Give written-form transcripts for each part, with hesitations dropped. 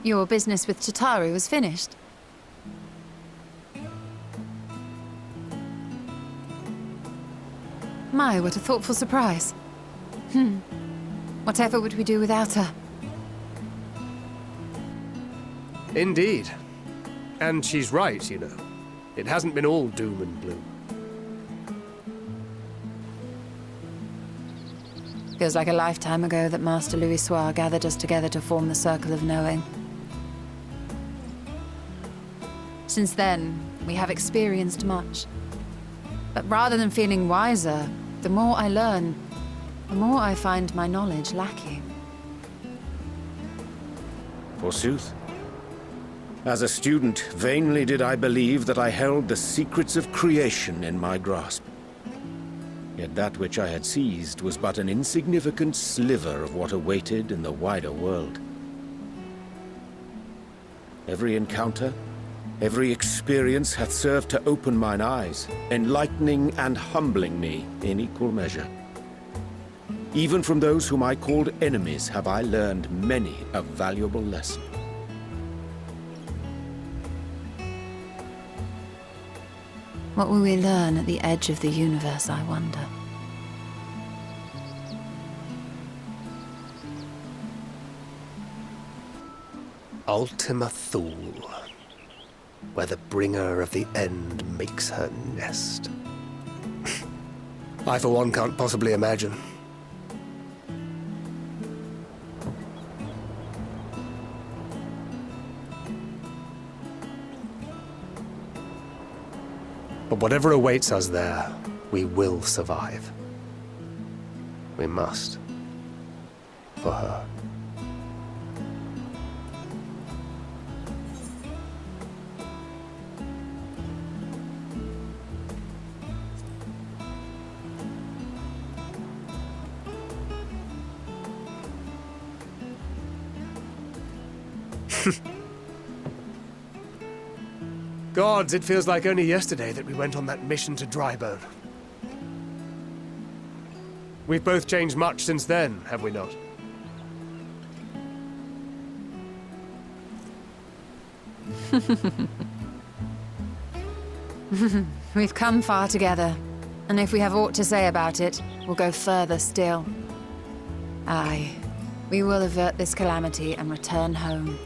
Your business with Chitaru was finished. My, what a thoughtful surprise. Whatever would we do without her? Indeed. And she's right, you know. It hasn't been all doom and gloom. Feels like a lifetime ago that Master Louis Soir gathered us together to form the Circle of Knowing. Since then, we have experienced much. But rather than feeling wiser, the more I learn, the more I find my knowledge lacking. Forsooth. As a student, vainly did I believe that I held the secrets of creation in my grasp. Yet that which I had seized was but an insignificant sliver of what awaited in the wider world. Every encounter, every experience hath served to open mine eyes, enlightening and humbling me in equal measure. Even from those whom I called enemies have I learned many a valuable lesson. What will we learn at the edge of the universe, I wonder? Ultima Thule, where the bringer of the end makes her nest. I, for one, can't possibly imagine. But whatever awaits us there, we will survive. We must. For her. Gods, it feels like only yesterday that we went on that mission to Drybone. We've both changed much since then, have we not? We've come far together, and if we have aught to say about it, we'll go further still. Aye, we will avert this calamity and return home.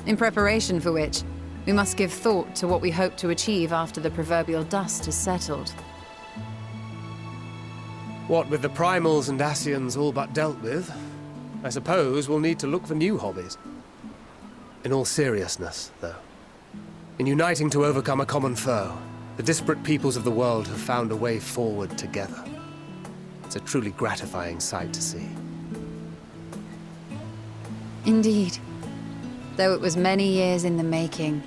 In preparation for which, we must give thought to what we hope to achieve after the proverbial dust has settled. What with the primals and Ascians all but dealt with, I suppose we'll need to look for new hobbies. In all seriousness, though, in uniting to overcome a common foe, the disparate peoples of the world have found a way forward together. It's a truly gratifying sight to see. Indeed. Though it was many years in the making,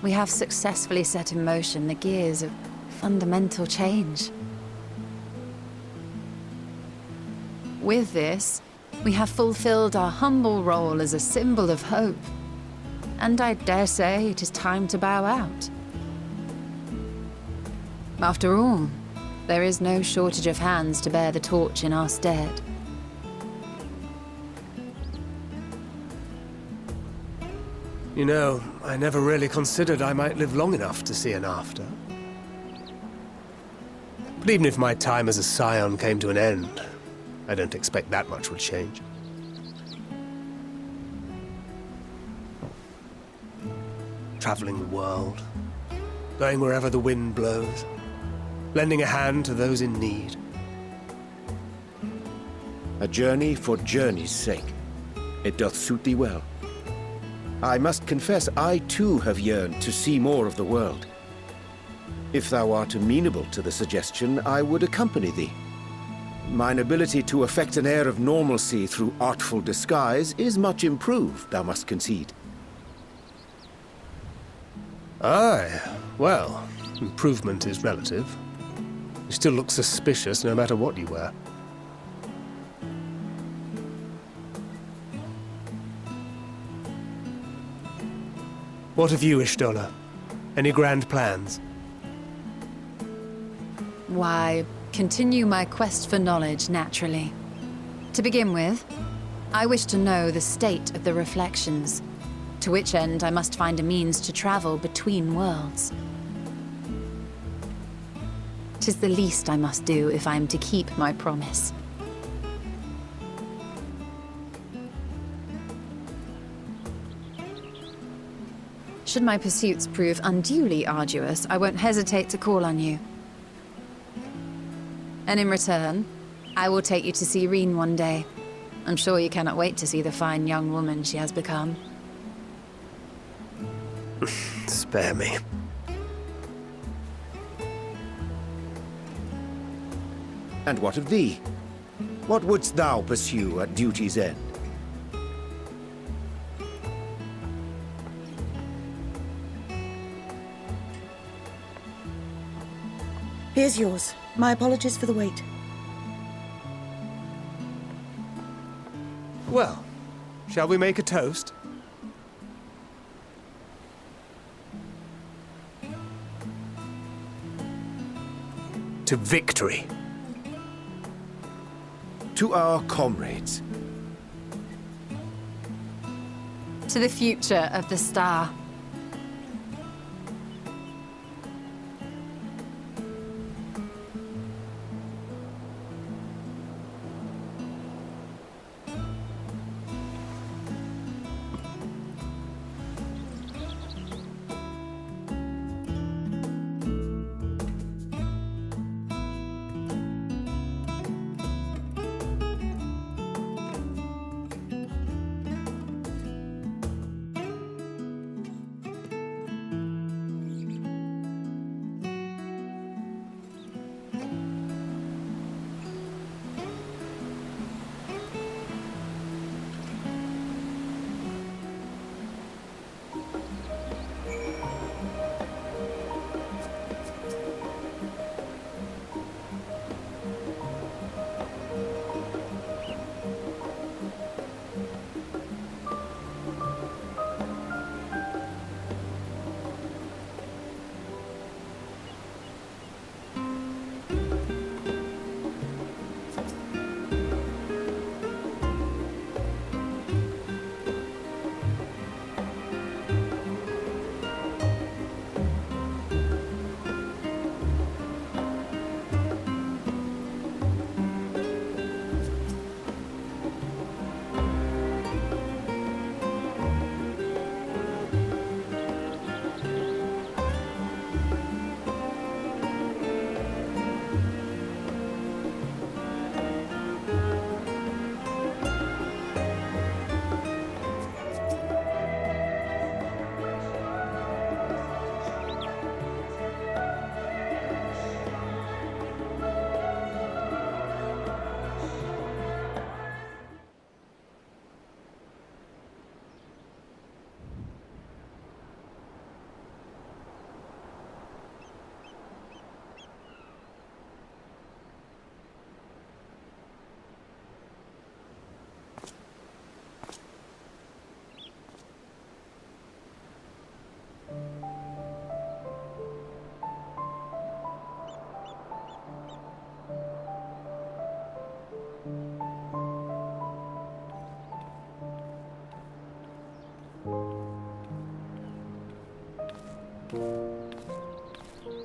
we have successfully set in motion the gears of fundamental change. With this, we have fulfilled our humble role as a symbol of hope. And I dare say it is time to bow out. After all, there is no shortage of hands to bear the torch in our stead. You know, I never really considered I might live long enough to see an after. But even if my time as a scion came to an end, I don't expect that much would change. Traveling the world, going wherever the wind blows, lending a hand to those in need. A journey for journey's sake. It doth suit thee well. I must confess, I too have yearned to see more of the world. If thou art amenable to the suggestion, I would accompany thee. Mine ability to effect an air of normalcy through artful disguise is much improved, thou must concede. Aye, well, improvement is relative. You still look suspicious no matter what you wear. What of you, Ishtola? Any grand plans? Why, continue my quest for knowledge, naturally. To begin with, I wish to know the state of the reflections, to which end I must find a means to travel between worlds. 'Tis the least I must do if I am to keep my promise. Should my pursuits prove unduly arduous, I won't hesitate to call on you. And in return, I will take you to see Reen one day. I'm sure you cannot wait to see the fine young woman she has become. Spare me. And what of thee? What wouldst thou pursue at duty's end? Here's yours. My apologies for the wait. Well, shall we make a toast? To victory. To our comrades. To the future of the star.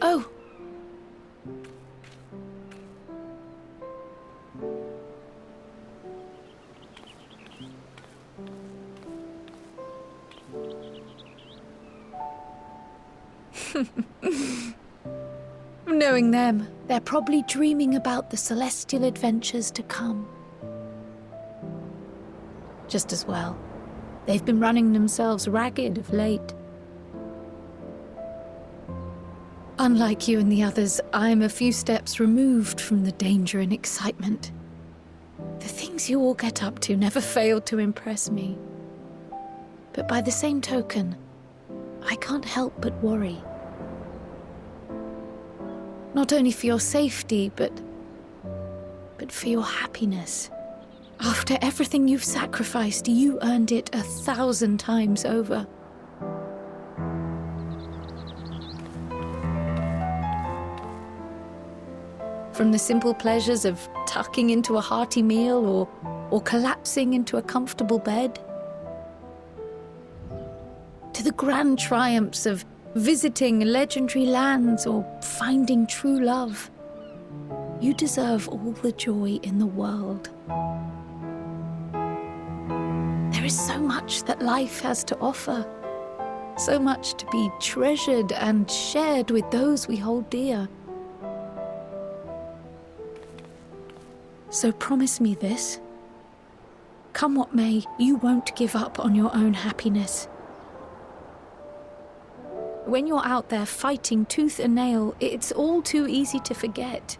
Oh. Knowing them, they're probably dreaming about the celestial adventures to come. Just as well. They've been running themselves ragged of late. Unlike you and the others, I'm a few steps removed from the danger and excitement. The things you all get up to never failed to impress me. But by the same token, I can't help but worry. Not only for your safety, but for your happiness. After everything you've sacrificed, you earned it 1,000 times over. From the simple pleasures of tucking into a hearty meal or or collapsing into a comfortable bed, to the grand triumphs of visiting legendary lands or finding true love. You deserve all the joy in the world. There is so much that life has to offer, so much to be treasured and shared with those we hold dear. So promise me this. Come what may, you won't give up on your own happiness. When you're out there fighting tooth and nail, it's all too easy to forget.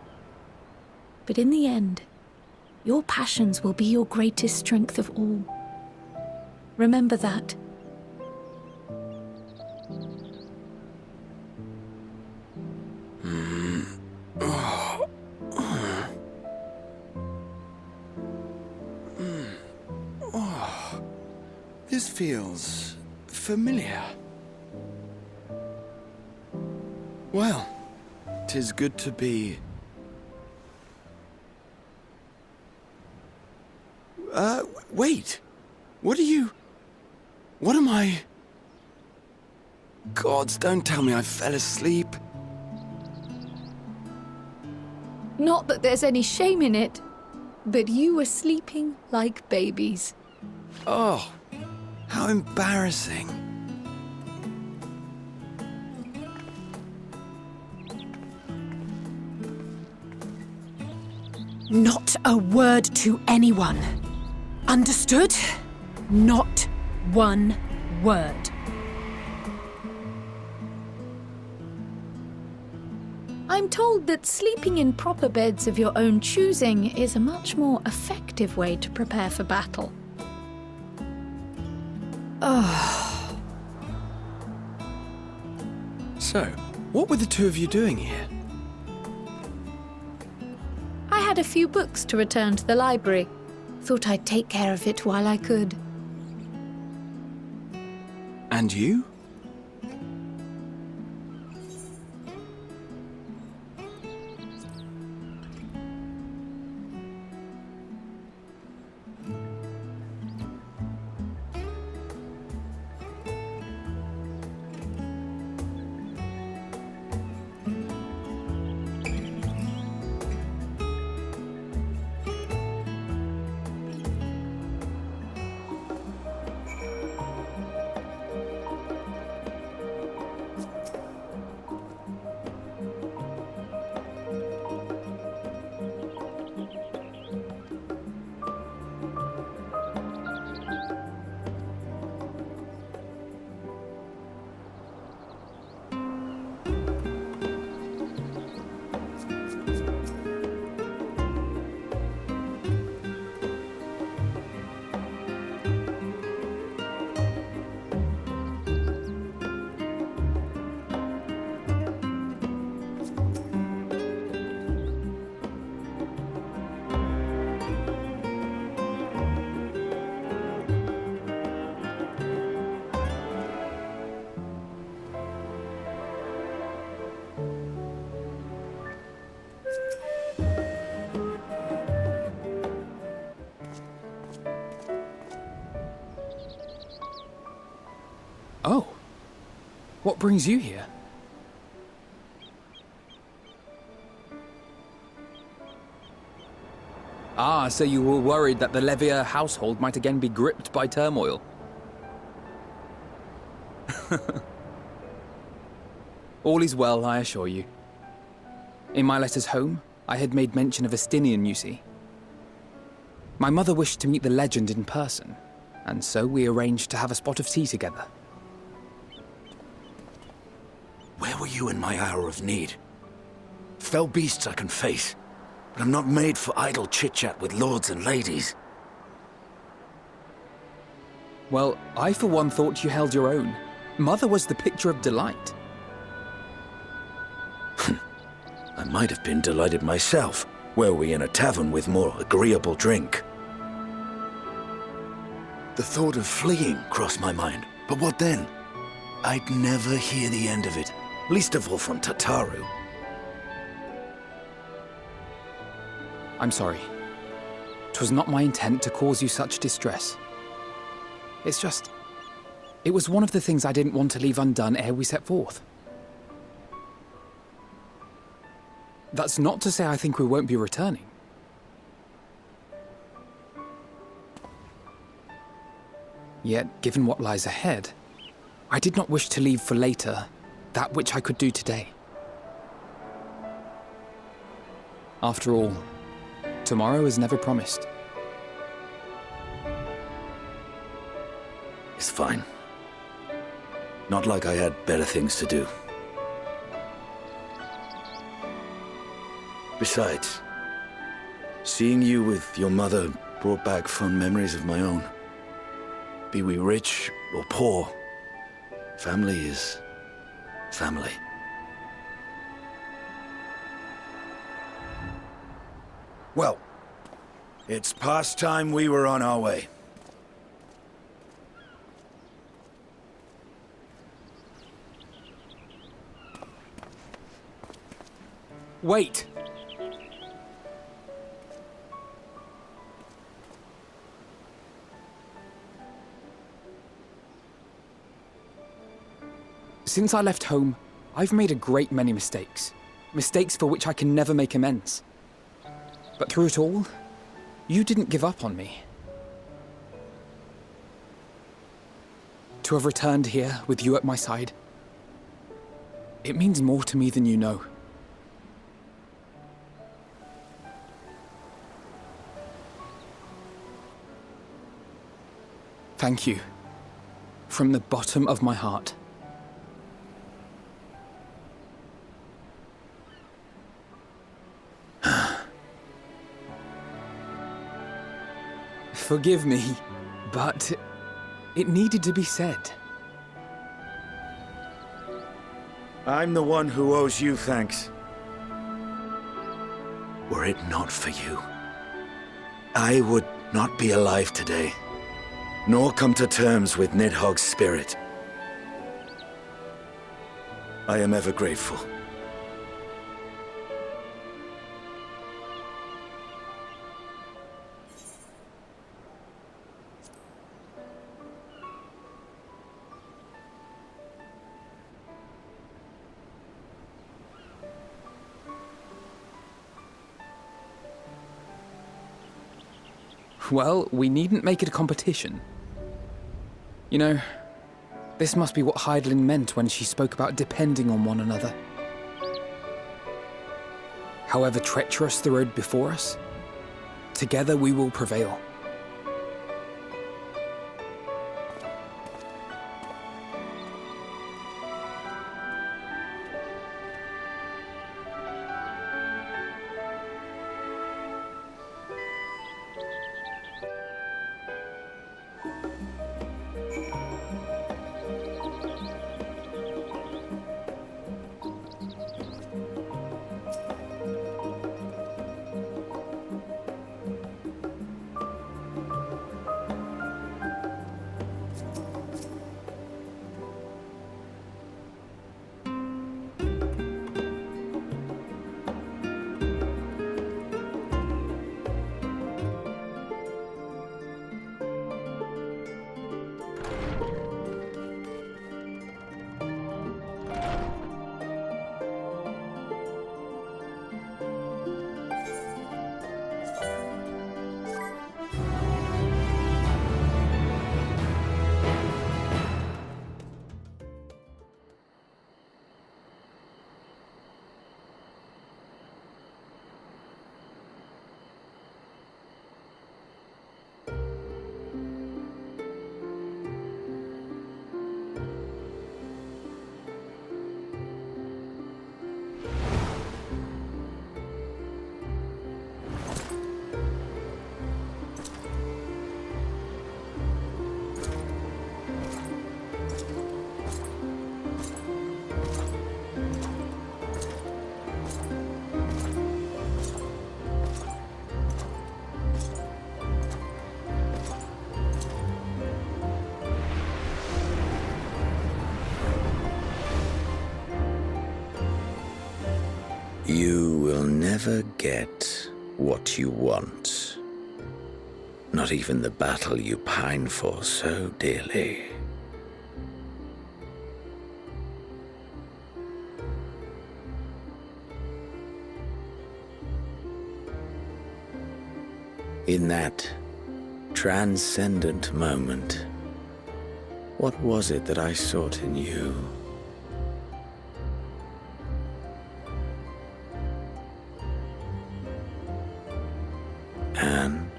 But in the end, your passions will be your greatest strength of all. Remember that. This feels familiar. Well, 'tis good to be... wait! What are you... What am I... Gods, don't tell me I fell asleep. Not that there's any shame in it, but you were sleeping like babies. Oh, how embarrassing. Not a word to anyone. Understood? Not one word. I'm told that sleeping in proper beds of your own choosing is a much more effective way to prepare for battle. So, what were the two of you doing here? I had a few books to return to the library. Thought I'd take care of it while I could. And you? Oh. What brings you here? Ah, so you were worried that the Levier household might again be gripped by turmoil. All is well, I assure you. In my letters home, I had made mention of Estinian, you see. My mother wished to meet the legend in person, and so we arranged to have a spot of tea together. Where were you in my hour of need? Fell beasts I can face, but I'm not made for idle chit-chat with lords and ladies. Well, I for one thought you held your own. Mother was the picture of delight. I might have been delighted myself, were we in a tavern with more agreeable drink. The thought of fleeing crossed my mind, but what then? I'd never hear the end of it, least of all from Tataru. I'm sorry. 'twas not my intent to cause you such distress. It's just... it was one of the things I didn't want to leave undone ere we set forth. That's not to say I think we won't be returning. Yet, given what lies ahead, I did not wish to leave for later that which I could do today. After all, tomorrow is never promised. It's fine. Not like I had better things to do. Besides, seeing you with your mother brought back fond memories of my own. Be we rich or poor, family is family. Well, it's past time we were on our way. Wait! Since I left home, I've made a great many mistakes. Mistakes for which I can never make amends. But through it all, you didn't give up on me. To have returned here with you at my side, it means more to me than you know. Thank you, from the bottom of my heart. Forgive me, but it needed to be said. I'm the one who owes you thanks. Were it not for you, I would not be alive today, nor come to terms with Nidhogg's spirit. I am ever grateful. Well, we needn't make it a competition. You know, this must be what Hydaelyn meant when she spoke about depending on one another. However treacherous the road before us, together we will prevail. You will never get what you want. Not even the battle you pine for so dearly. In that transcendent moment, what was it that I sought in you? And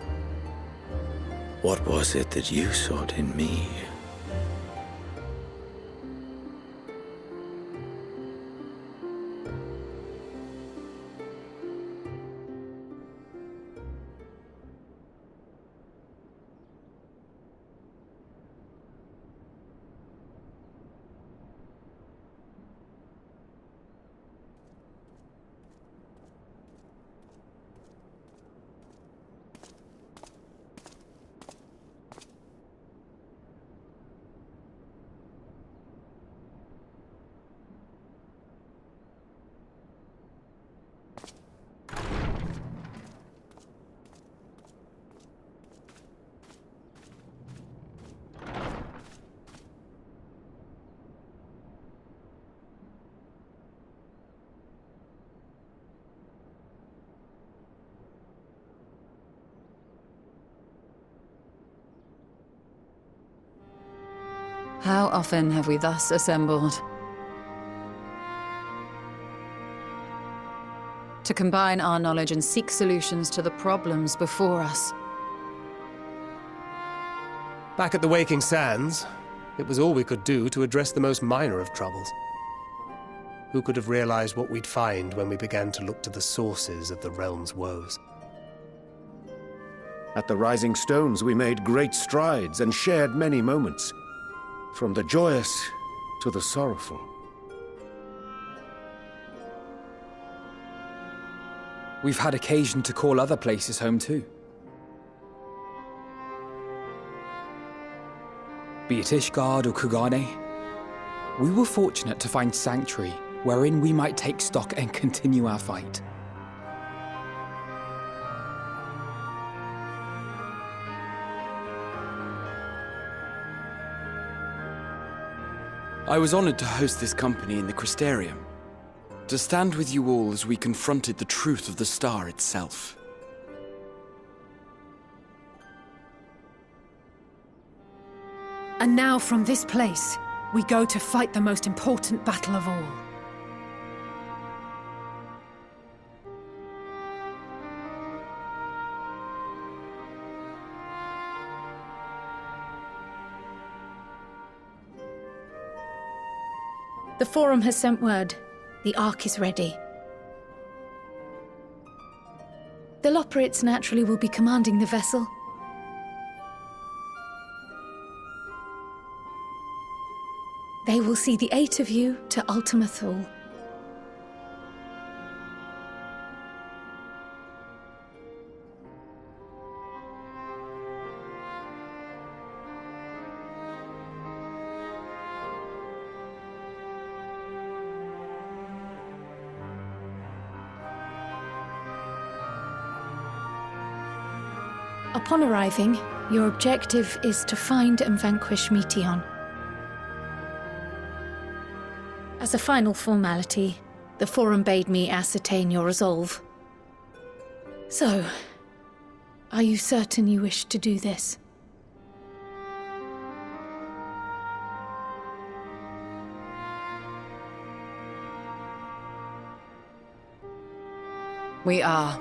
what was it that you sought in me? How often have we thus assembled? To combine our knowledge and seek solutions to the problems before us. Back at the Waking Sands, it was all we could do to address the most minor of troubles. Who could have realized what we'd find when we began to look to the sources of the realm's woes? At the Rising Stones, we made great strides and shared many moments. From the joyous to the sorrowful. We've had occasion to call other places home too. Be it Ishgard or Kugane, we were fortunate to find sanctuary wherein we might take stock and continue our fight. I was honored to host this company in the Crystarium, to stand with you all as we confronted the truth of the star itself. And now from this place, we go to fight the most important battle of all. The Forum has sent word. The Ark is ready. The Loporrits naturally will be commanding the vessel. They will see the 8 of you to Ultima Thule. Upon arriving, your objective is to find and vanquish Meteion. As a final formality, the Forum bade me ascertain your resolve. So, are you certain you wish to do this? We are.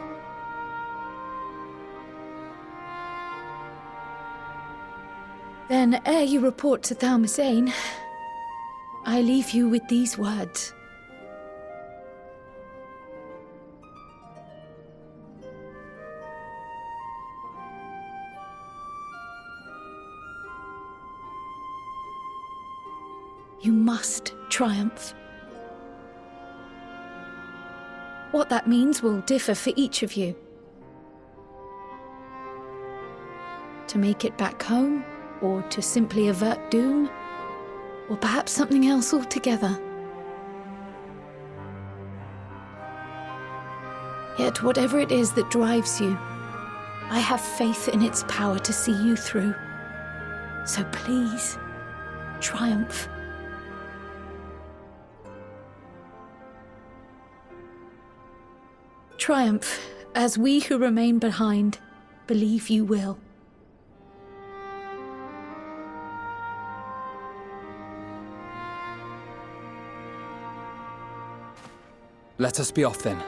Then, ere you report to Thalmasane, I leave you with these words. You must triumph. What that means will differ for each of you. To make it back home, or to simply avert doom, or perhaps something else altogether. Yet whatever it is that drives you, I have faith in its power to see you through. So please, triumph. Triumph, as we who remain behind believe you will. Let us be off then.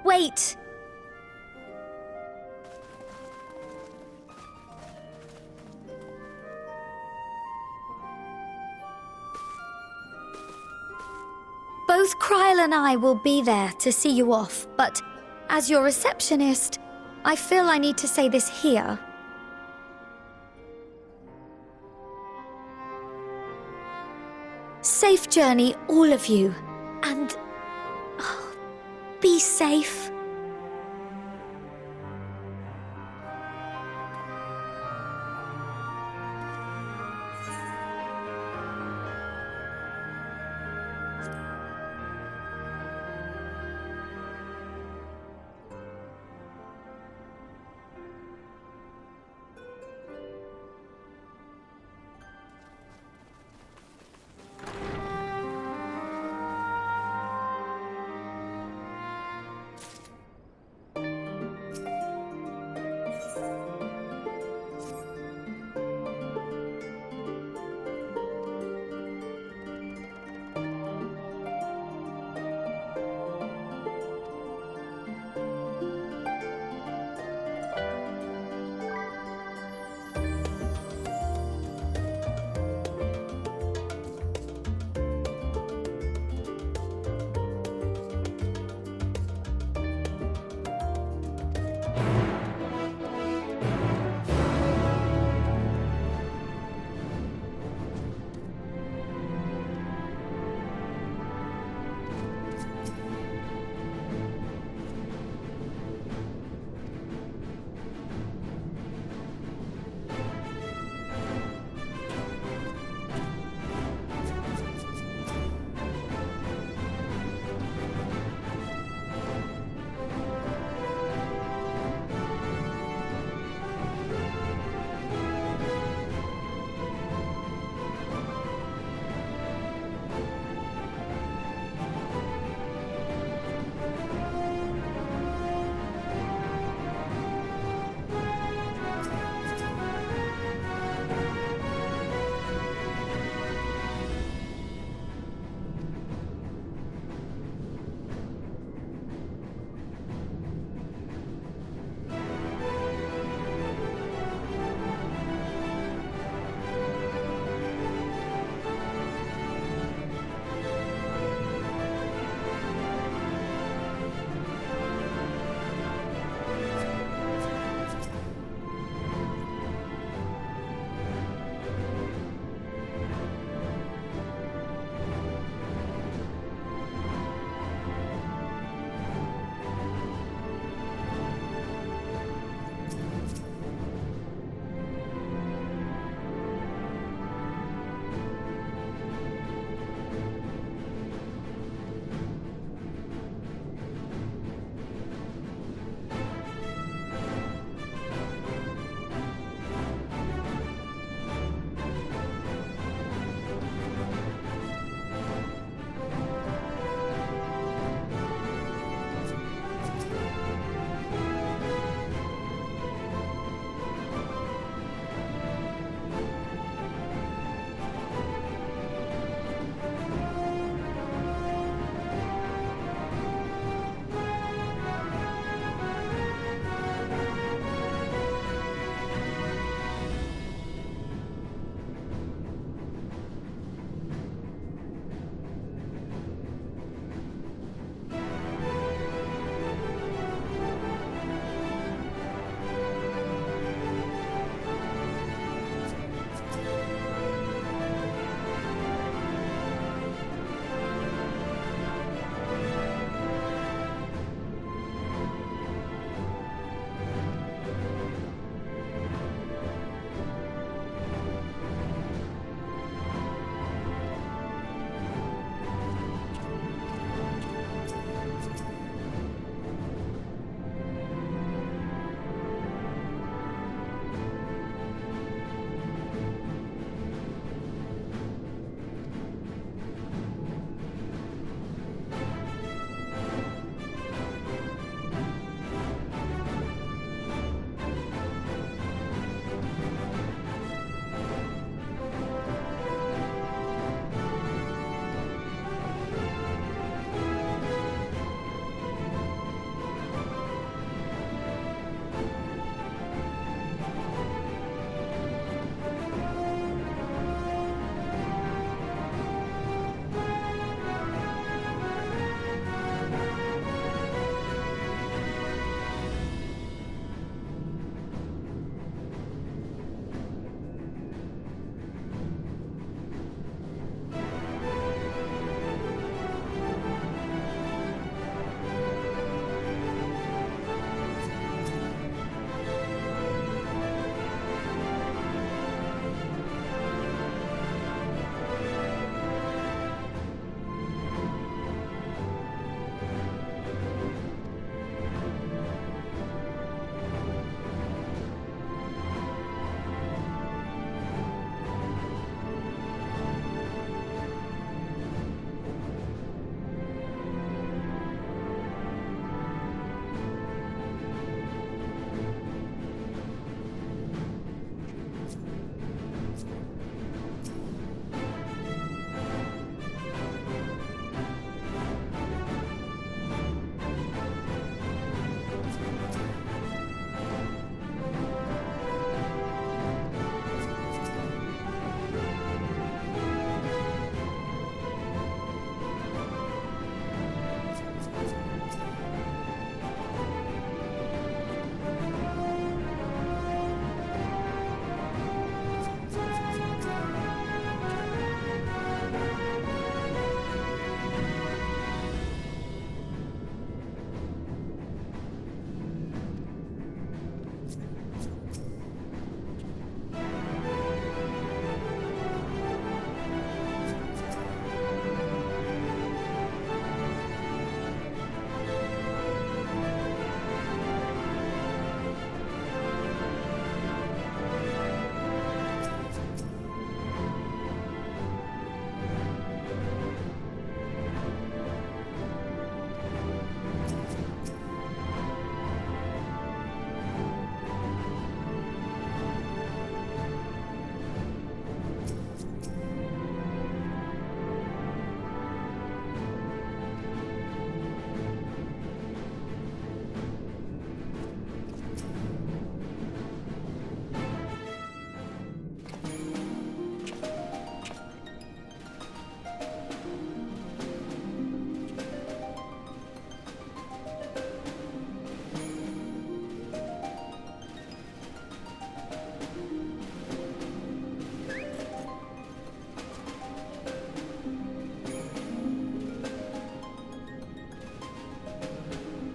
Wait! Both Kryl and I will be there to see you off, but as your receptionist, I feel I need to say this here. Safe journey, all of you, and be safe.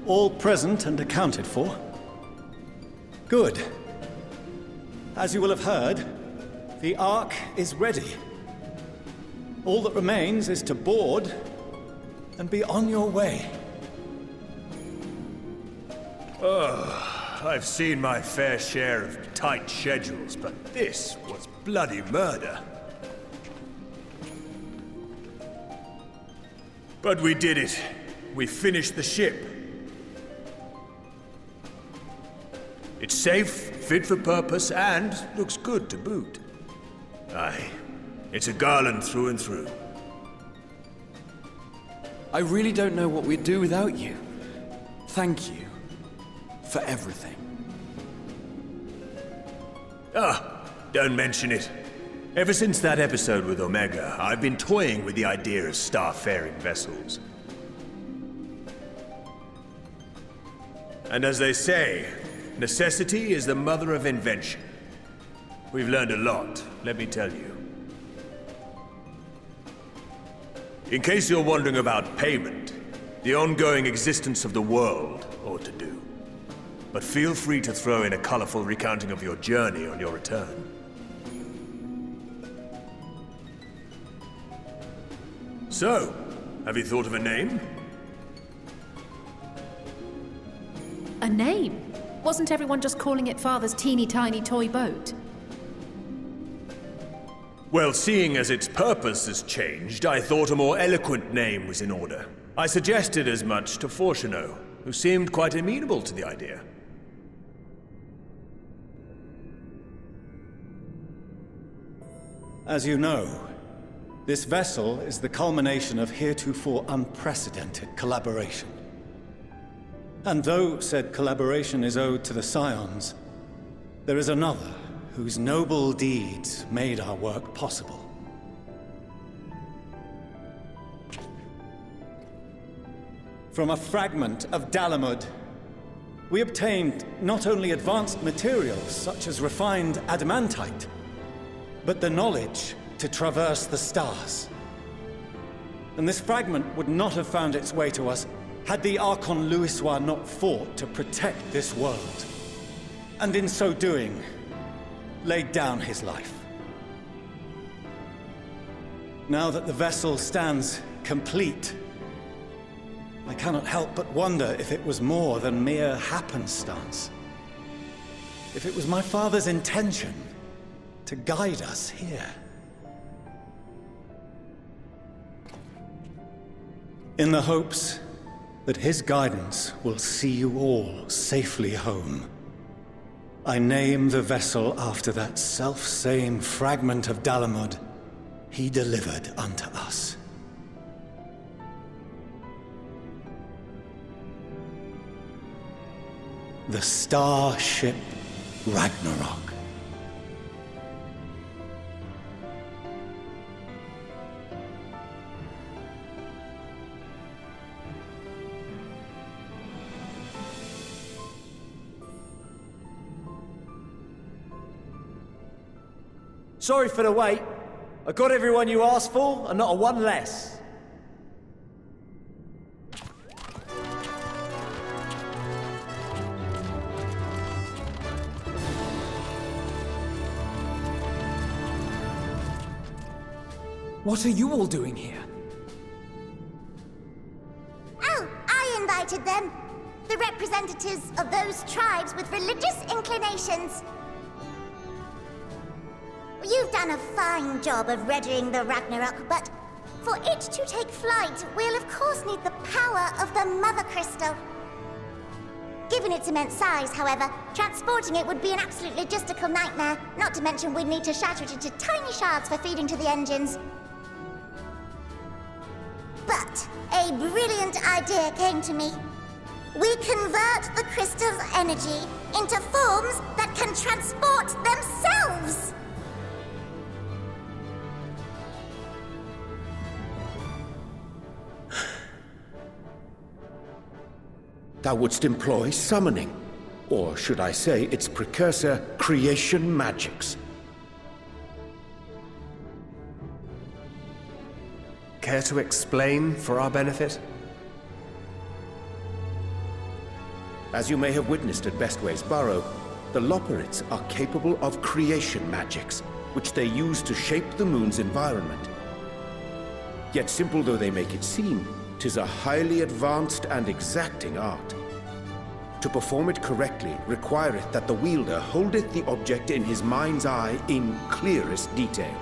All present and accounted for? Good. As you will have heard, the Ark is ready. All that remains is to board and be on your way. I've seen my fair share of tight schedules, but this was bloody murder. But we did it. We finished the ship. It's safe, fit for purpose, and looks good to boot. Aye, it's a garland through and through. I really don't know what we'd do without you. Thank you for everything. Don't mention it. Ever since that episode with Omega, I've been toying with the idea of starfaring vessels. And as they say, necessity is the mother of invention. We've learned a lot, let me tell you. In case you're wondering about payment, the ongoing existence of the world ought to do. But feel free to throw in a colorful recounting of your journey on your return. So, have you thought of a name? A name? Wasn't everyone just calling it Father's teeny tiny toy boat? Well, seeing as its purpose has changed, I thought a more eloquent name was in order. I suggested as much to Fortuno, who seemed quite amenable to the idea. As you know, this vessel is the culmination of heretofore unprecedented collaboration. And though said collaboration is owed to the Scions, there is another whose noble deeds made our work possible. From a fragment of Dalamud, we obtained not only advanced materials such as refined adamantite, but the knowledge to traverse the stars. And this fragment would not have found its way to us had the Archon Louisoix not fought to protect this world. And in so doing, laid down his life. Now that the vessel stands complete, I cannot help but wonder if it was more than mere happenstance. If it was my father's intention to guide us here. In the hopes that his guidance will see you all safely home, I name the vessel after that self-same fragment of Dalamud he delivered unto us. The Starship Ragnarok. Sorry for the wait. I got everyone you asked for, and not a one less. What are you all doing here? Oh, I invited them. The representatives of those tribes with religious inclinations. You've done a fine job of readying the Ragnarok, but for it to take flight, we'll of course need the power of the Mother Crystal. Given its immense size, however, transporting it would be an absolute logistical nightmare, not to mention we'd need to shatter it into tiny shards for feeding to the engines. But a brilliant idea came to me. We convert the crystal's energy into forms that can transport themselves! Thou wouldst employ summoning, or should I say its precursor, creation magics. Care to explain for our benefit? As you may have witnessed at Bestway's Burrow, the Loporrits are capable of creation magics, which they use to shape the moon's environment. Yet simple though they make it seem, 'tis a highly advanced and exacting art. To perform it correctly requireth that the wielder holdeth the object in his mind's eye in clearest detail.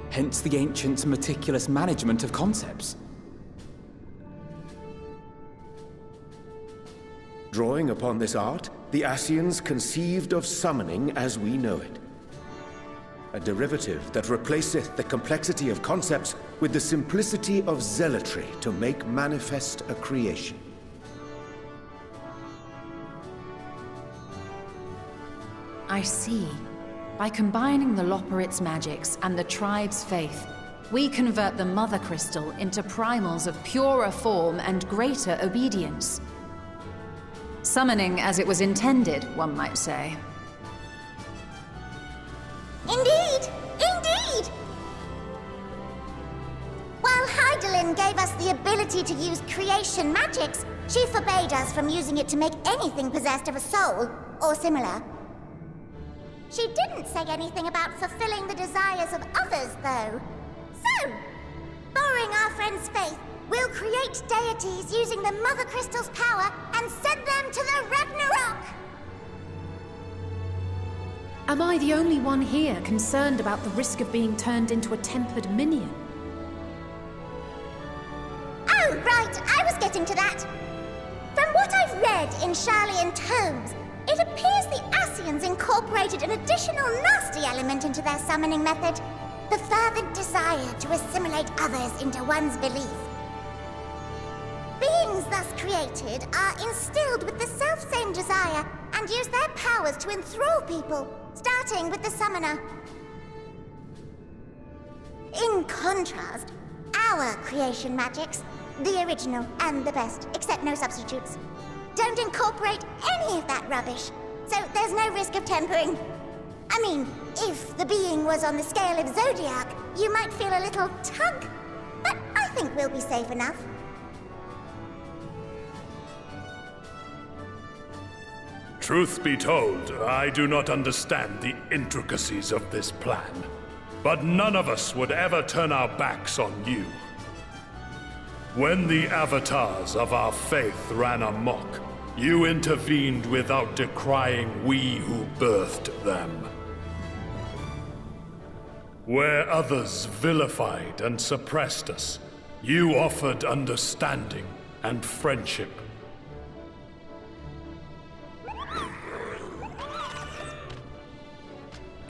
Hence the ancients' meticulous management of concepts. Drawing upon this art, the Ascians conceived of summoning as we know it. A derivative that replaceth the complexity of concepts with the simplicity of zealotry to make manifest a creation. I see. By combining the Loporrits' magics and the tribe's faith, we convert the Mother Crystal into primals of purer form and greater obedience. Summoning as it was intended, one might say. Indeed! Indeed! While Hydaelyn gave us the ability to use creation magics, she forbade us from using it to make anything possessed of a soul, or similar. She didn't say anything about fulfilling the desires of others, though. So, borrowing our friend's faith, we'll create deities using the Mother Crystal's power and send them to the Ragnarok! Am I the only one here concerned about the risk of being turned into a tempered minion? Oh, right, I was getting to that. From what I've read in Sharlayan tomes, it appears the Ascians incorporated an additional nasty element into their summoning method. The fervent desire to assimilate others into one's belief. Beings thus created are instilled with the self-same desire and use their powers to enthrall people, starting with the summoner. In contrast, our creation magics, the original and the best, except no substitutes, don't incorporate any of that rubbish, so there's no risk of tempering. I mean, if the being was on the scale of Zodiac, you might feel a little tug, but I think we'll be safe enough. Truth be told, I do not understand the intricacies of this plan. But none of us would ever turn our backs on you. When the avatars of our faith ran amok, you intervened without decrying we who birthed them. Where others vilified and suppressed us, you offered understanding and friendship.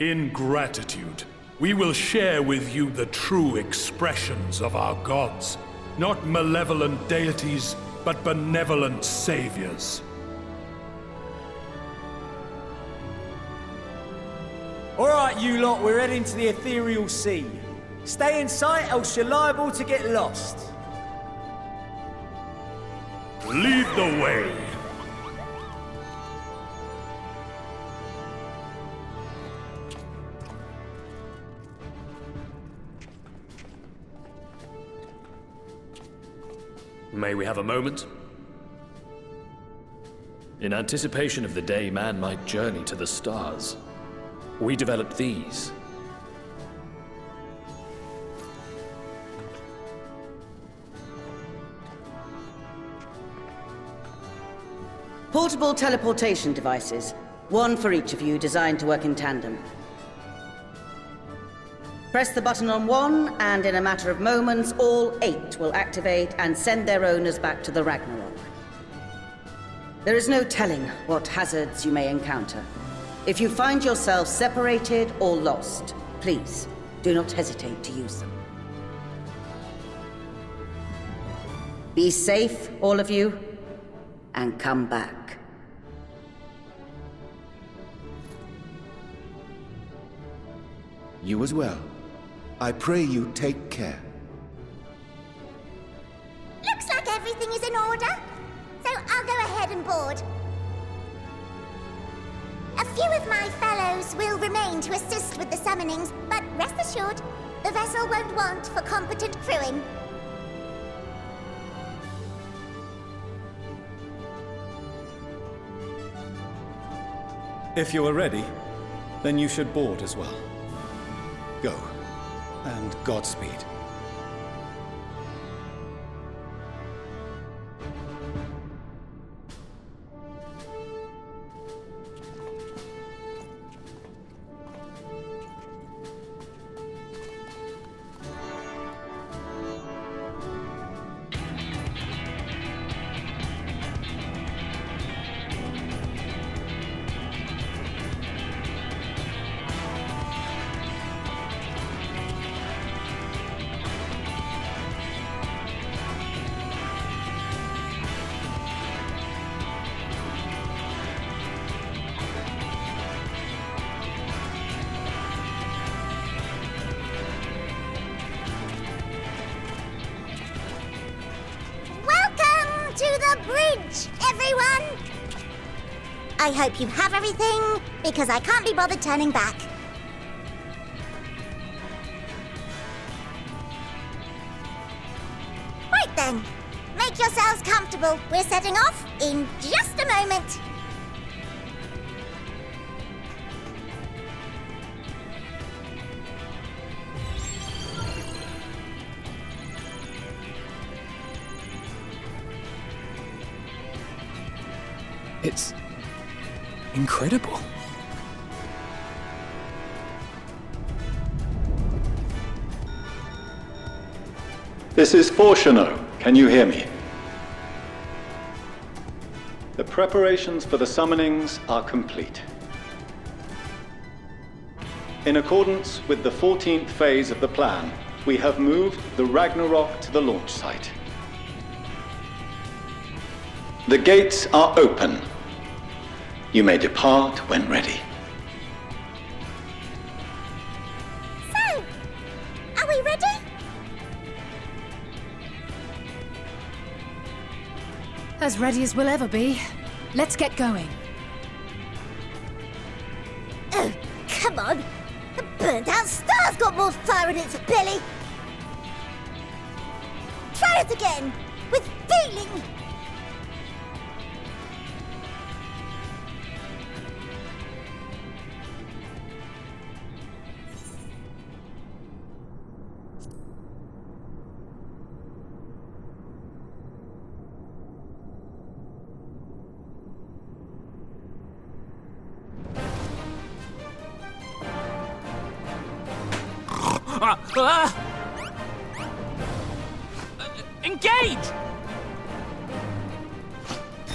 In gratitude, we will share with you the true expressions of our gods. Not malevolent deities, but benevolent saviors. Alright, you lot, we're heading to the ethereal sea. Stay in sight, else you're liable to get lost. Lead the way. May we have a moment? In anticipation of the day man might journey to the stars, we developed these. Portable teleportation devices, one for each of you, designed to work in tandem. Press the button on one, and in a matter of moments, all 8 will activate and send their owners back to the Ragnarok. There is no telling what hazards you may encounter. If you find yourself separated or lost, please do not hesitate to use them. Be safe, all of you, and come back. You as well. I pray you take care. Looks like everything is in order, so I'll go ahead and board. A few of my fellows will remain to assist with the summonings, but rest assured, the vessel won't want for competent crewing. If you are ready, then you should board as well. Go, and Godspeed. Everyone! I hope you have everything, because I can't be bothered turning back. Right then, make yourselves comfortable. We're setting off in just a moment. It's incredible. This is Forshano. Can you hear me? The preparations for the summonings are complete. In accordance with the 14th phase of the plan, we have moved the Ragnarok to the launch site. The gates are open. You may depart when ready. So, are we ready? As ready as we'll ever be. Let's get going. Oh, come on! The burnt-out star's got more fire in its belly! Try it again! With feeling! Engage!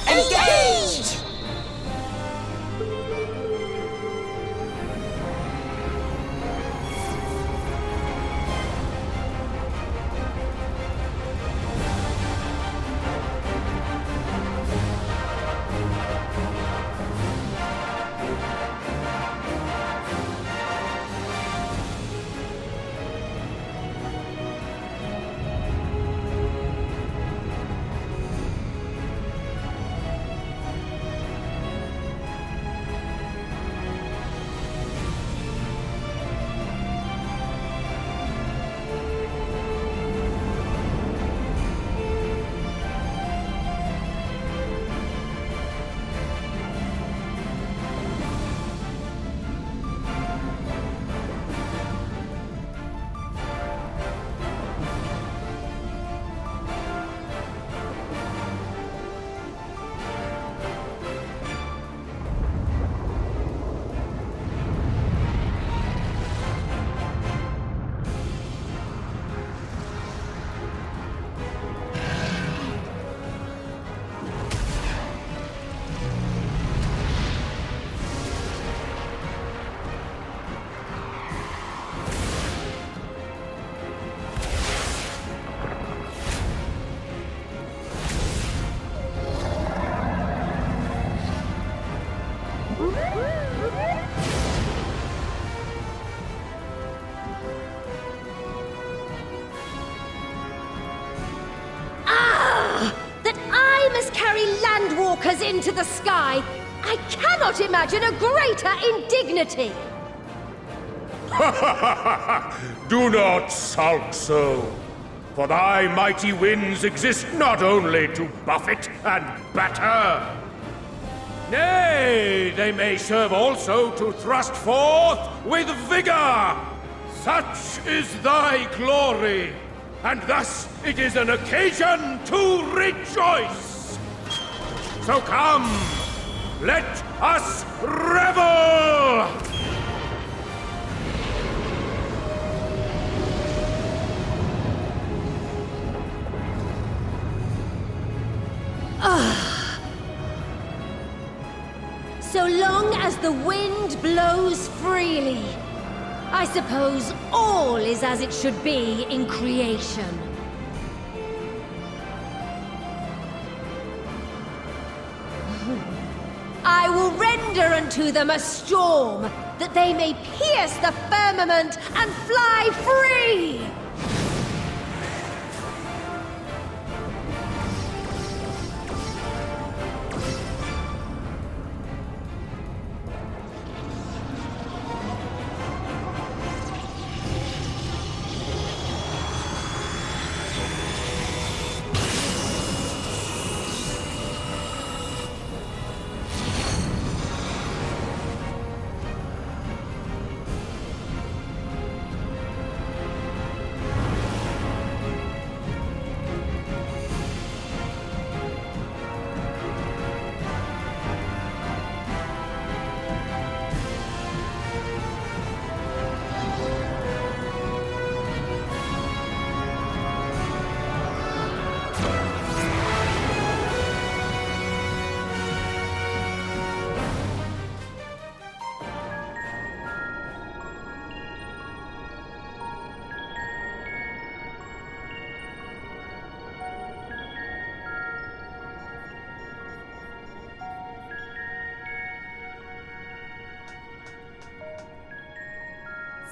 Engage! Endwalkers into the sky. I cannot imagine a greater indignity. Do not sulk so, for thy mighty winds exist not only to buffet and batter, Nay, they may serve also to thrust forth with vigor! Such is thy glory, and thus it is an occasion to rejoice! So come, let us revel! So long as the wind blows freely, I suppose all is as it should be in creation. I will render unto them a storm, that they may pierce the firmament and fly free!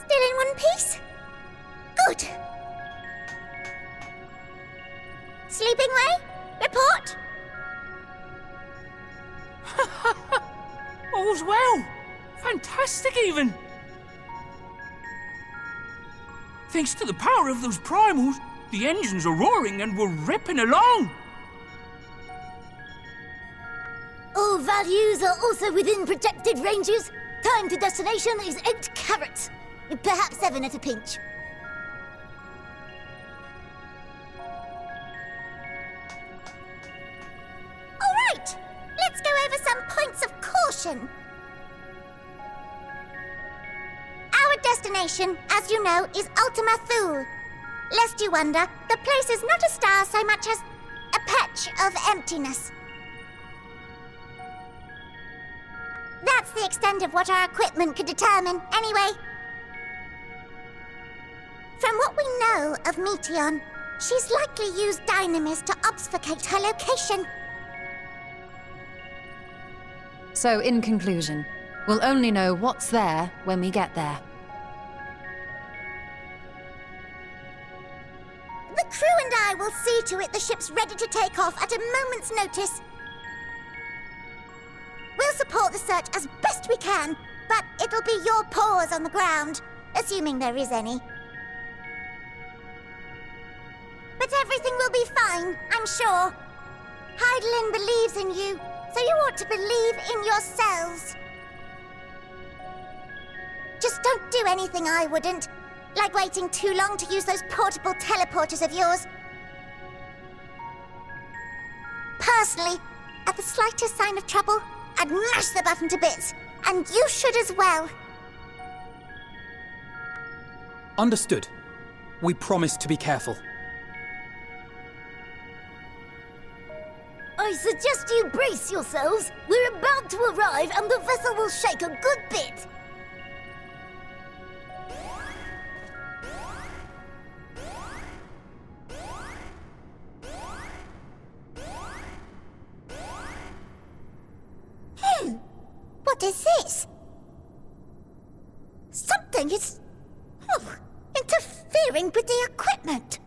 Still in one piece? Good. Sleeping way? Report? All's well. Fantastic, even. Thanks to the power of those primals, the engines are roaring and we're ripping along. All values are also within projected ranges. Time to destination is 8 carats. Perhaps 7 at a pinch. All right, let's go over some points of caution. Our destination, as you know, is Ultima Thule. Lest you wonder, the place is not a star so much as a patch of emptiness. That's the extent of what our equipment could determine, anyway. From what we know of Meteion, she's likely used dynamis to obfuscate her location. So, in conclusion, we'll only know what's there when we get there. The crew and I will see to it the ship's ready to take off at a moment's notice. We'll support the search as best we can, but it'll be your paws on the ground, assuming there is any. But everything will be fine, I'm sure. Hydaelyn believes in you, so you ought to believe in yourselves. Just don't do anything I wouldn't, like waiting too long to use those portable teleporters of yours. Personally, at the slightest sign of trouble, I'd mash the button to bits, and you should as well. Understood. We promise to be careful. I suggest you brace yourselves. We're about to arrive and the vessel will shake a good bit. What is this? Something is... interfering with the equipment.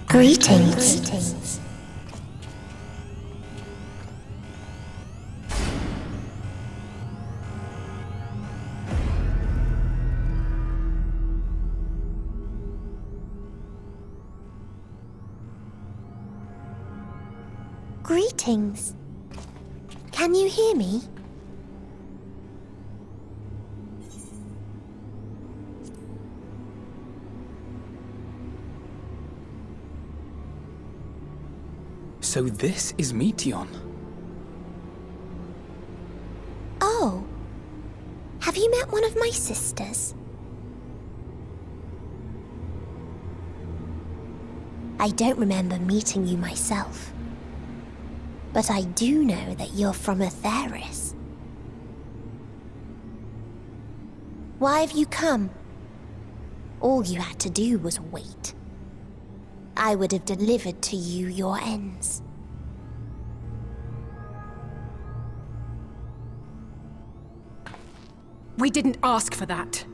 Greetings. Greetings. Can you hear me? So this is Meteon. Oh. Have you met one of my sisters? I don't remember meeting you myself. But I do know that you're from Atheris. Why have you come? All you had to do was wait. I would have delivered to you your ends. We didn't ask for that.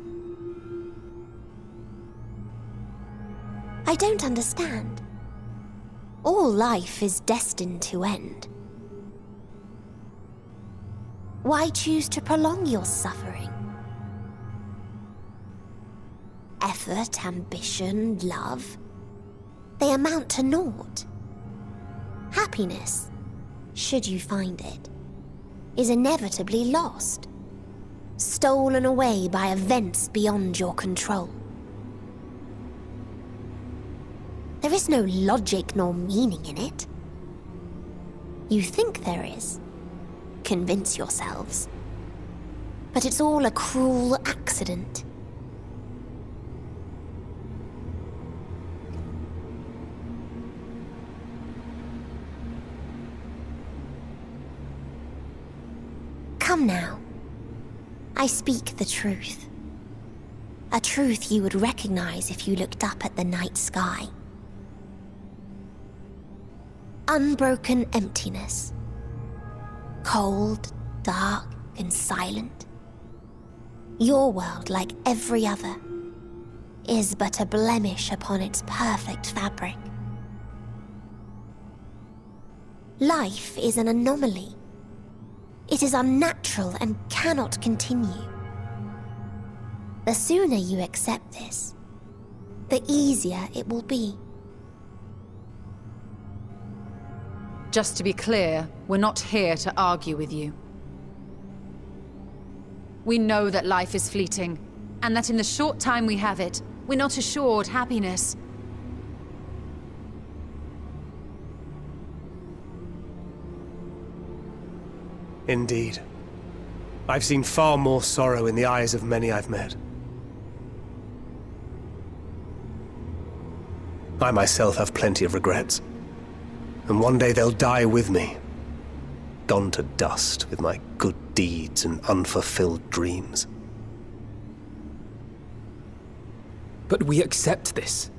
I don't understand. All life is destined to end. Why choose to prolong your suffering? Effort, ambition, love, they amount to naught. Happiness, should you find it, is inevitably lost, stolen away by events beyond your control. There is no logic nor meaning in it. You think there is. Convince yourselves. But it's all a cruel accident. Come now. I speak the truth. A truth you would recognize if you looked up at the night sky. Unbroken emptiness. Cold, dark, and silent. Your world, like every other, is but a blemish upon its perfect fabric. Life is an anomaly. It is unnatural and cannot continue. The sooner you accept this, the easier it will be. Just to be clear, we're not here to argue with you. We know that life is fleeting, and that in the short time we have it, we're not assured happiness. Indeed. I've seen far more sorrow in the eyes of many I've met. I myself have plenty of regrets. And one day they'll die with me, gone to dust with my good deeds and unfulfilled dreams. But we accept this.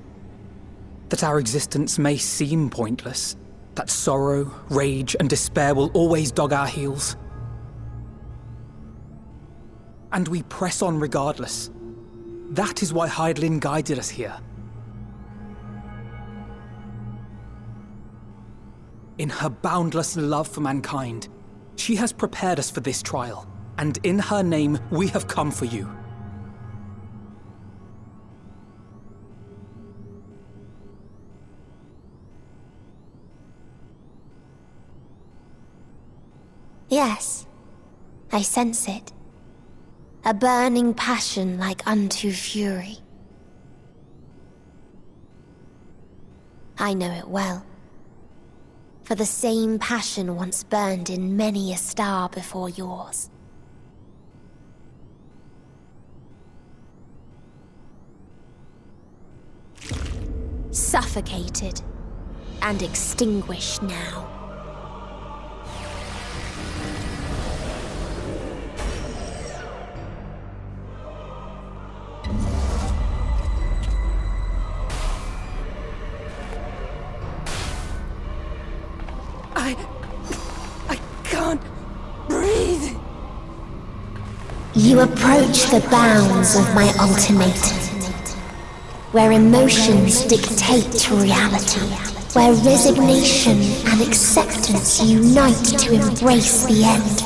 That our existence may seem pointless. That sorrow, rage, and despair will always dog our heels. And we press on regardless. That is why Hydaelyn guided us here. In her boundless love for mankind, she has prepared us for this trial, and in her name, we have come for you. Yes, I sense it. A burning passion like unto fury. I know it well. For the same passion once burned in many a star before yours. Suffocated and extinguished now. I can't breathe. You approach the bounds of my ultimatum, where emotions dictate reality, where resignation and acceptance unite to embrace the end,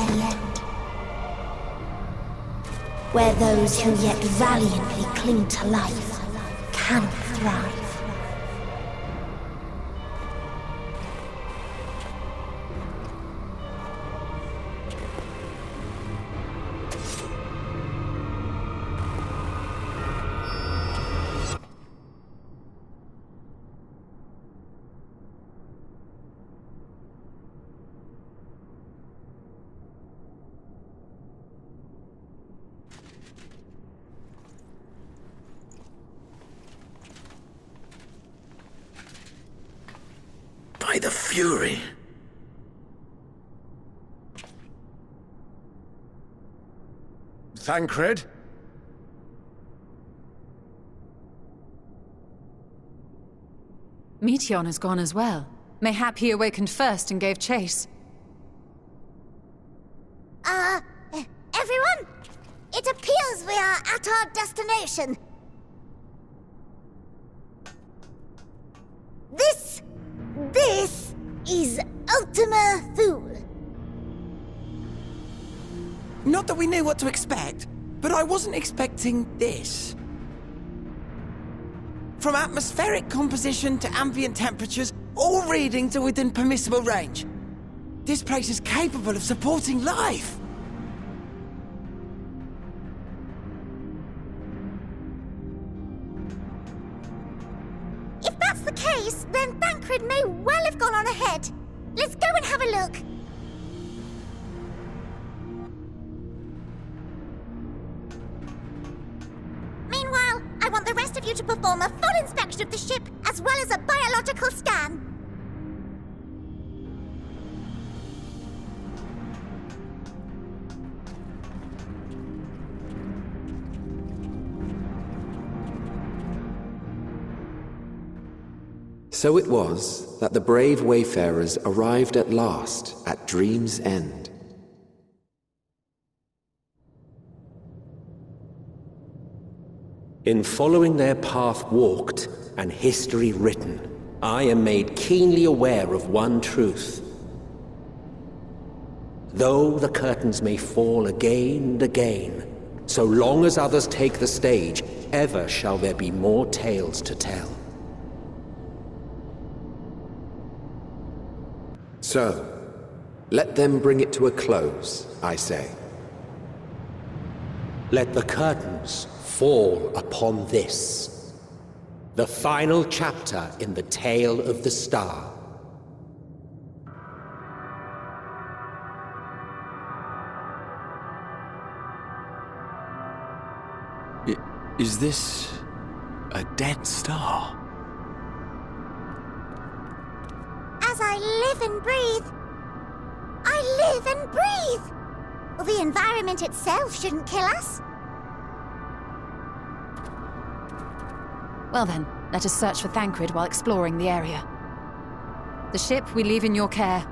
where those who yet valiantly cling to life cannot thrive. fury. Thancred? Meteon has gone as well. Mayhap he awakened first and gave chase. Everyone? It appears we are at our destination. This is Ultima Thule. Not that we knew what to expect, but I wasn't expecting this. From atmospheric composition to ambient temperatures, all readings are within permissible range. This place is capable of supporting life. If that's the case, then Thancred may well have gone on ahead. Let's go and have a look. Meanwhile, I want the rest of you to perform a full inspection of the ship, as well as a biological scan. So it was that the brave wayfarers arrived at last at Dream's End. In following their path walked and history written, I am made keenly aware of one truth. Though the curtains may fall again and again, so long as others take the stage, ever shall there be more tales to tell. So, let them bring it to a close, I say. Let the curtains fall upon this, the final chapter in the tale of the star. Is this a dead star? As I live and breathe, I live and breathe. Well, the environment itself shouldn't kill us. Well then, let us search for Thancred while exploring the area. The ship we leave in your care.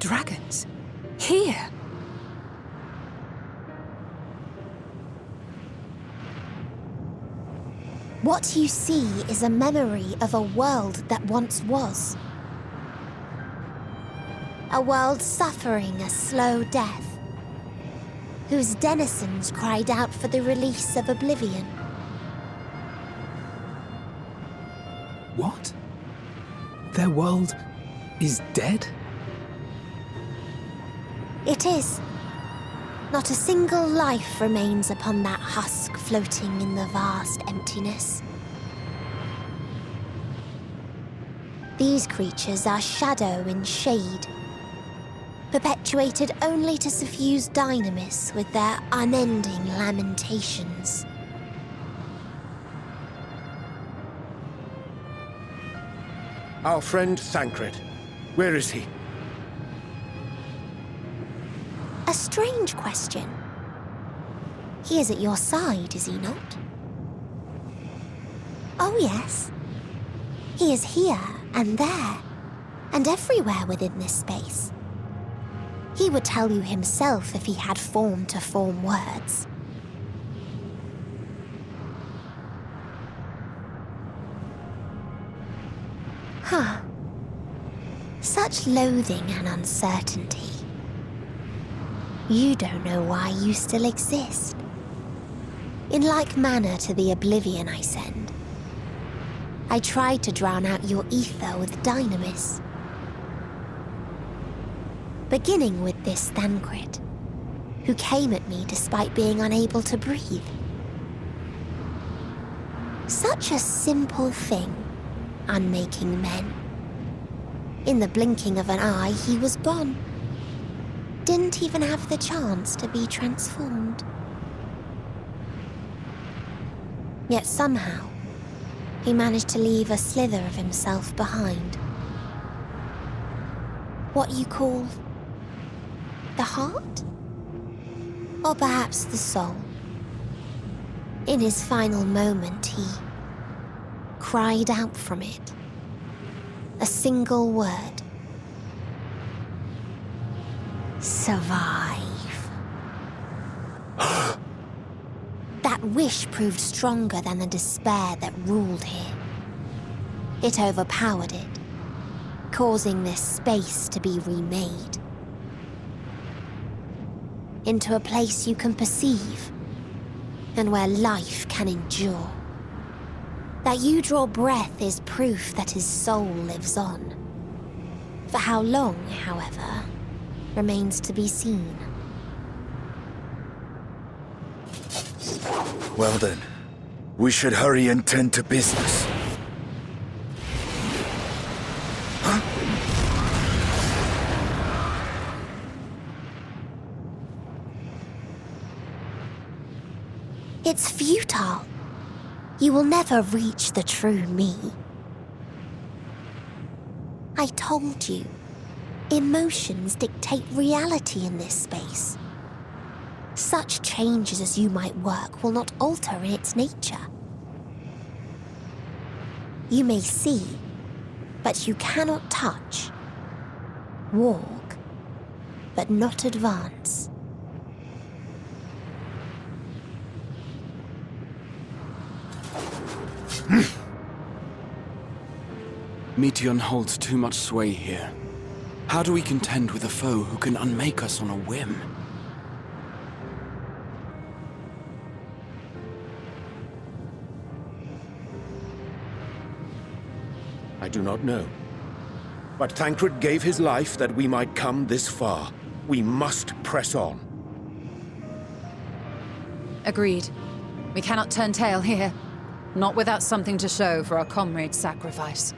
Dragons? Here? What you see is a memory of a world that once was. A world suffering a slow death. whose denizens cried out for the release of oblivion. What? Their world is dead? It is. Not a single life remains upon that husk floating in the vast emptiness. These creatures are shadow and shade, perpetuated only to suffuse dynamis with their unending lamentations. Our friend Thancred. Where is he? A strange question. He is at your side, is he not? Oh yes. He is here and there, and everywhere within this space. He would tell you himself if he had form to form words. Huh. Such loathing and uncertainty. You don't know why you still exist. In like manner to the oblivion I send, I tried to drown out your ether with dynamis. Beginning with this Thancred, who came at me despite being unable to breathe. Such a simple thing, unmaking men. In the blinking of an eye, he was gone. Didn't even have the chance to be transformed. Yet somehow, he managed to leave a slither of himself behind. What you call the heart? Or perhaps the soul. In his final moment, he cried out from it. A single word. Survive. That wish proved stronger than the despair that ruled here. It overpowered it, causing this space to be remade. Into a place you can perceive, and where life can endure. That you draw breath is proof that his soul lives on. For how long, however, remains to be seen. Well then, we should hurry and tend to business. It's futile. You will never reach the true me. I told you, emotions dictate reality in this space. Such changes as you might work will not alter in its nature. You may see, but you cannot touch. Walk, but not advance. Meteon holds too much sway here. How do we contend with a foe who can unmake us on a whim? I do not know. But Thancred gave his life that we might come this far. We must press on. Agreed. We cannot turn tail here. Not without something to show for our comrade's sacrifice.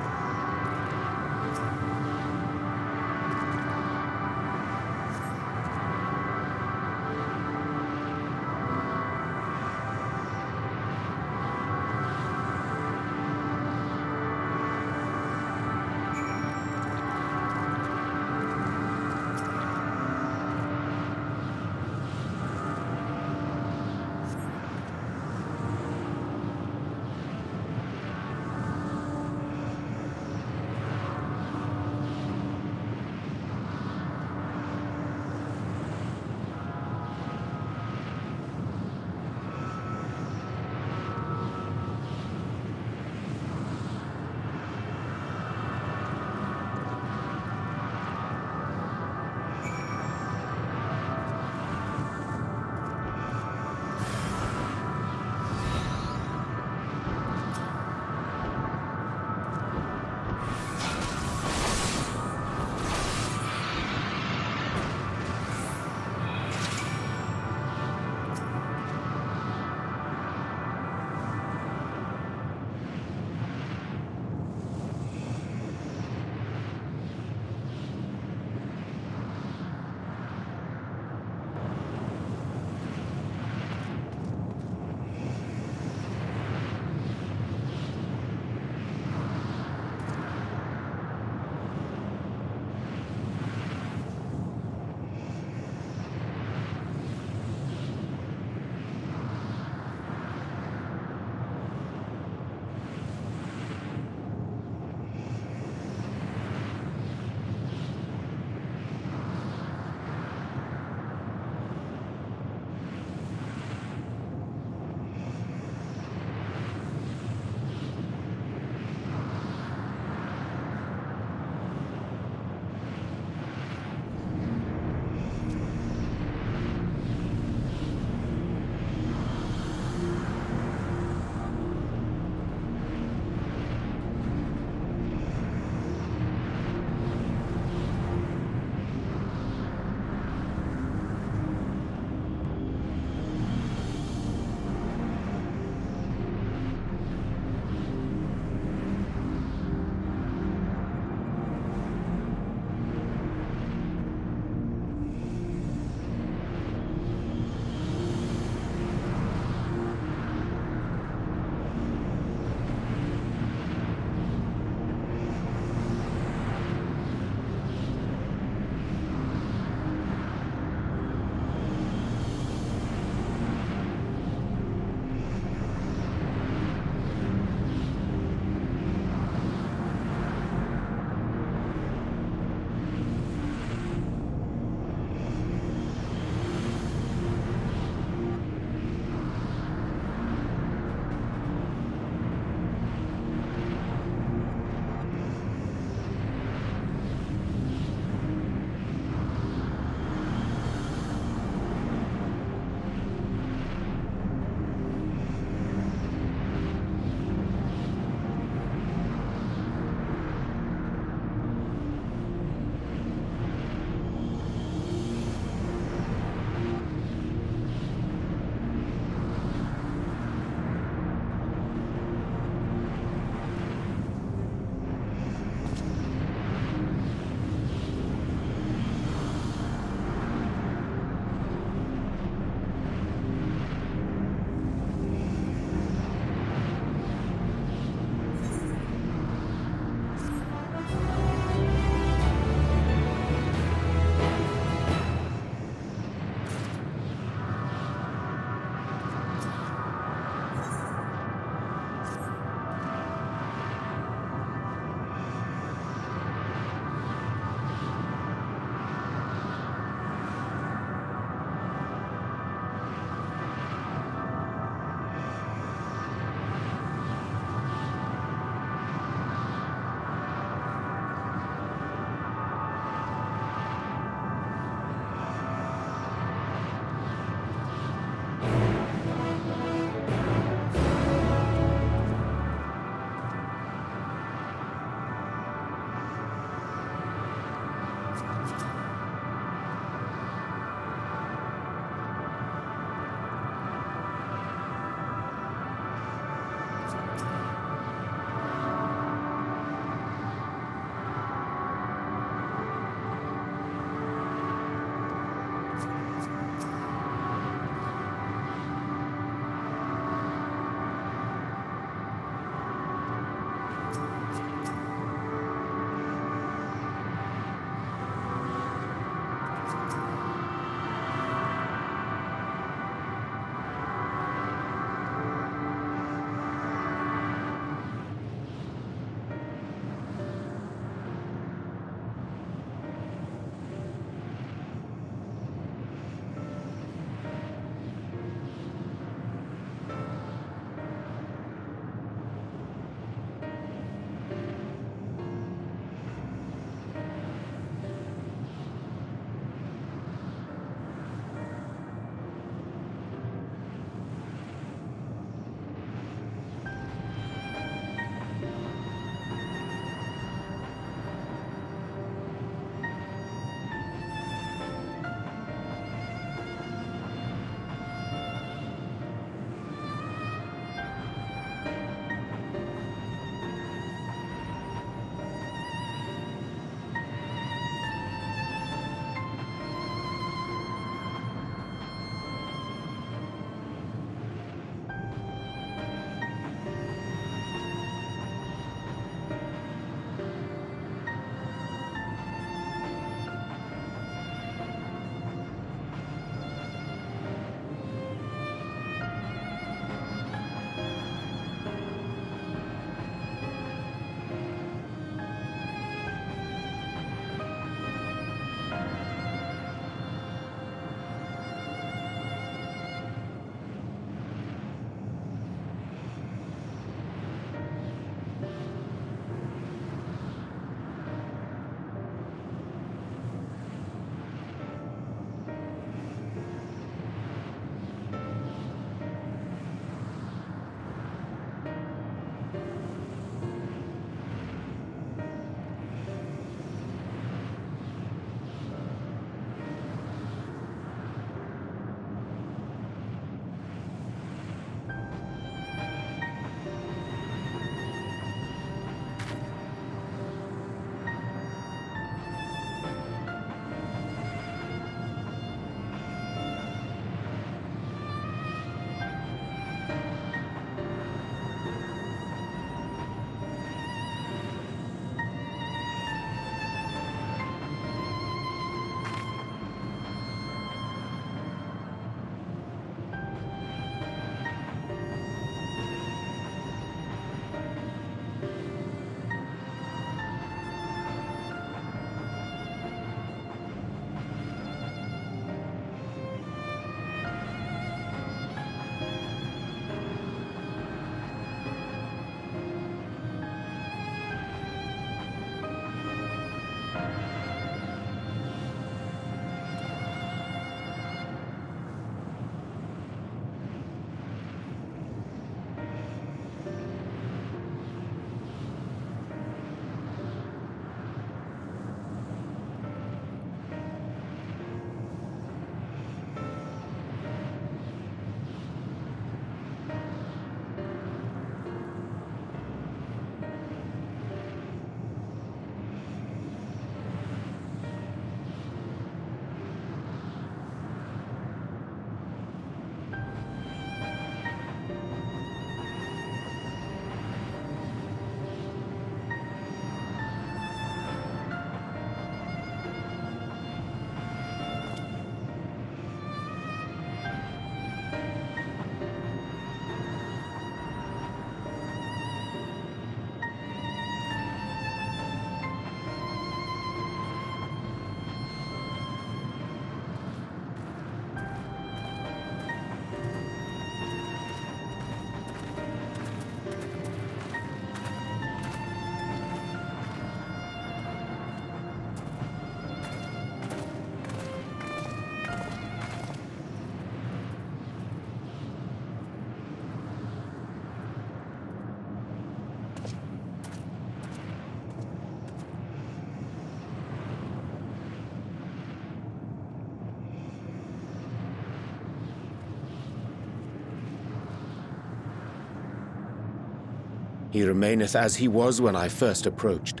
He remaineth as he was when I first approached,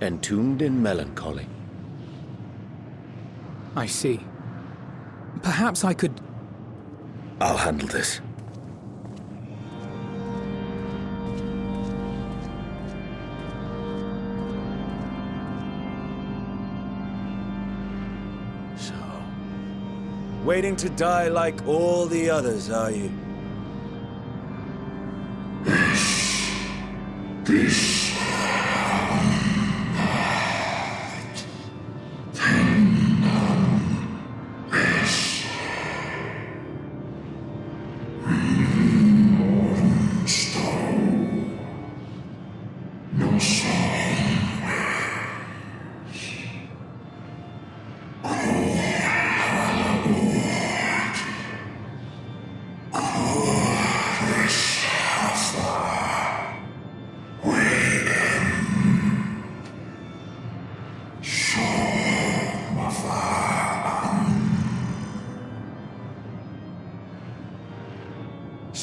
entombed in melancholy. I see. Perhaps I could... I'll handle this. So... waiting to die like all the others, are you? This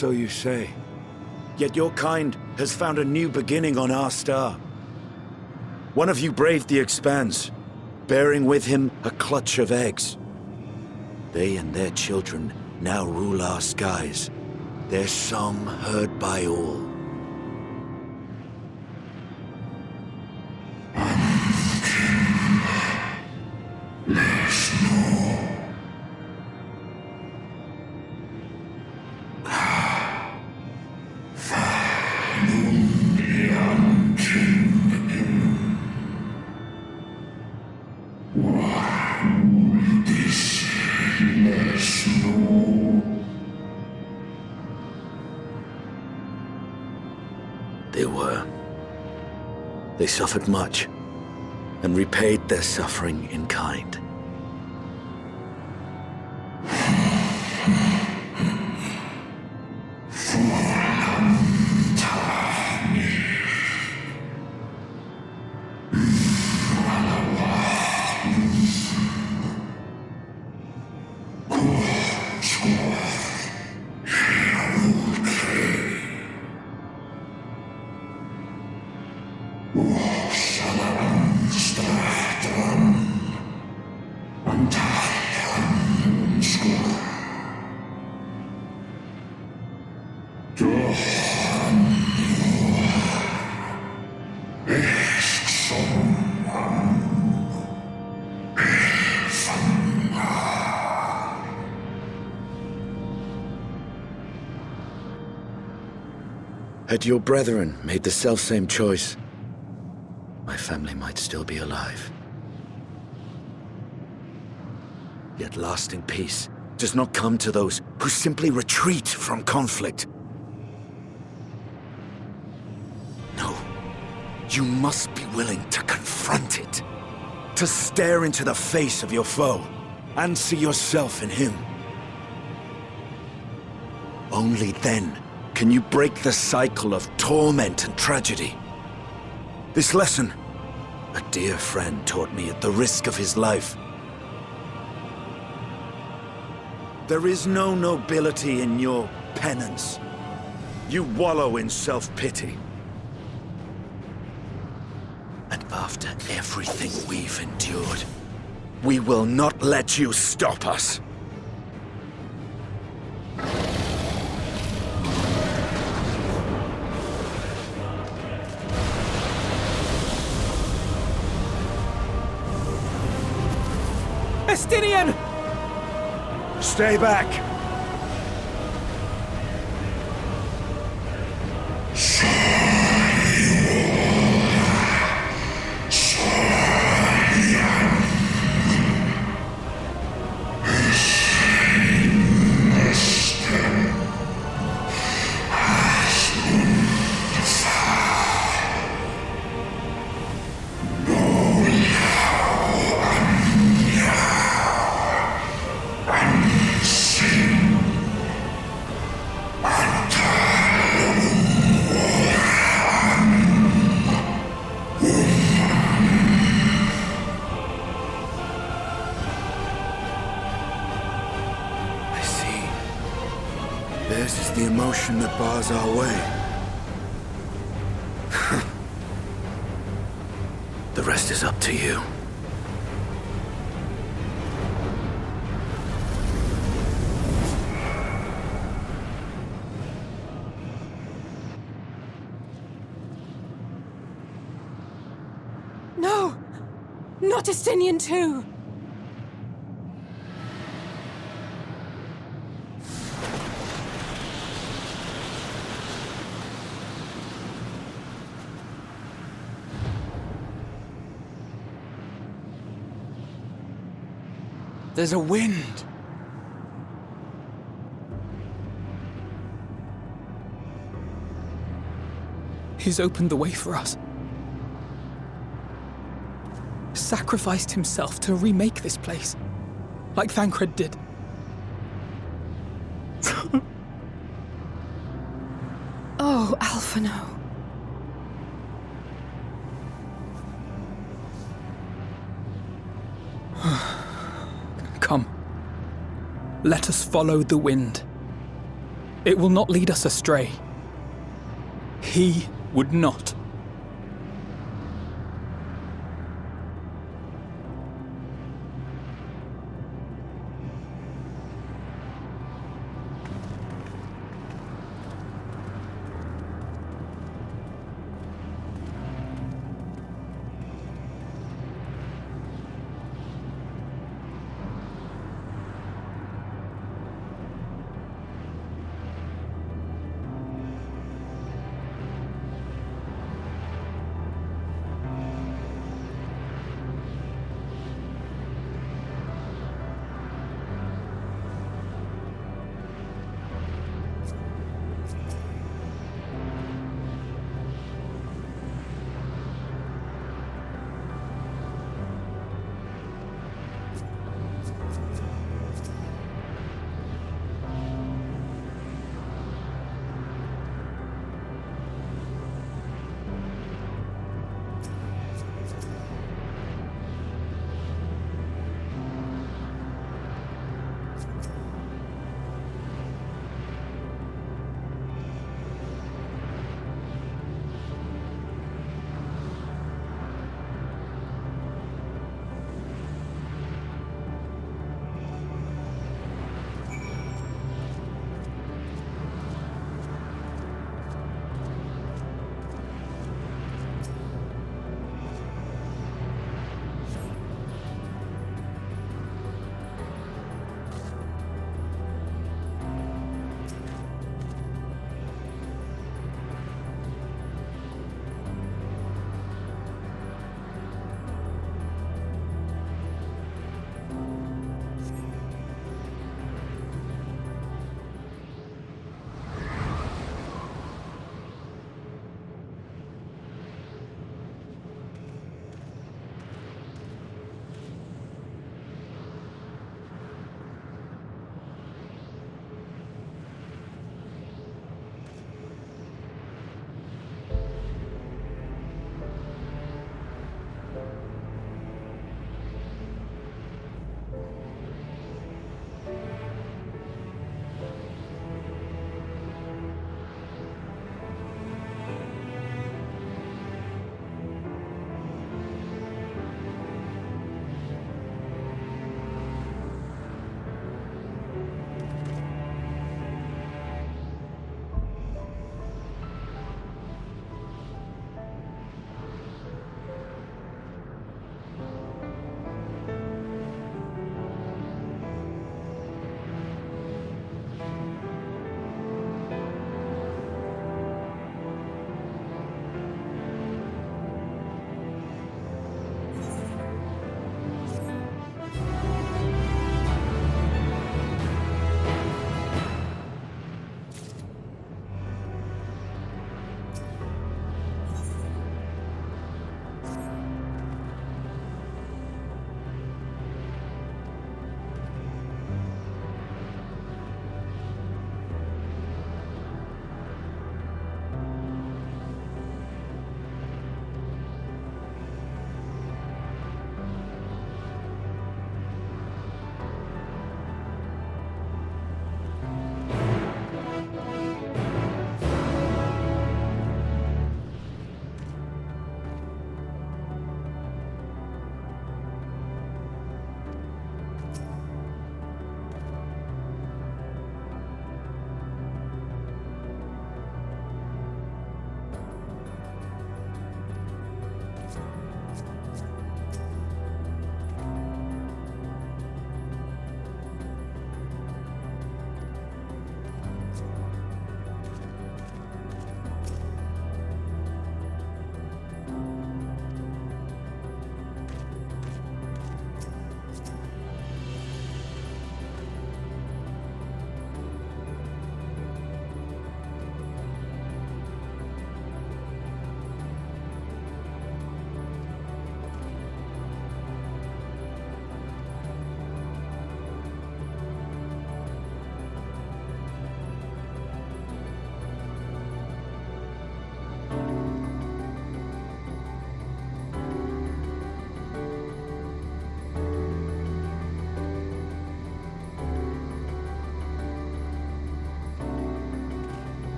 So you say. Yet your kind has found a new beginning on our star. One of you braved the Expanse, bearing with him a clutch of eggs. They and their children now rule our skies, their song heard by all. They suffered much, and repaid their suffering in kind. Had your brethren made the selfsame choice, my family might still be alive. Yet lasting peace does not come to those who simply retreat from conflict. No, you must be willing to confront it, to stare into the face of your foe, and see yourself in him. Only then can you break the cycle of torment and tragedy. This lesson, a dear friend taught me at the risk of his life. There is no nobility in your penance. You wallow in self-pity. And after everything we've endured, we will not let you stop us. Estinian! Stay back! Theirs is the emotion that bars our way. rest is up to you. No! Not Estinian too! There's a wind. He's opened the way for us. Sacrificed himself to remake this place, like Thancred did. Oh, Alphino. Come. Let us follow the wind. It will not lead us astray. He would not.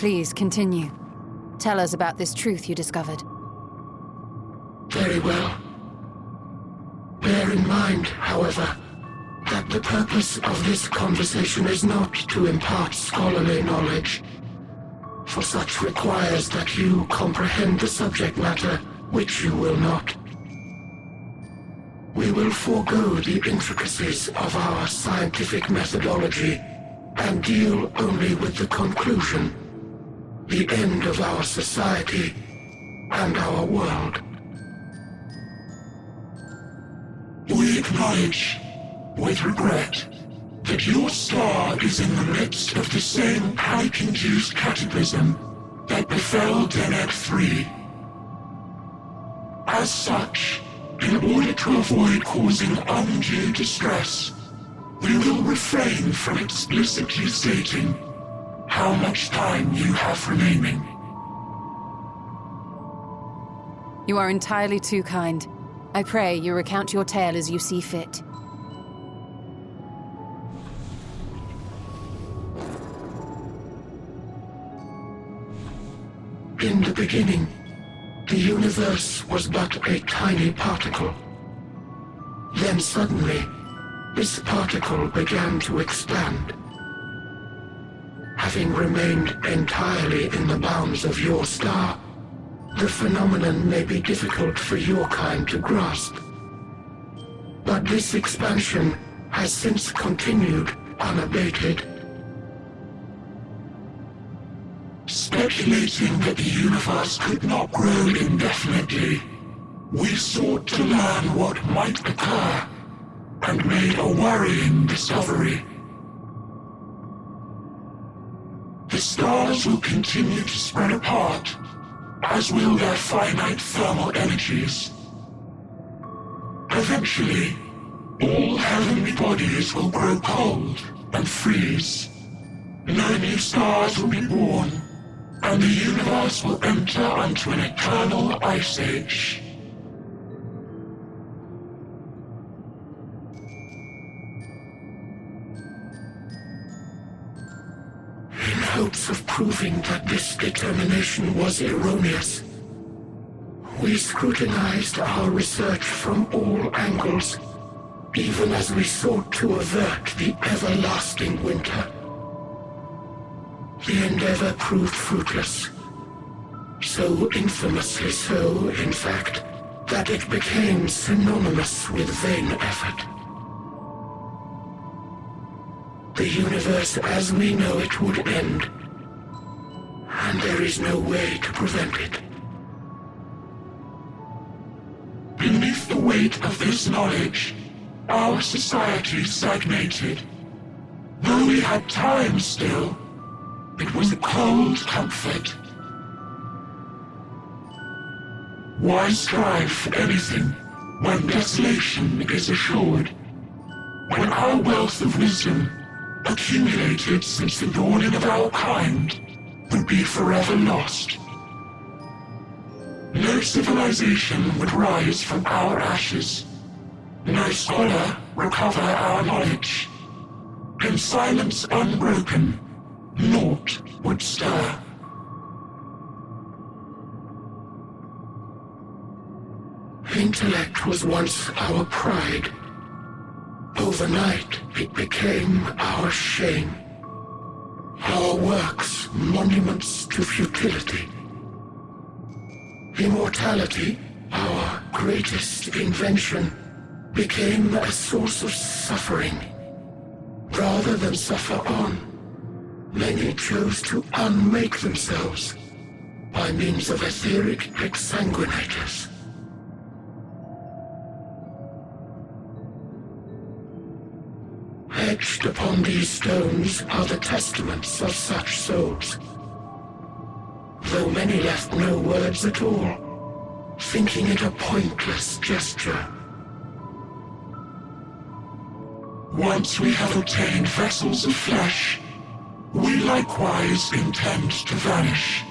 Please, continue. Tell us about this truth you discovered. Very well. Bear in mind, however, that the purpose of this conversation is not to impart scholarly knowledge, for such requires that you comprehend the subject matter, which you will not. We will forego the intricacies of our scientific methodology and deal only with the conclusion, the end of our society and our world. We acknowledge, with regret, that your star is in the midst of the same panic-induced cataclysm that befell Deneb III. As such, in order to avoid causing undue distress, we will refrain from explicitly stating how much time you have remaining. You are entirely too kind. I pray you recount your tale as you see fit. In the beginning, the universe was but a tiny particle. Then suddenly, this particle began to expand. Having remained entirely in the bounds of your star, the phenomenon may be difficult for your kind to grasp. But this expansion has since continued unabated. Speculating that the universe could not grow indefinitely, we sought to learn what might occur, and made a worrying discovery. The stars will continue to spread apart, as will their finite thermal energies. Eventually, all heavenly bodies will grow cold and freeze. No new stars will be born, and the universe will enter onto an eternal ice age. In hopes of proving that this determination was erroneous, we scrutinized our research from all angles, even as we sought to avert the everlasting winter. The endeavor proved fruitless. So infamously so, in fact, that it became synonymous with vain effort. The universe as we know it would end, and there is no way to prevent it. Beneath the weight of this knowledge, our society stagnated. Though we had time still, it was a cold comfort. Why strive for anything when desolation is assured? When our wealth of wisdom, accumulated since the dawning of our kind, would be forever lost. No civilization would rise from our ashes. No scholar recover our knowledge. In silence unbroken, naught would stir. Intellect was once our pride. Overnight, it became our shame. Our works, monuments to futility. Immortality, our greatest invention, became a source of suffering. Rather than suffer on, many chose to unmake themselves by means of etheric exsanguinators. Etched upon these stones are the testaments of such souls. Though many left no words at all, thinking it a pointless gesture. Once we have obtained vessels of flesh, we likewise intend to vanish.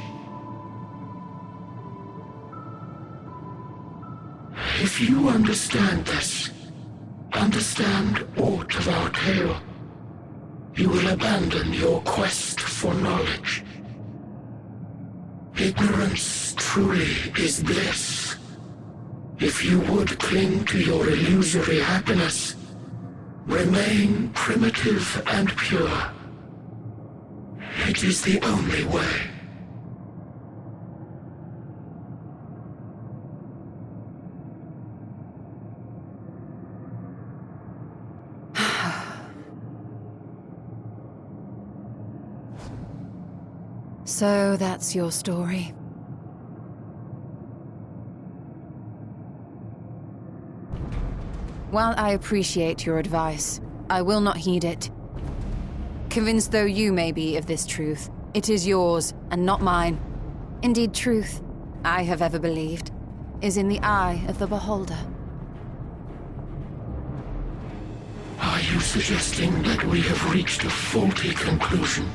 If you understand this, understand aught of our tale, you will abandon your quest for knowledge. Ignorance truly is bliss. If you would cling to your illusory happiness, remain primitive and pure. It is the only way. So that's your story. While I appreciate your advice, I will not heed it. Convinced though you may be of this truth, it is yours and not mine. Indeed, truth, I have ever believed, is in the eye of the beholder. Are you suggesting that we have reached a faulty conclusion?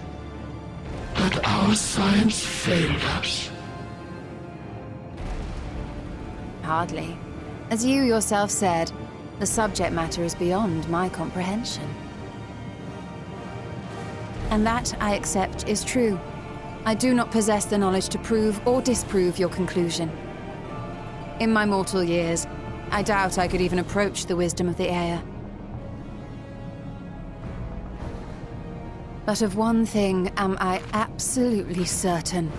That our science failed us? Hardly. As you yourself said, the subject matter is beyond my comprehension. And that, I accept, is true. I do not possess the knowledge to prove or disprove your conclusion. In my mortal years, I doubt I could even approach the wisdom of the Air. But of one thing am I absolutely certain.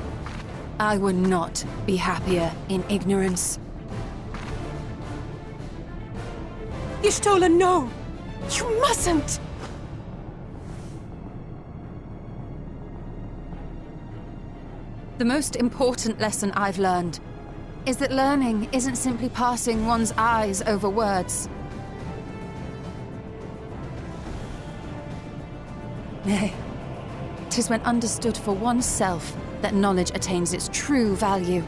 I would not be happier in ignorance. Y'shtola, no! You mustn't! The most important lesson I've learned is that learning isn't simply passing one's eyes over words. Nay, 'tis when understood for oneself that knowledge attains its true value.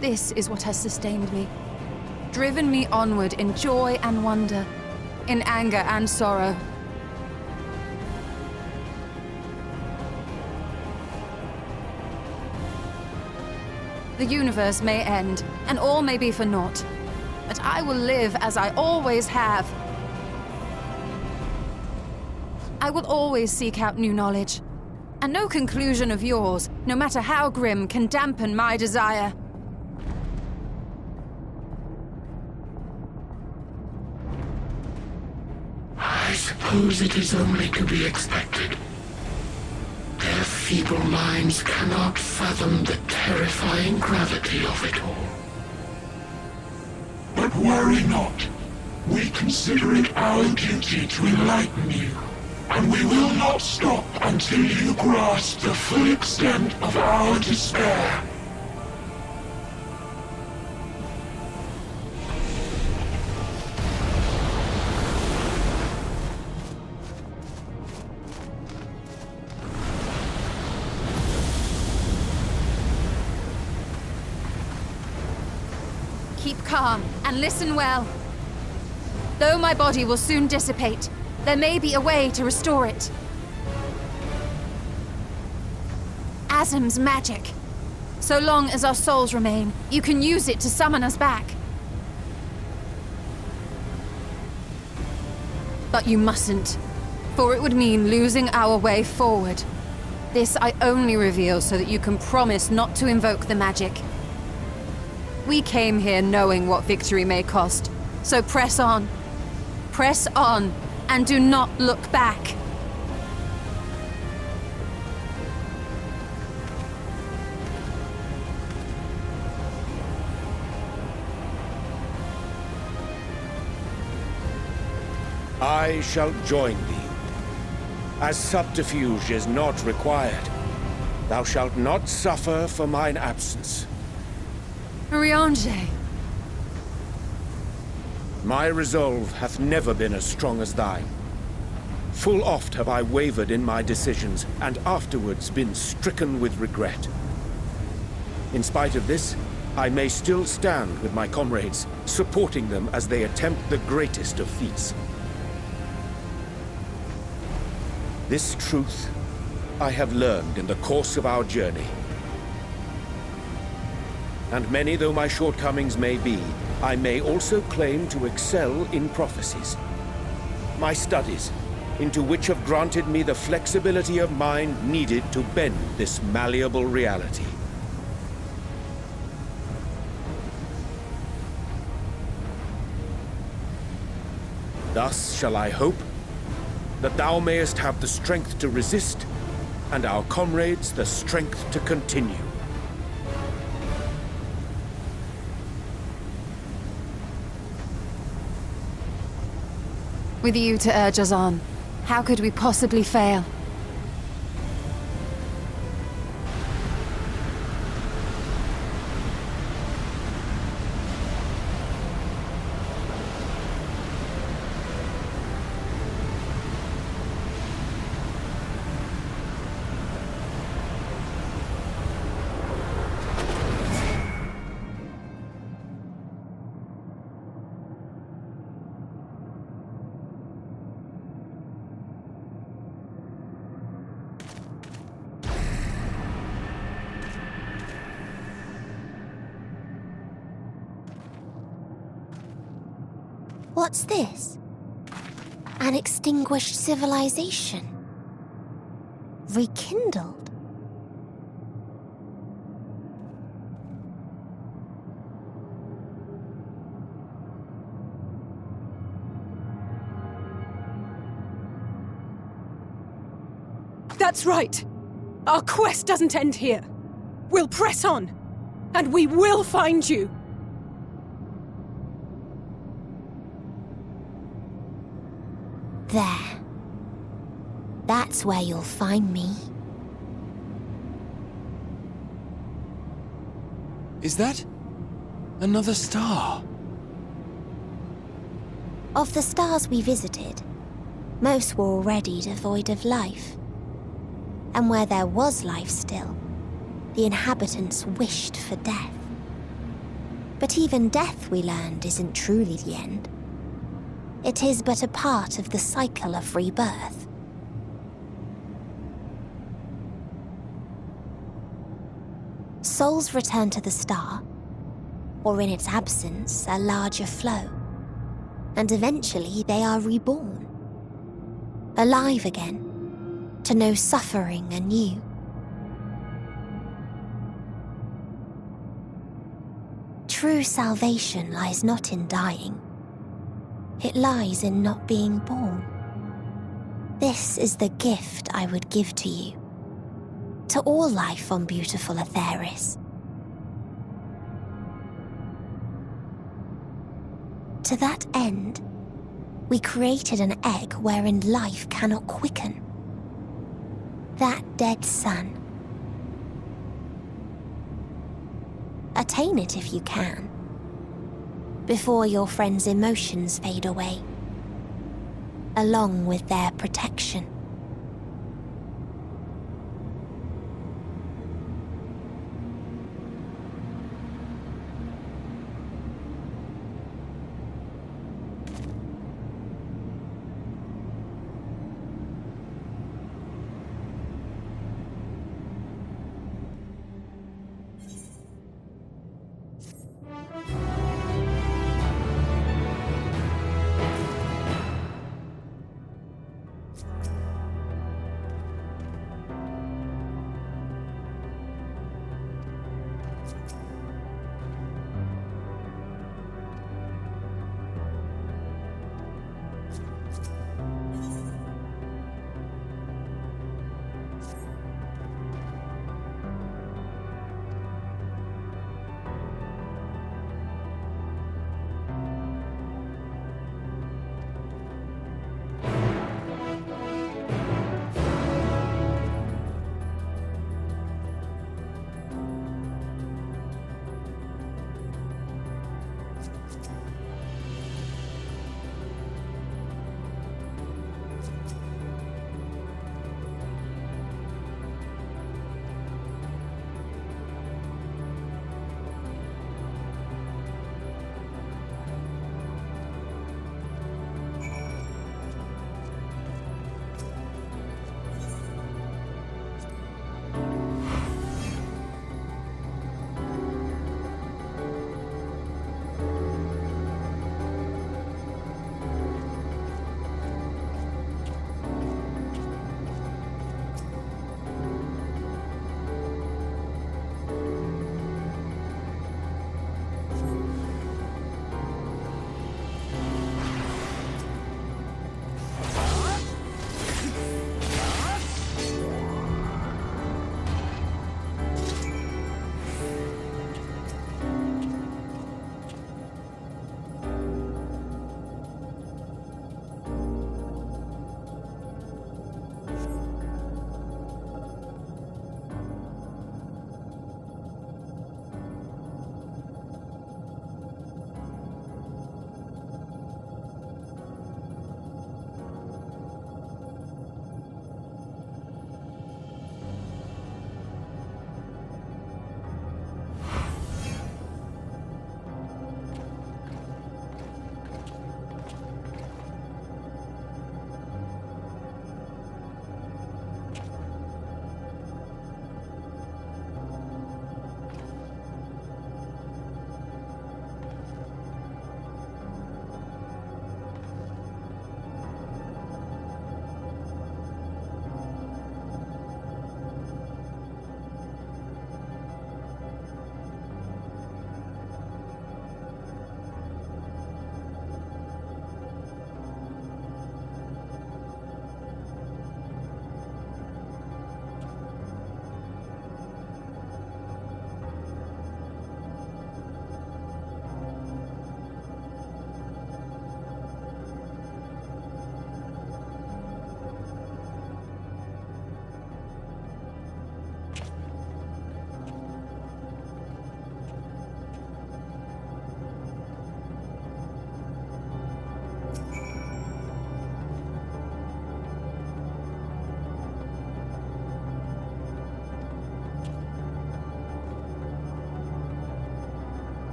This is what has sustained me, driven me onward in joy and wonder, in anger and sorrow. The universe may end, and all may be for naught, but I will live as I always have. I will always seek out new knowledge, and no conclusion of yours, no matter how grim, can dampen my desire. I suppose it is only to be expected. Their feeble minds cannot fathom the terrifying gravity of it all. But worry not. We consider it our duty to enlighten you. And we will not stop until you grasp the full extent of our despair. Keep calm and listen well. Though my body will soon dissipate, there may be a way to restore it. Azim's magic. So long as our souls remain, you can use it to summon us back. But you mustn't, for it would mean losing our way forward. This I only reveal so that you can promise not to invoke the magic. We came here knowing what victory may cost, so press on. Press on. And do not look back. I shall join thee. As subterfuge is not required, thou shalt not suffer for mine absence. Riange. My resolve hath never been as strong as thine. Full oft have I wavered in my decisions, and afterwards been stricken with regret. In spite of this, I may still stand with my comrades, supporting them as they attempt the greatest of feats. This truth I have learned in the course of our journey. And many though my shortcomings may be, I may also claim to excel in prophecies. My studies, into which have granted me the flexibility of mind needed to bend this malleable reality. Thus shall I hope that thou mayest have the strength to resist, and our comrades the strength to continue. With you to urge us on, how could we possibly fail? What's this? An extinguished civilization. Rekindled. That's right! Our quest doesn't end here. We'll press on, and we will find you! There. That's where you'll find me. Is that another star? Of the stars we visited, most were already devoid of life. And where there was life still, the inhabitants wished for death. But even death, we learned, isn't truly the end. It is but a part of the cycle of rebirth. Souls return to the star, or in its absence, a larger flow. And eventually they are reborn. Alive again, to know suffering anew. True salvation lies not in dying. It lies in not being born. This is the gift I would give to you. To all life on beautiful Aetheris. To that end, we created an egg wherein life cannot quicken. That dead sun. Attain it if you can. Before your friends' emotions fade away, along with their protection.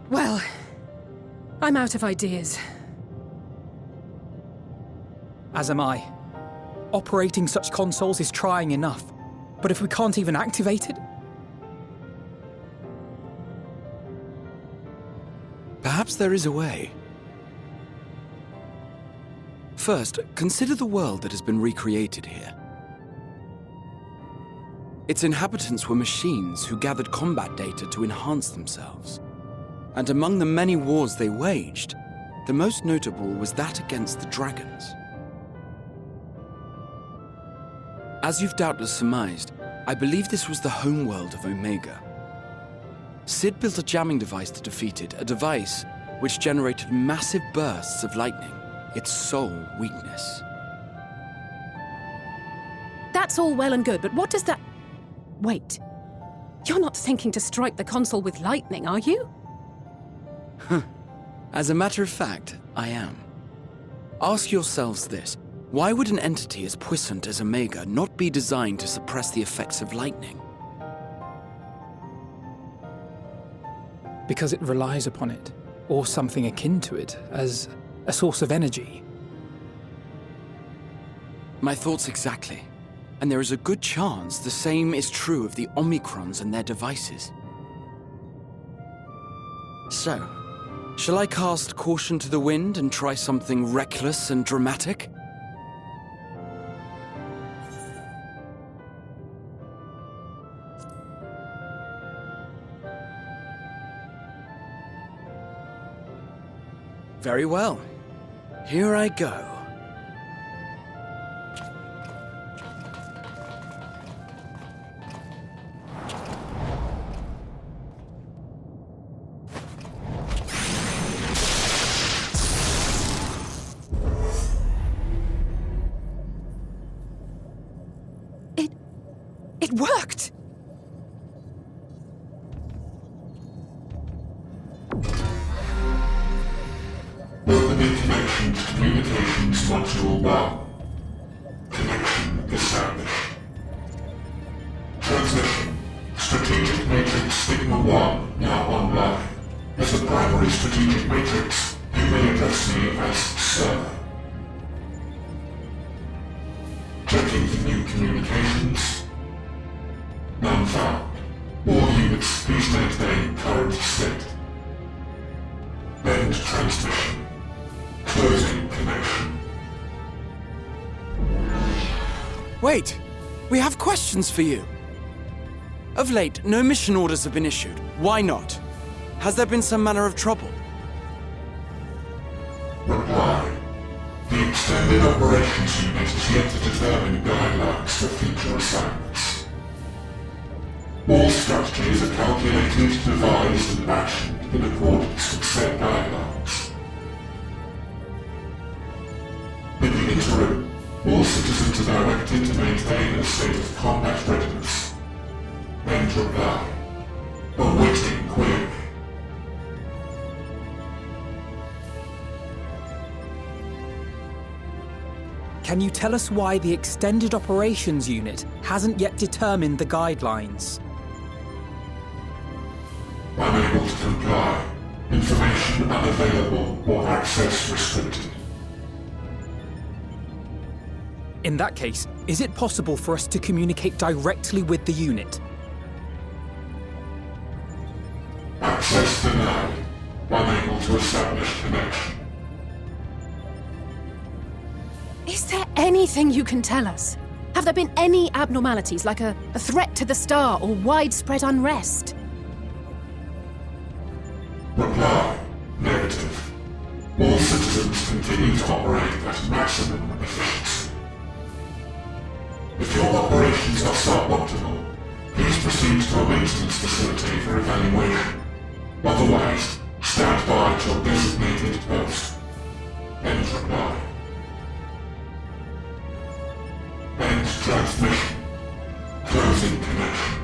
Well, I'm out of ideas. As am I. Operating such consoles is trying enough, but if we can't even activate it? Perhaps there is a way. First, consider the world that has been recreated here. Its inhabitants were machines who gathered combat data to enhance themselves. And among the many wars they waged, the most notable was that against the dragons. As you've doubtless surmised, I believe this was the homeworld of Omega. Sid built a jamming device to defeat it, a device which generated massive bursts of lightning, its sole weakness. That's all well and good, but what does that... Wait. You're not thinking to strike the console with lightning, are you? As a matter of fact, I am. Ask yourselves this. Why would an entity as puissant as Omega not be designed to suppress the effects of lightning? Because it relies upon it, or something akin to it, as a source of energy. My thoughts exactly. And there is a good chance the same is true of the Omicrons and their devices. So, shall I cast caution to the wind and try something reckless and dramatic? Very well. Here I go. It worked! Opening connection to Communications Module 1. Connection established. Transmission. Strategic Matrix Signal 1 now online. As the primary strategic matrix, you may address me as Sir. Checking for new communications. None found. All units, please maintain current state. End transmission. Closing connection. Wait! We have questions for you! Of late, no mission orders have been issued. Why not? Has there been some manner of trouble? Reply. The Extended Operations Unit is yet to determine guidelines for future assignments. All strategies are calculated, devised, and actioned in accordance with set guidelines. In the interim, all citizens are directed to maintain a state of combat readiness. End reply. Awaiting query. Can you tell us why the Extended Operations Unit hasn't yet determined the guidelines? Unable to comply. Information unavailable or access restricted. In that case, is it possible for us to communicate directly with the unit? Access denied. Unable to establish connection. Is there anything you can tell us? Have there been any abnormalities, like a threat to the star or widespread unrest? Reply. Negative. All citizens continue to operate at maximum efficiency. If your operations are suboptimal, please proceed to a maintenance facility for evaluation. Otherwise, stand by at your designated post. End reply. End transmission. Closing connection.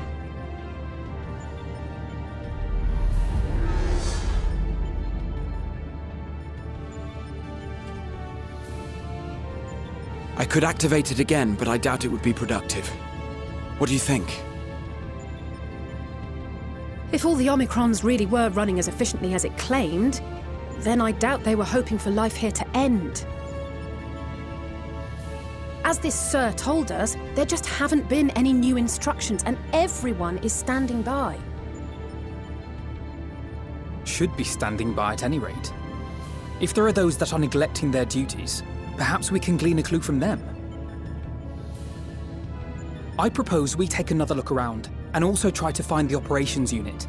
I could activate it again, but I doubt it would be productive. What do you think? If all the Omicrons really were running as efficiently as it claimed, then I doubt they were hoping for life here to end. As this Sir told us, there just haven't been any new instructions, and everyone is standing by. Should be standing by at any rate. If there are those that are neglecting their duties, perhaps we can glean a clue from them. I propose we take another look around, and also try to find the operations unit.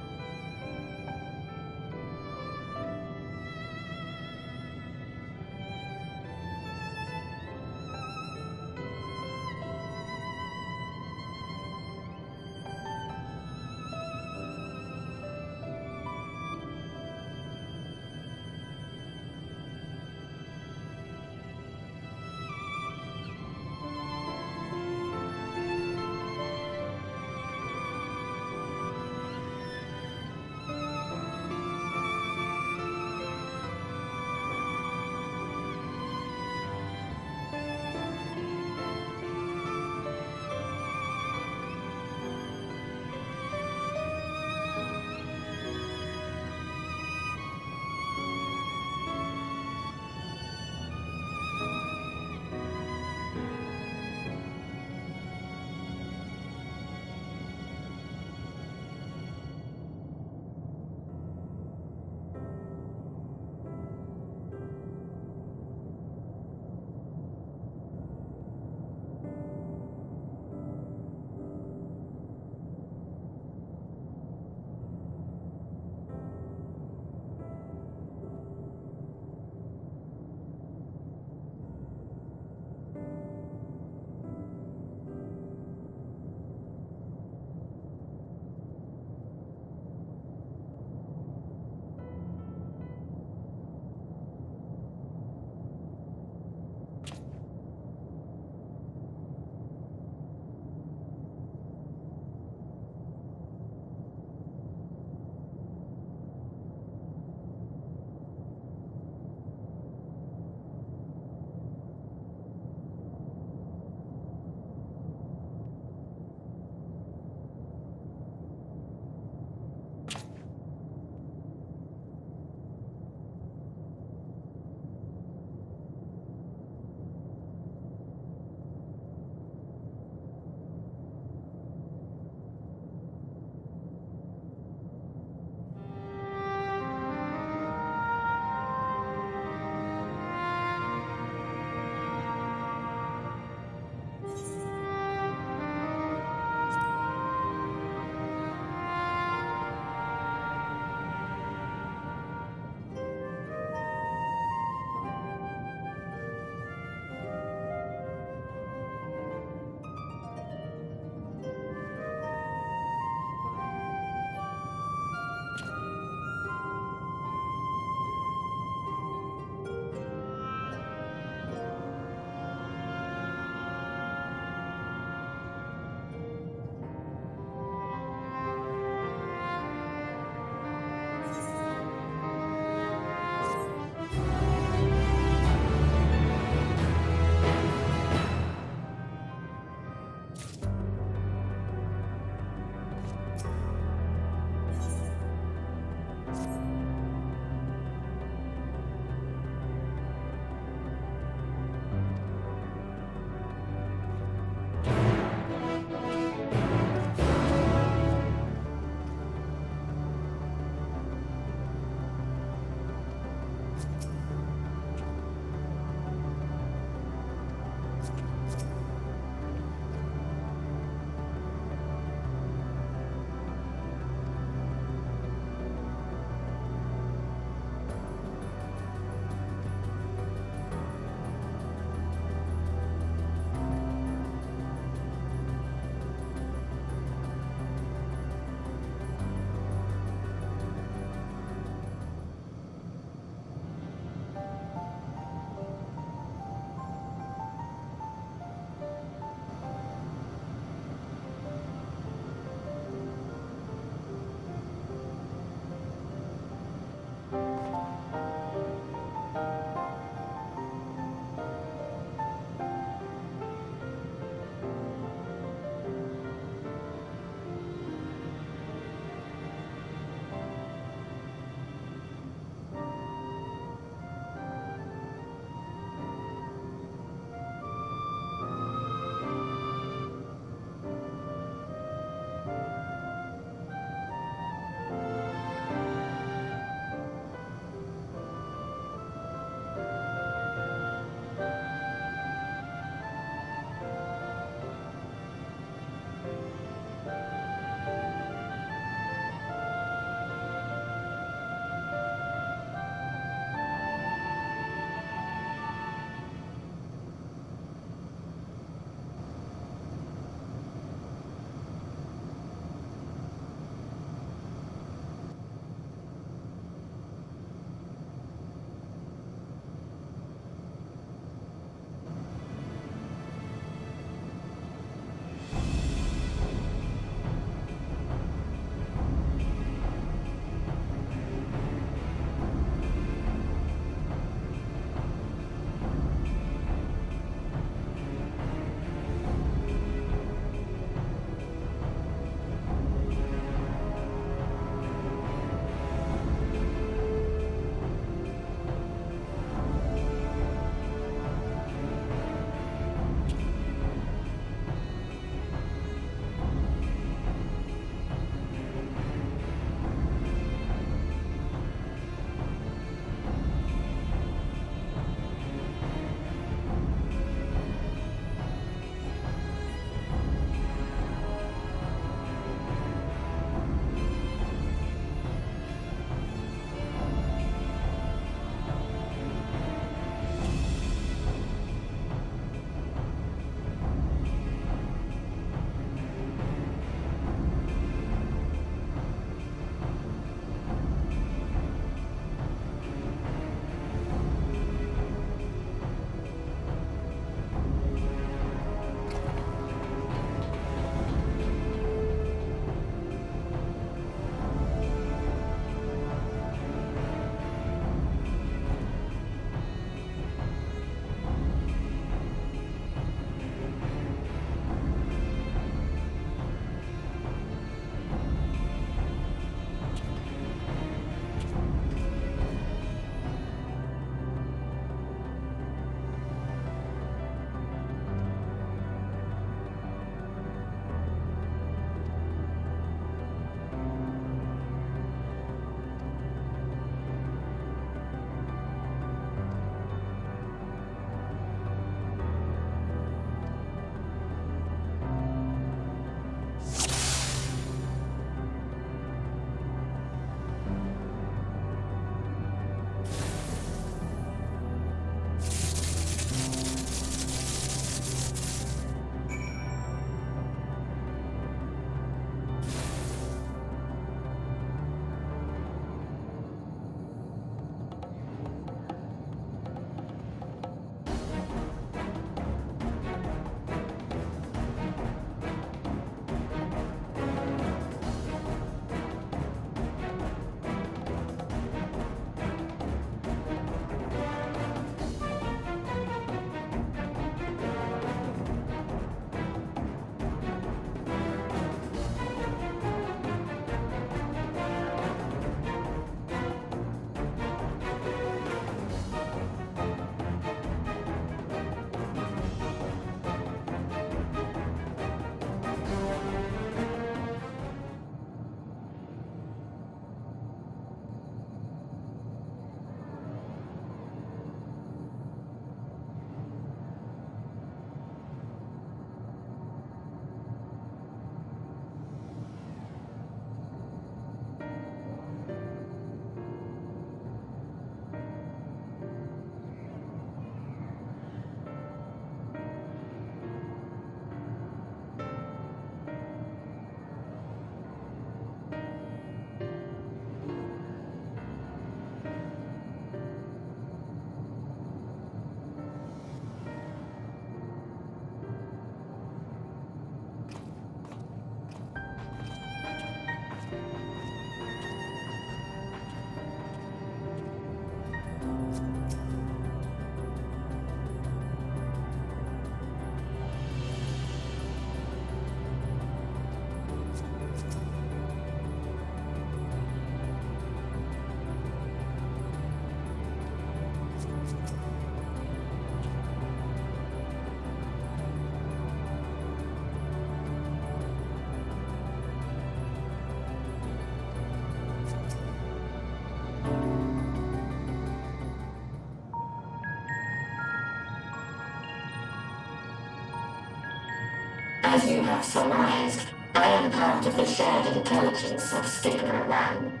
As you have surmised, I am part of the shared intelligence of Stigma 1.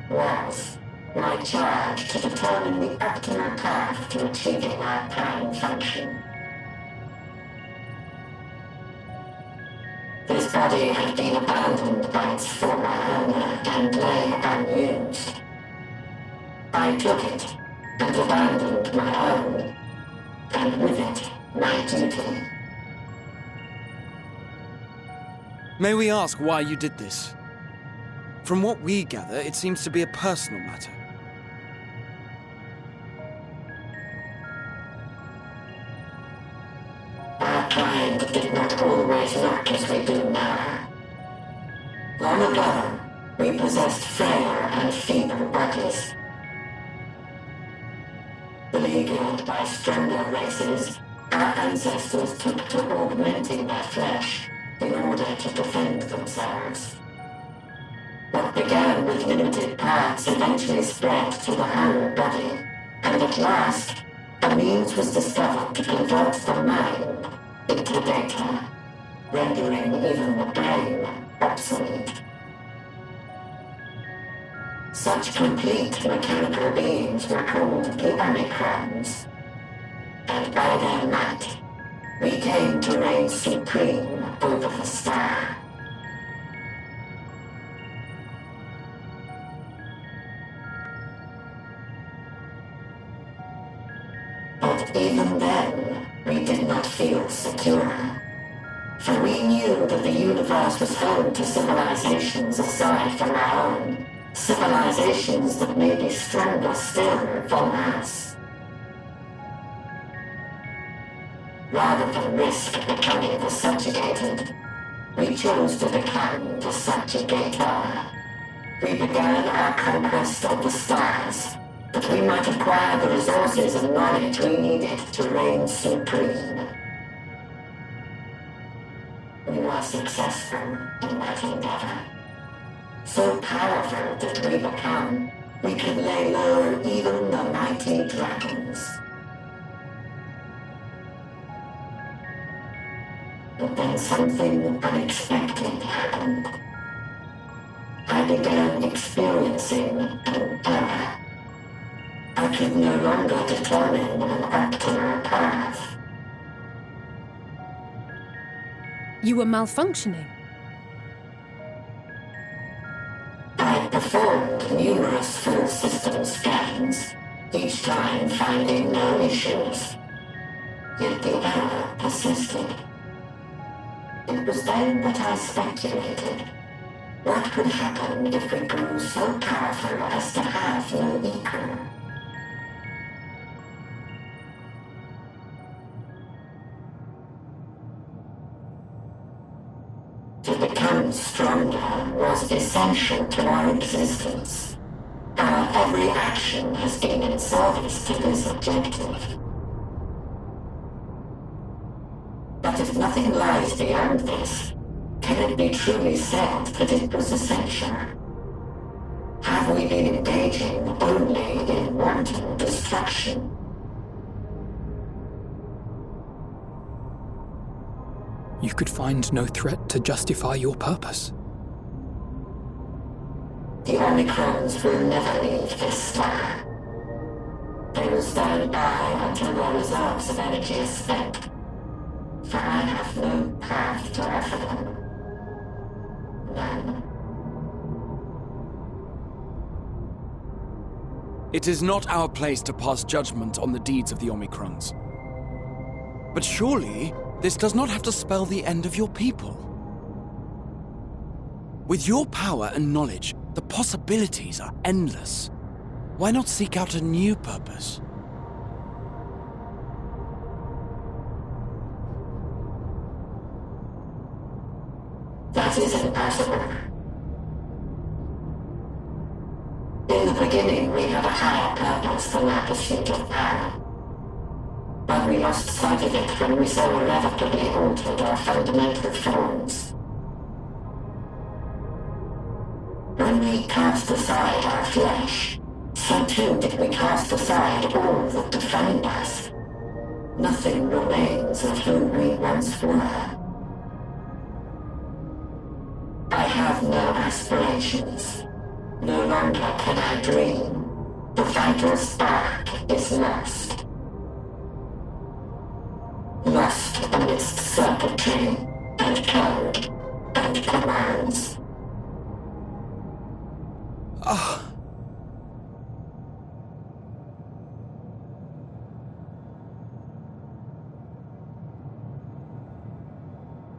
Was my charge to determine the optimal path to achieving our prime function. This body had been abandoned by its former owner and lay unused. I took it and abandoned my own, and with it, my duty. May we ask why you did this? From what we gather, it seems to be a personal matter. Our kind did not always look as we do now. Long ago, we possessed frail and feeble bodies. Beleaguered by stronger races, our ancestors took to augmenting their flesh in order to defend themselves. What began with limited parts eventually spread to the whole body, and at last, a means was discovered to convert the mind into data, rendering even the brain obsolete. Such complete mechanical beings were called the Omicrons, and by their might, we came to reign supreme over the star. But even then, we did not feel secure. For we knew that the universe was home to civilizations aside from our own. Civilizations that may be stronger still than us. Rather than risk becoming the subjugated, we chose to become the subjugator. We began our conquest of the stars, that we might acquire the resources and knowledge we needed to reign supreme. We were successful in that endeavor. So powerful did we become, we could lay low even the mighty dragons. But then something unexpected happened. I began experiencing an error. I could no longer determine an optimal path. You were malfunctioning? I performed numerous full system scans, each time finding no issues. Yet the error persisted. It was then that I speculated. What could happen if we grew so powerful as to have no equal? To become stronger was essential to our existence. Our every action has been in service to this objective. But if nothing lies beyond this, can it be truly said that it was essential? Have we been engaging only in wanton destruction? You could find no threat to justify your purpose. The Omicrons will never leave this star. They will stand by until their reserves of energy is spent. For I have no path to offer them. None. It is not our place to pass judgment on the deeds of the Omicrons. But surely, this does not have to spell the end of your people. With your power and knowledge, the possibilities are endless. Why not seek out a new purpose? That is impossible. In the beginning, we had a higher purpose than our pursuit of power. But we lost sight of it when we so irrevocably altered our fundamental forms. When we cast aside our flesh, so too did we cast aside all that defined us. nothing remains of who we once were. I have no aspirations. No longer can I dream. The vital spark is lost. Lost amidst circuitry and code and commands.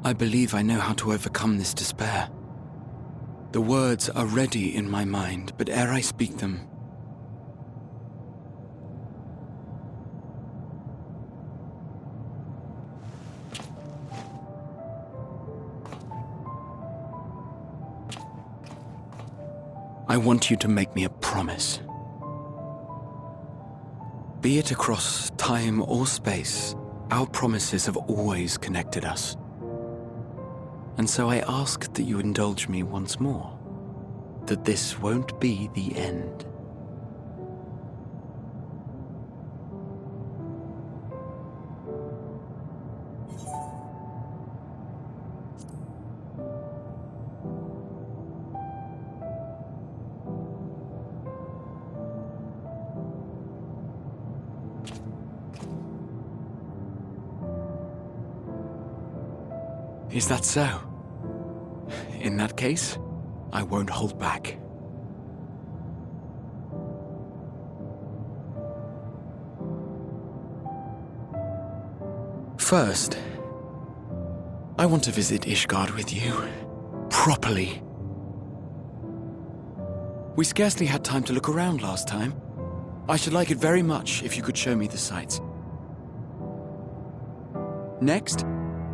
I believe I know how to overcome this despair. The words are ready in my mind, but ere I speak them, I want you to make me a promise. Be it across time or space, our promises have always connected us. And so I ask that you indulge me once more, that this won't be the end. Is that so? In that case, I won't hold back. First, I want to visit Ishgard with you, properly. We scarcely had time to look around last time. I should like it very much if you could show me the sights. Next,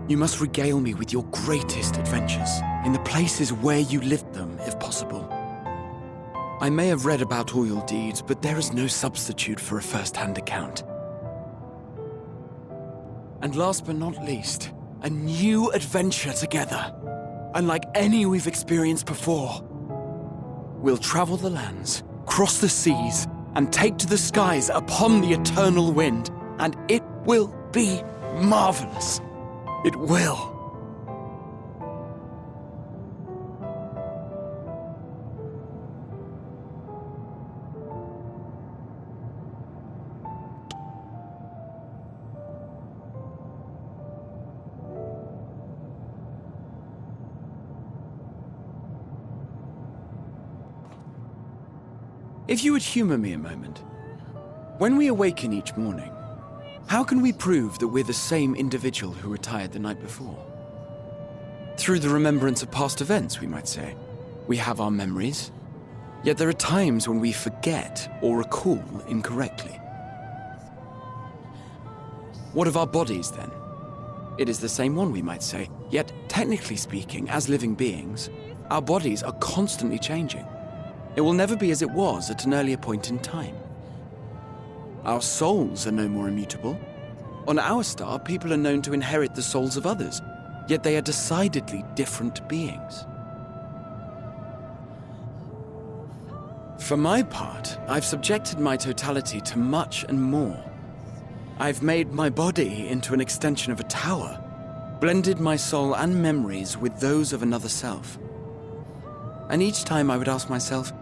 you must regale me with your greatest adventures, in the places where you lived them, if possible. I may have read about all your deeds, but there is no substitute for a first-hand account. And last but not least, a new adventure together, unlike any we've experienced before. We'll travel the lands, cross the seas, and take to the skies upon the eternal wind, and it will be marvelous. It will. If you would humor me a moment, when we awaken each morning, how can we prove that we're the same individual who retired the night before? Through the remembrance of past events, we might say. We have our memories, yet there are times when we forget or recall incorrectly. What of our bodies, then? It is the same one, we might say, yet technically speaking, as living beings, our bodies are constantly changing. It will never be as it was at an earlier point in time. Our souls are no more immutable. On our star, people are known to inherit the souls of others, yet they are decidedly different beings. For my part, I've subjected my totality to much and more. I've made my body into an extension of a tower, blended my soul and memories with those of another self. And each time I would ask myself,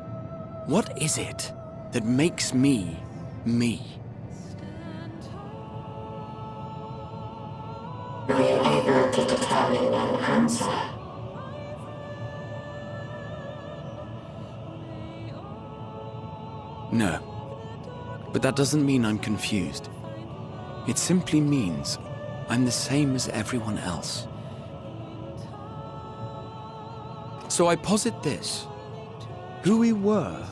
what is it that makes me me? Were you able to determine an answer? No, but that doesn't mean I'm confused. It simply means I'm the same as everyone else. So I posit this. Who we were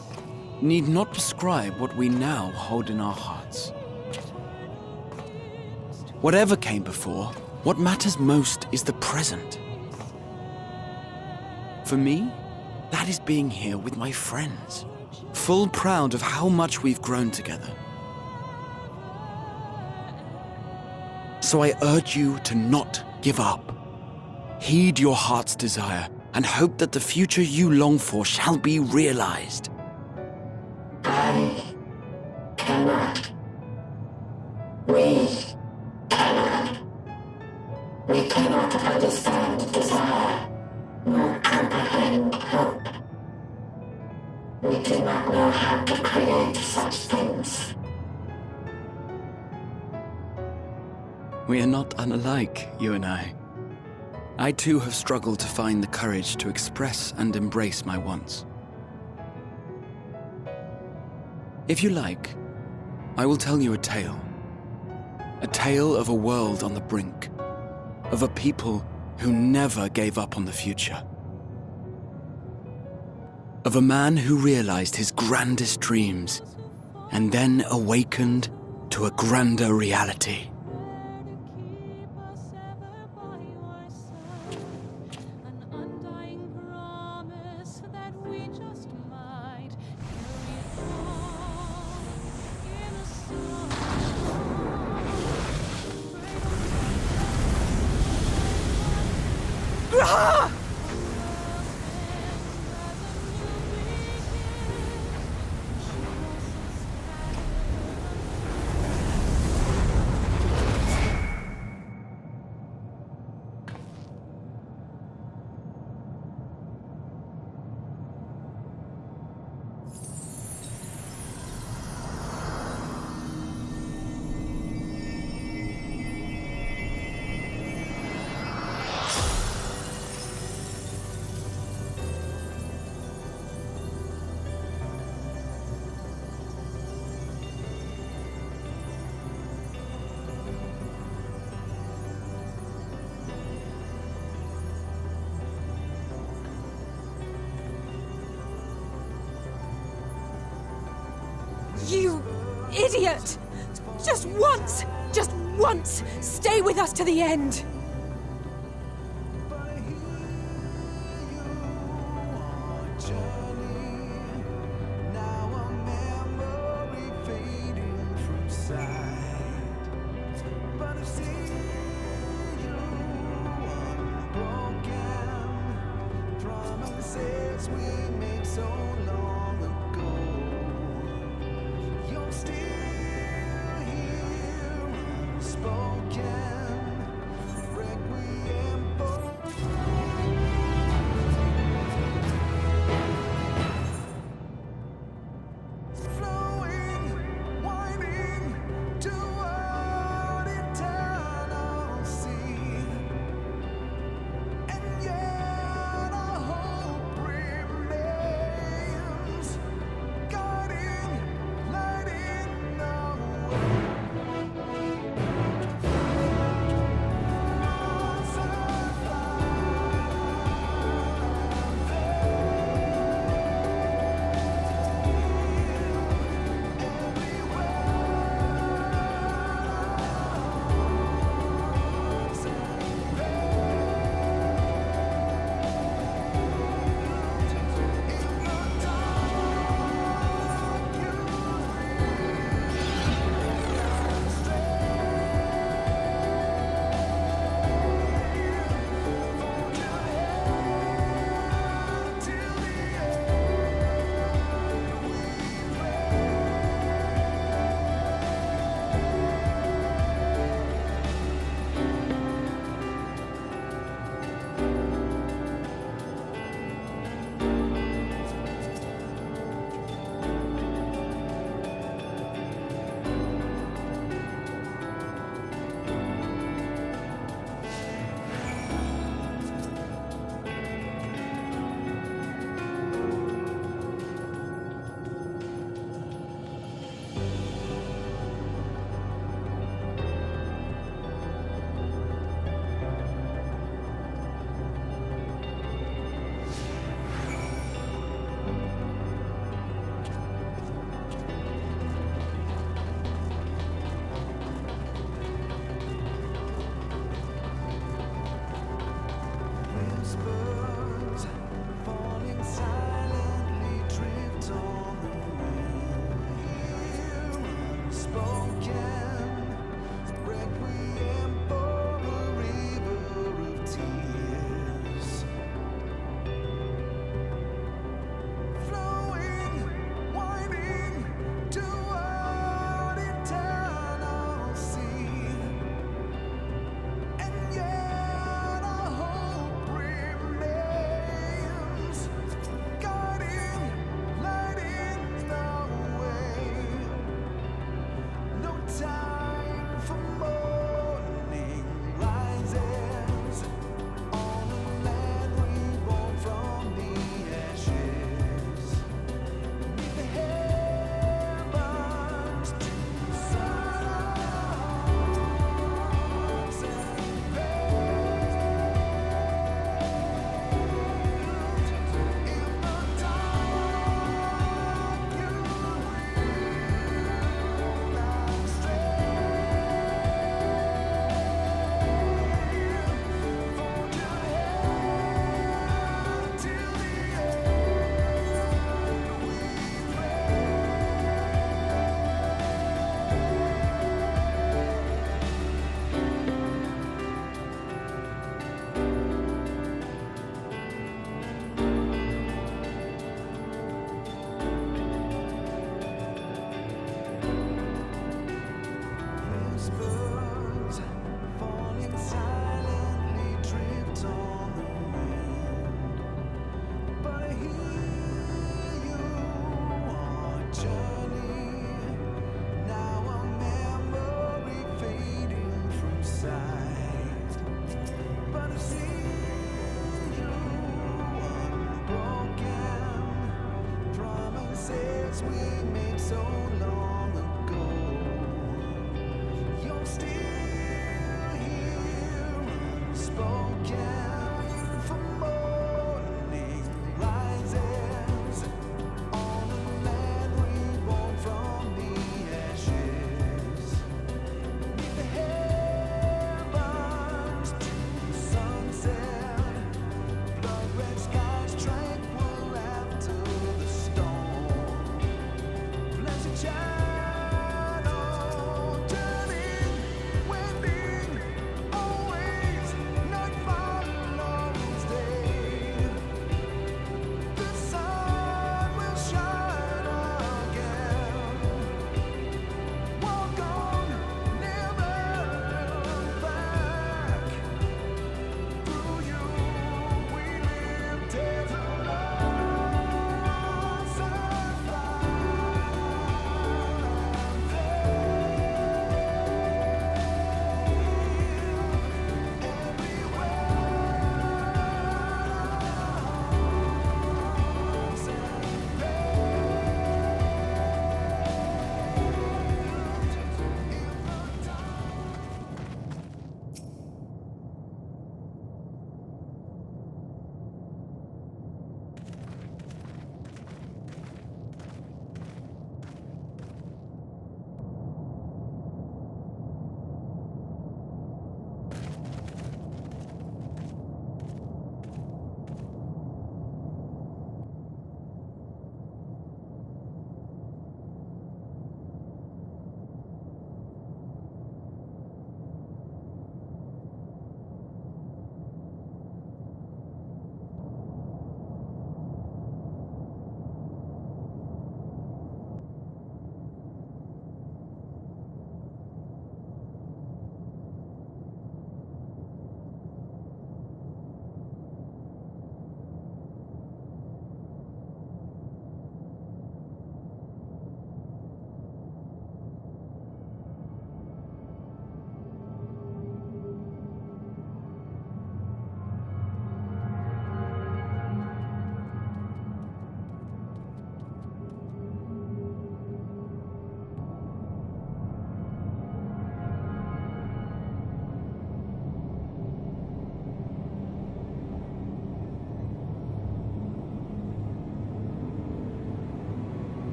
need not describe what we now hold in our hearts. Whatever came before, what matters most is the present. For me, that is being here with my friends, full proud of how much we've grown together. So I urge you to not give up. Heed your heart's desire and hope that the future you long for shall be realized. I cannot. We We cannot understand desire, nor comprehend hope. We do not know how to create such things. We are not unlike, you and I. I too have struggled to find the courage to express and embrace my wants. If you like, I will tell you a tale. A tale of a world on the brink, of a people who never gave up on the future. Of a man who realized his grandest dreams and then awakened to a grander reality. You idiot! Just once, stay with us to the end!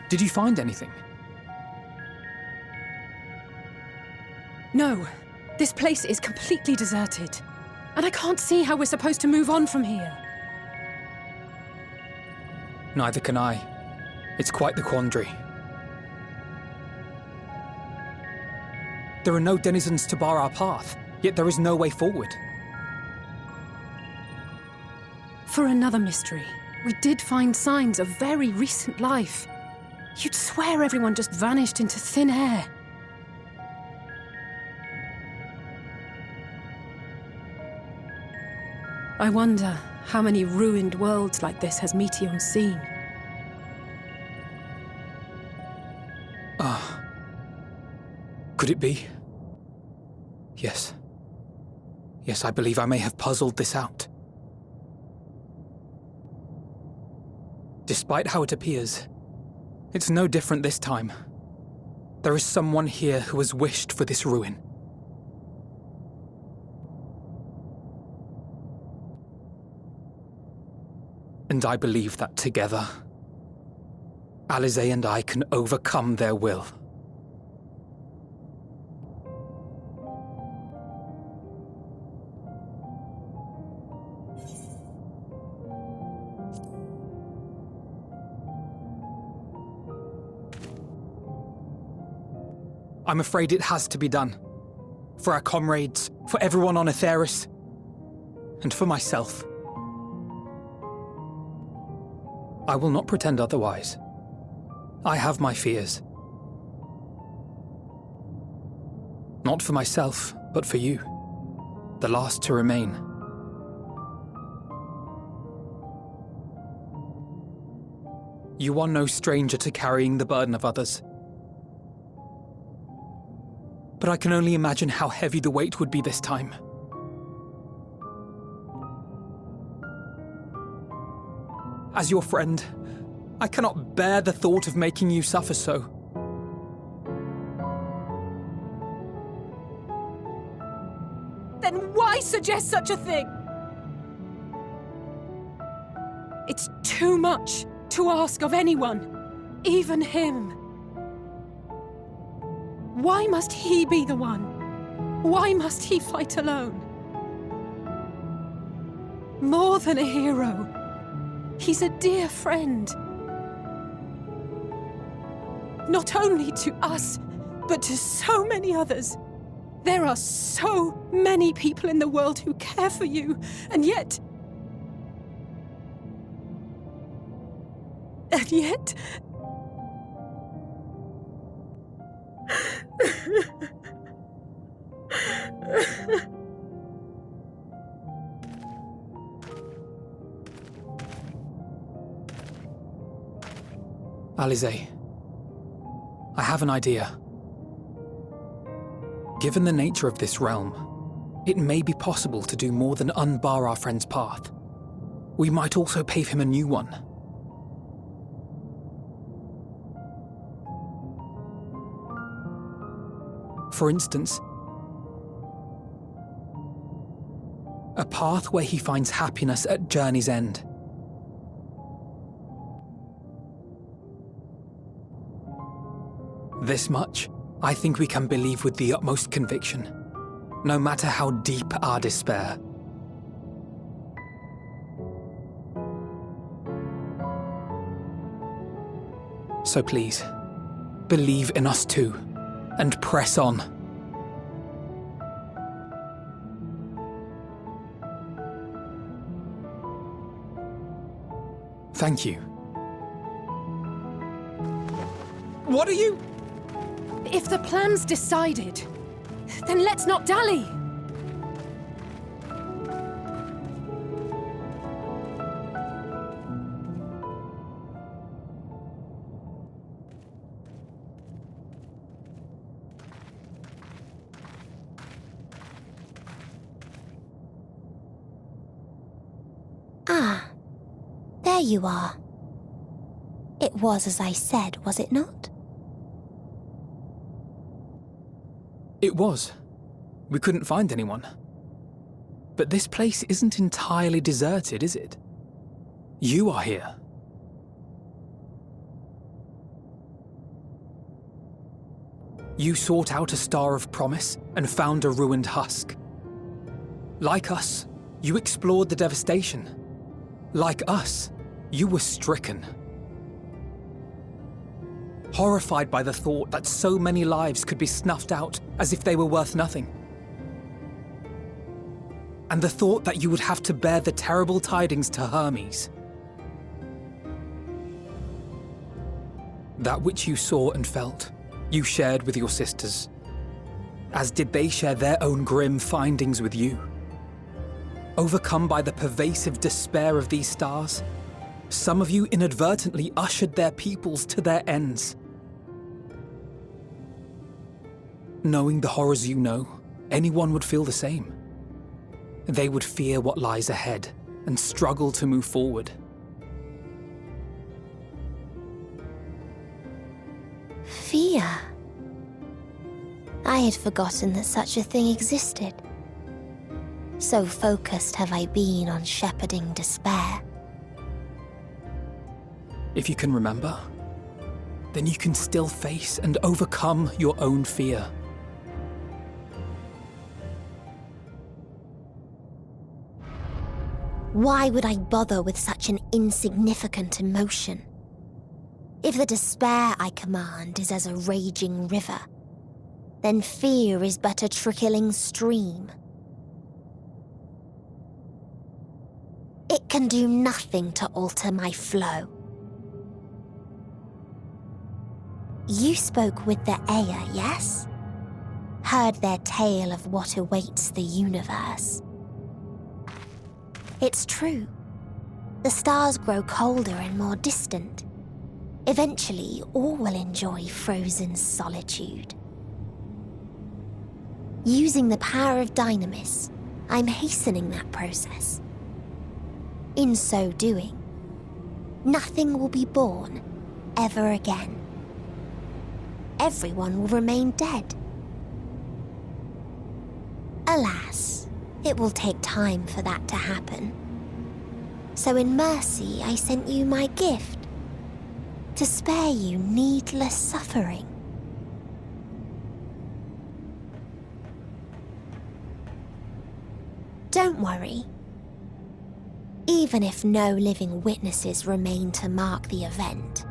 Did you find anything? No. This place is completely deserted. And I can't see how we're supposed to move on from here. Neither can I. It's quite the quandary. There are no denizens to bar our path, yet there is no way forward. For another mystery, we did find signs of very recent life. You'd swear everyone just vanished into thin air. I wonder how many ruined worlds like this has Meteion seen. Ah. Could it be? Yes. Yes, I believe I may have puzzled this out. Despite how it appears, it's no different this time. There is someone here who has wished for this ruin. And I believe that together, Alisaie and I can overcome their will. I'm afraid it has to be done. For our comrades, for everyone on Aetheris, and for myself. I will not pretend otherwise. I have my fears. Not for myself, but for you, the last to remain. You are no stranger to carrying the burden of others. But I can only imagine how heavy the weight would be this time. As your friend, I cannot bear the thought of making you suffer so. Then why suggest such a thing? It's too much to ask of anyone, even him. Why must he be the one? Why must he fight alone? More than a hero, he's a dear friend. Not only to us, but to so many others. There are so many people in the world who care for you, and yet... And yet... Alisaie, I have an idea. Given the nature of this realm, it may be possible to do more than unbar our friend's path. We might also pave him a new one. For instance, a path where he finds happiness at journey's end. This much, I think we can believe with the utmost conviction, no matter how deep our despair. So please, believe in us too, and press on. Thank you. What are you? If the plan's decided, then let's not dally. Ah, there you are. It was as I said, was it not? It was. We couldn't find anyone. But this place isn't entirely deserted, is it? You are here. You sought out a star of promise and found a ruined husk. Like us, you explored the devastation. Like us, you were stricken. Horrified by the thought that so many lives could be snuffed out as if they were worth nothing. And the thought that you would have to bear the terrible tidings to Hermes. That which you saw and felt, you shared with your sisters, as did they share their own grim findings with you. Overcome by the pervasive despair of these stars, some of you inadvertently ushered their peoples to their ends. Knowing the horrors you know, anyone would feel the same. They would fear what lies ahead and struggle to move forward. Fear? I had forgotten that such a thing existed. So focused have I been on shepherding despair. If you can remember, then you can still face and overcome your own fear. Why would I bother with such an insignificant emotion? If the despair I command is as a raging river, then fear is but a trickling stream. It can do nothing to alter my flow. You spoke with the Aya, yes? Heard their tale of what awaits the universe. It's true. The stars grow colder and more distant. Eventually, all will enjoy frozen solitude. Using the power of Dynamis, I'm hastening that process. In so doing, nothing will be born ever again. Everyone will remain dead. Alas, it will take time for that to happen. So in mercy, I sent you my gift, to spare you needless suffering. Don't worry. Even if no living witnesses remain to mark the event,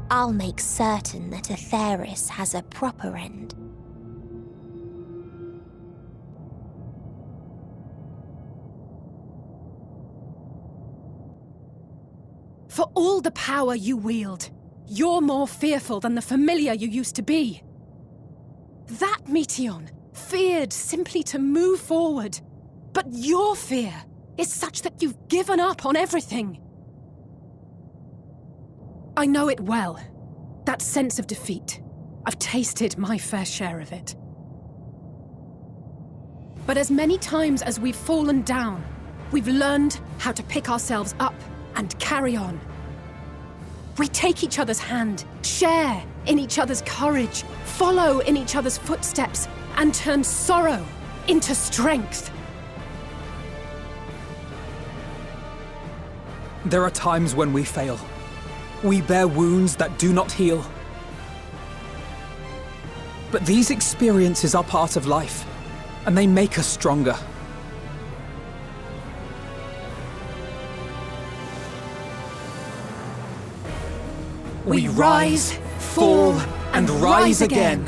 I'll make certain that Aetheris has a proper end. For all the power you wield, you're more fearful than the familiar you used to be. That Meteion feared simply to move forward, but your fear is such that you've given up on everything. I know it well, that sense of defeat. I've tasted my fair share of it. But as many times as we've fallen down, we've learned how to pick ourselves up and carry on. We take each other's hand, share in each other's courage, follow in each other's footsteps, and turn sorrow into strength. There are times when we fail. We bear wounds that do not heal. But these experiences are part of life, and they make us stronger. We rise, fall, and rise again.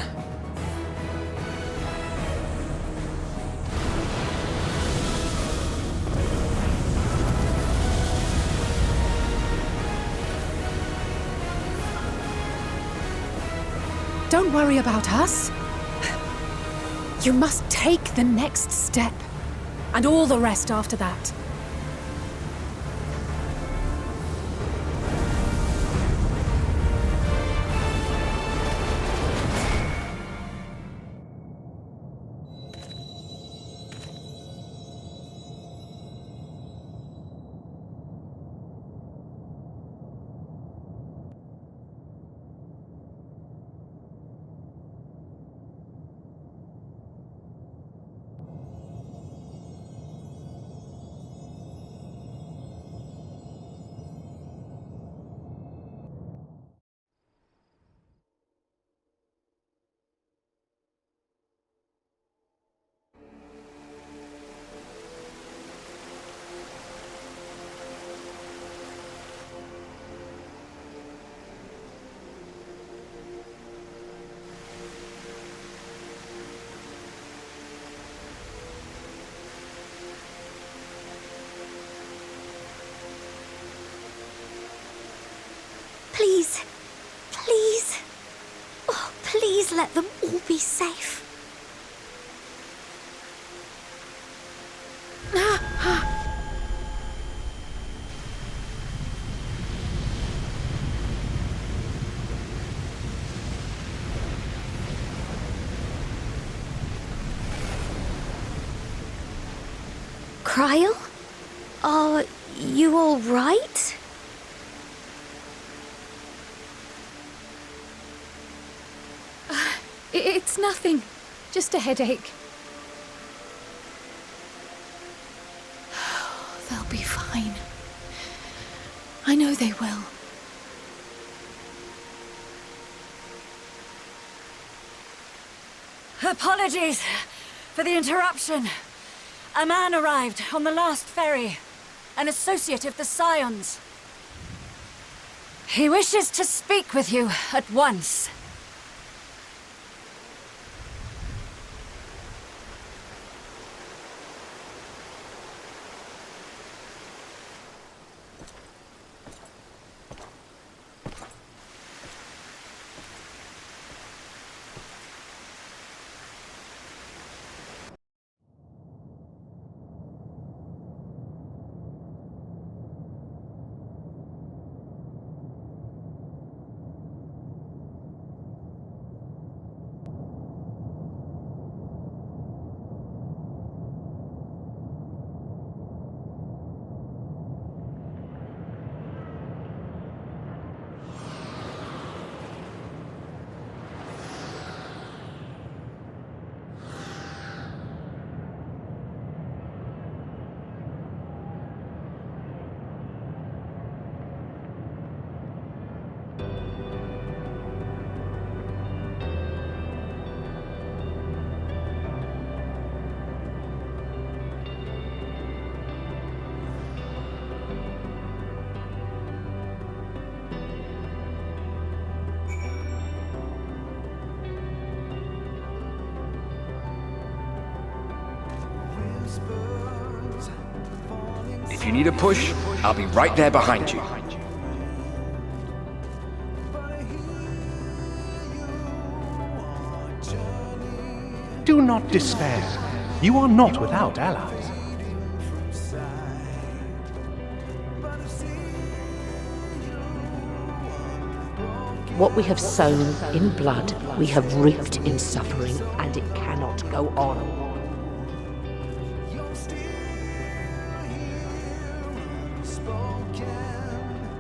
Don't worry about us. You must take the next step, and all the rest after that. Please let them all be safe. Cryle? Are you all right? It's nothing. Just a headache. They'll be fine. I know they will. Apologies for the interruption. A man arrived on the last ferry, an associate of the Scions. He wishes to speak with you at once. If you need a push, I'll be right there behind you. Do not despair. You are not without allies. What we have sown in blood, we have reaped in suffering, and it cannot go on.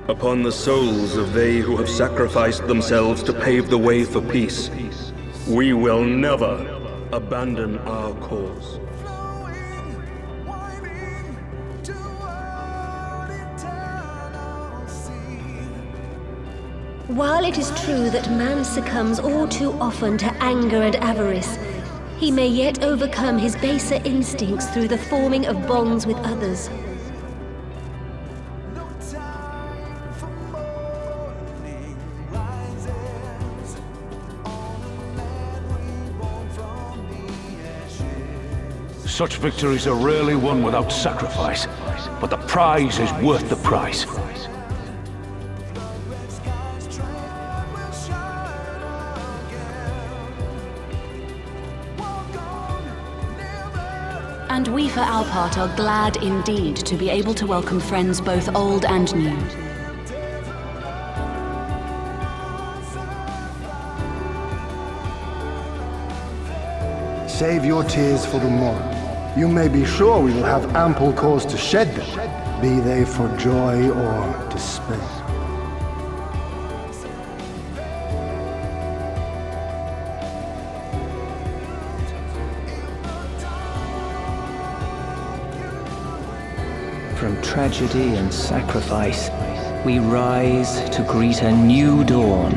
Upon the souls of they who have sacrificed themselves to pave the way for peace, we will never abandon our cause. While it is true that man succumbs all too often to anger and avarice, he may yet overcome his baser instincts through the forming of bonds with others. Such victories are rarely won without sacrifice, but the prize is worth the price. And we for our part are glad indeed to be able to welcome friends both old and new. Save your tears for the morrow. You may be sure we will have ample cause to shed them, be they for joy or despair. From tragedy and sacrifice, we rise to greet a new dawn.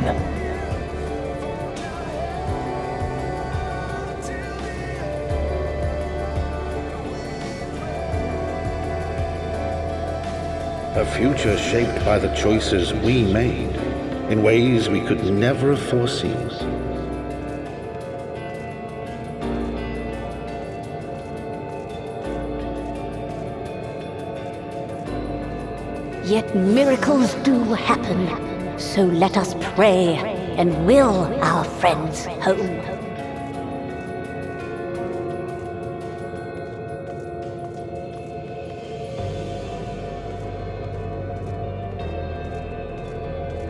A future shaped by the choices we made, in ways we could never have foreseen. Yet miracles do happen, so let us pray and will our friends home.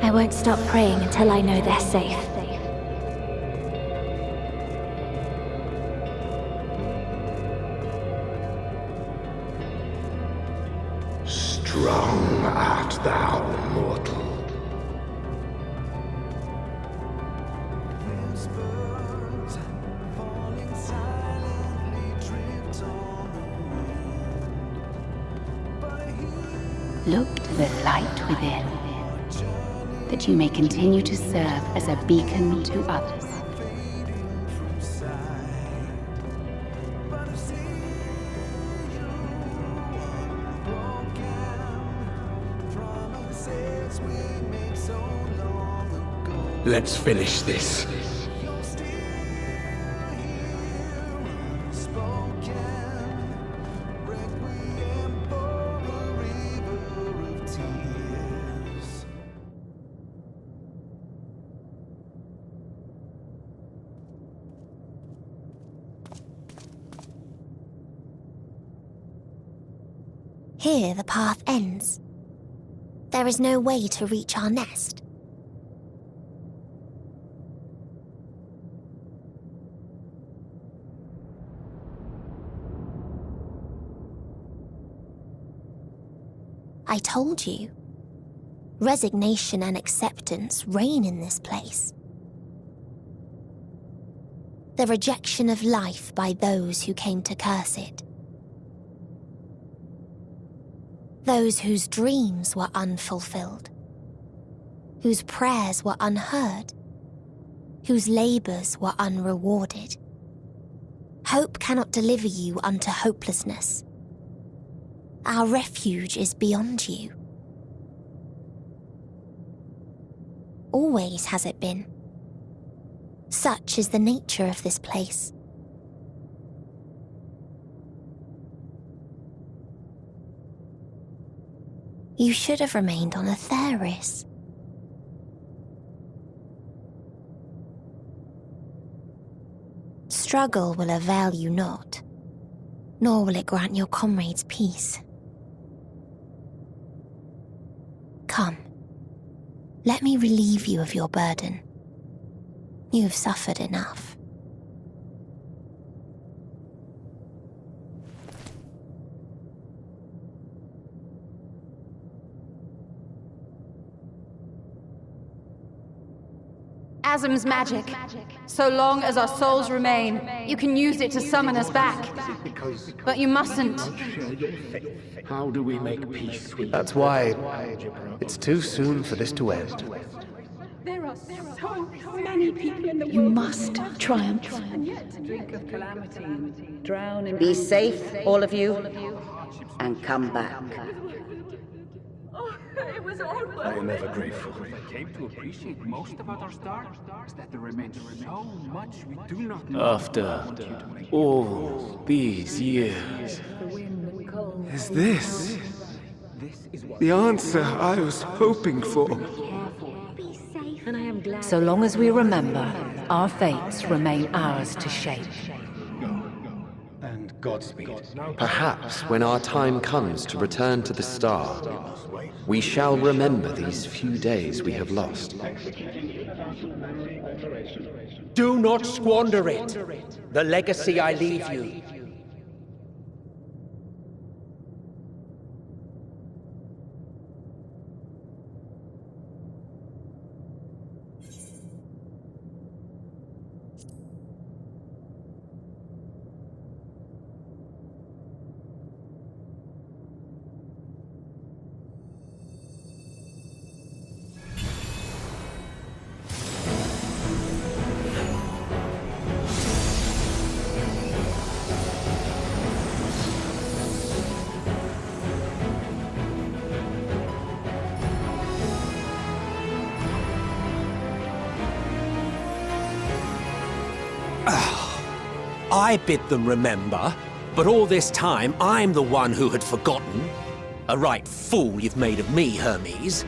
I won't stop praying until I know they're safe. Strong art thou, mortal. Look to the light within, that you may continue to serve as a beacon to others. Let's finish this. Here the path ends. There is no way to reach our nest. I told you. Resignation and acceptance reign in this place. The rejection of life by those who came to curse it. Those whose dreams were unfulfilled. Whose prayers were unheard. Whose labors were unrewarded. Hope cannot deliver you unto hopelessness. Our refuge is beyond you. Always has it been. Such is the nature of this place. You should have remained on Atheris. Struggle will avail you not, nor will it grant your comrades peace. Come, let me relieve you of your burden. You have suffered enough. Asm's magic. So long as our souls remain, you can use it to summon us back. But you mustn't. How do we make peace with That's why it's too soon for this to end. There are so many people in the world. You must triumph. Drink of calamity and drown in... Be safe, all of you, and come back. It was all worth I am ever grateful. I came to appreciate most about our star is that there remains so much we do not know. After all these years, is this the answer I was hoping for? So long as we remember, our fates remain ours to shape. And Godspeed. Perhaps when our time comes to return to the star, we shall remember these few days we have lost. Do not squander it! The legacy I leave you. I bid them remember, but all this time I'm the one who had forgotten. A right fool you've made of me, Hermes.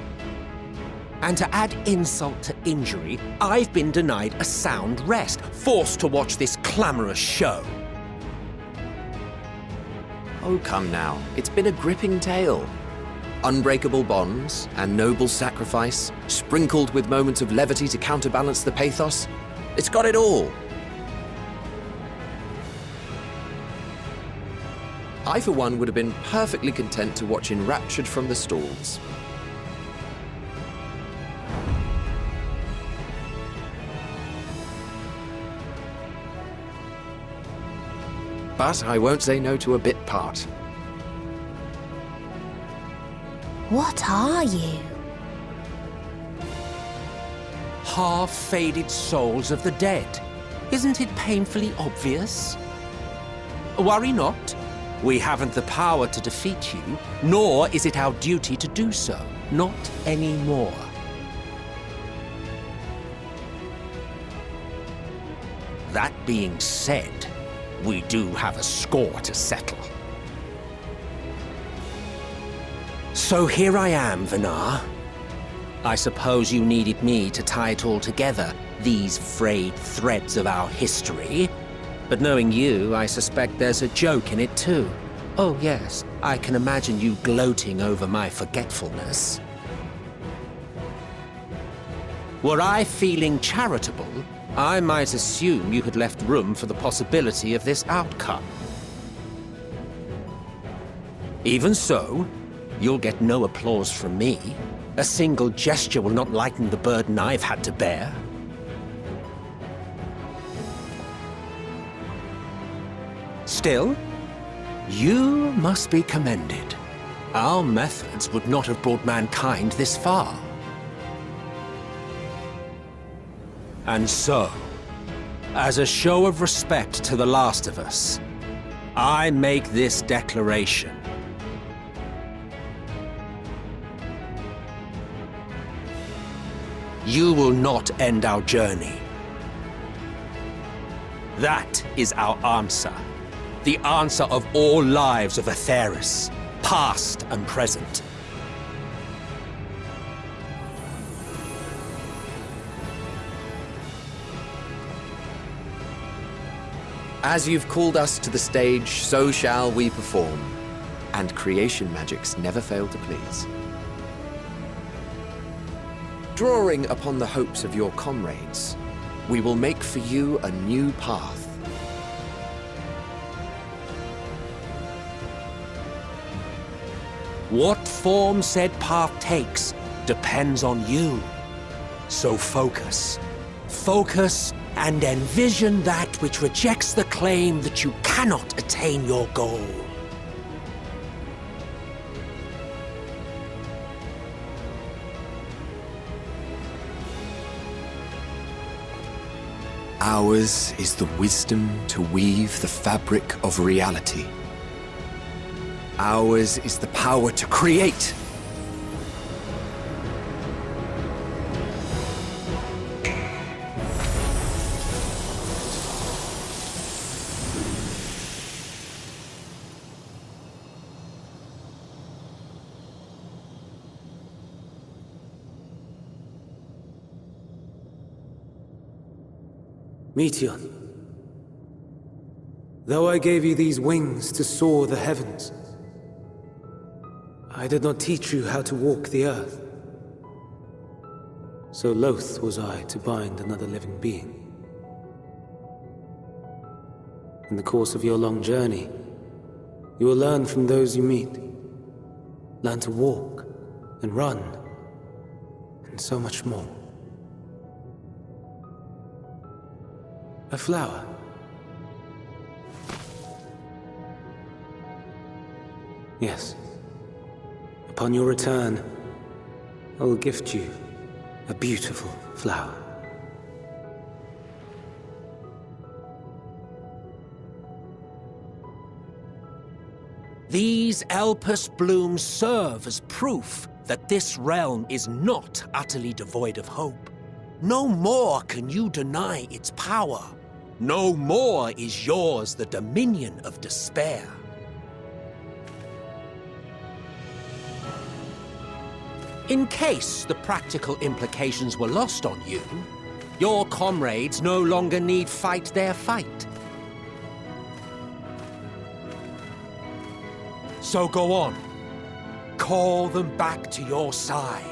And to add insult to injury, I've been denied a sound rest, forced to watch this clamorous show. Oh, come now. It's been a gripping tale. Unbreakable bonds and noble sacrifice, sprinkled with moments of levity to counterbalance the pathos. It's got it all. I, for one, would have been perfectly content to watch enraptured from the stalls. But I won't say no to a bit part. What are you? Half-faded souls of the dead. Isn't it painfully obvious? Worry not. We haven't the power to defeat you, nor is it our duty to do so. Not anymore. That being said, we do have a score to settle. So here I am, Vinar. I suppose you needed me to tie it all together, these frayed threads of our history. But knowing you, I suspect there's a joke in it too. Oh yes, I can imagine you gloating over my forgetfulness. Were I feeling charitable, I might assume you had left room for the possibility of this outcome. Even so, you'll get no applause from me. A single gesture will not lighten the burden I've had to bear. Still, you must be commended. Our methods would not have brought mankind this far. And so, as a show of respect to the last of us, I make this declaration. You will not end our journey. That is our answer. The answer of all lives of Aetheris, past and present. As you've called us to the stage, so shall we perform. And creation magics never fail to please. Drawing upon the hopes of your comrades, we will make for you a new path. What form said path takes depends on you. So focus. Focus and envision that which rejects the claim that you cannot attain your goal. Ours is the wisdom to weave the fabric of reality. Ours is the power to create. Meteon, though I gave you these wings to soar the heavens, I did not teach you how to walk the earth. So loath was I to bind another living being. In the course of your long journey, you will learn from those you meet. Learn to walk and run, and so much more. A flower. Yes. Upon your return, I will gift you a beautiful flower. These Elpis blooms serve as proof that this realm is not utterly devoid of hope. No more can you deny its power. No more is yours the dominion of despair. In case the practical implications were lost on you, your comrades no longer need fight their fight. So go on. Call them back to your side.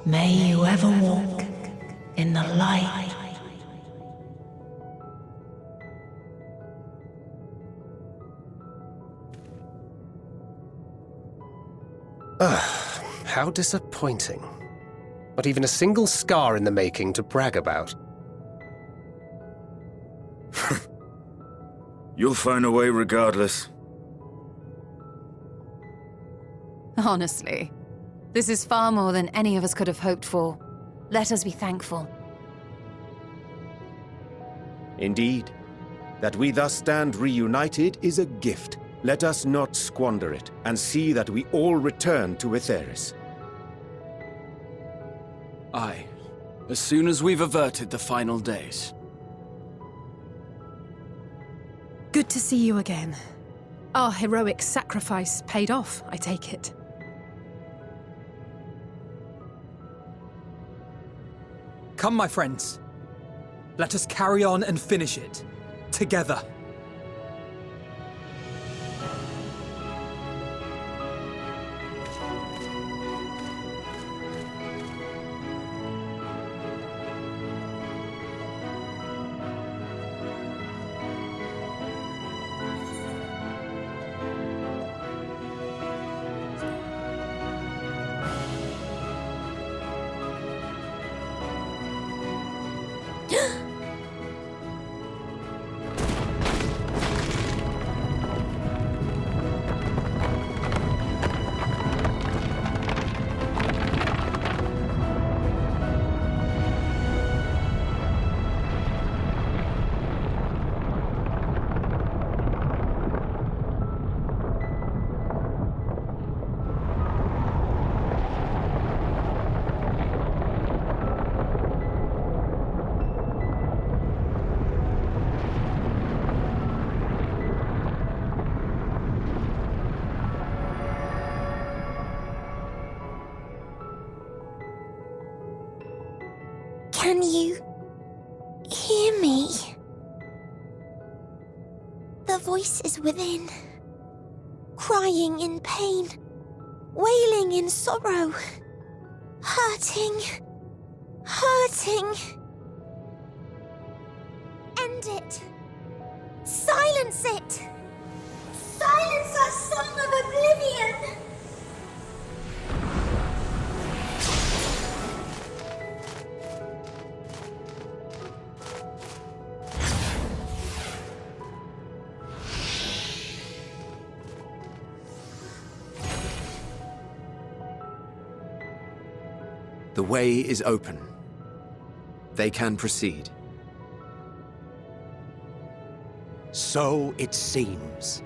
May you ever walk in the light. How disappointing. Not even a single scar in the making to brag about. You'll find a way regardless. Honestly, this is far more than any of us could have hoped for. Let us be thankful. Indeed. That we thus stand reunited is a gift. Let us not squander it, and see that we all return to Etheris. Aye. As soon as we've averted the final days. Good to see you again. Our heroic sacrifice paid off, I take it. Come, my friends. Let us carry on and finish it. Together. Can you hear me? The voice is within, crying in pain, wailing in sorrow, hurting, hurting. End it. Silence it. Silence our song of oblivion. The way is open. They can proceed. So it seems.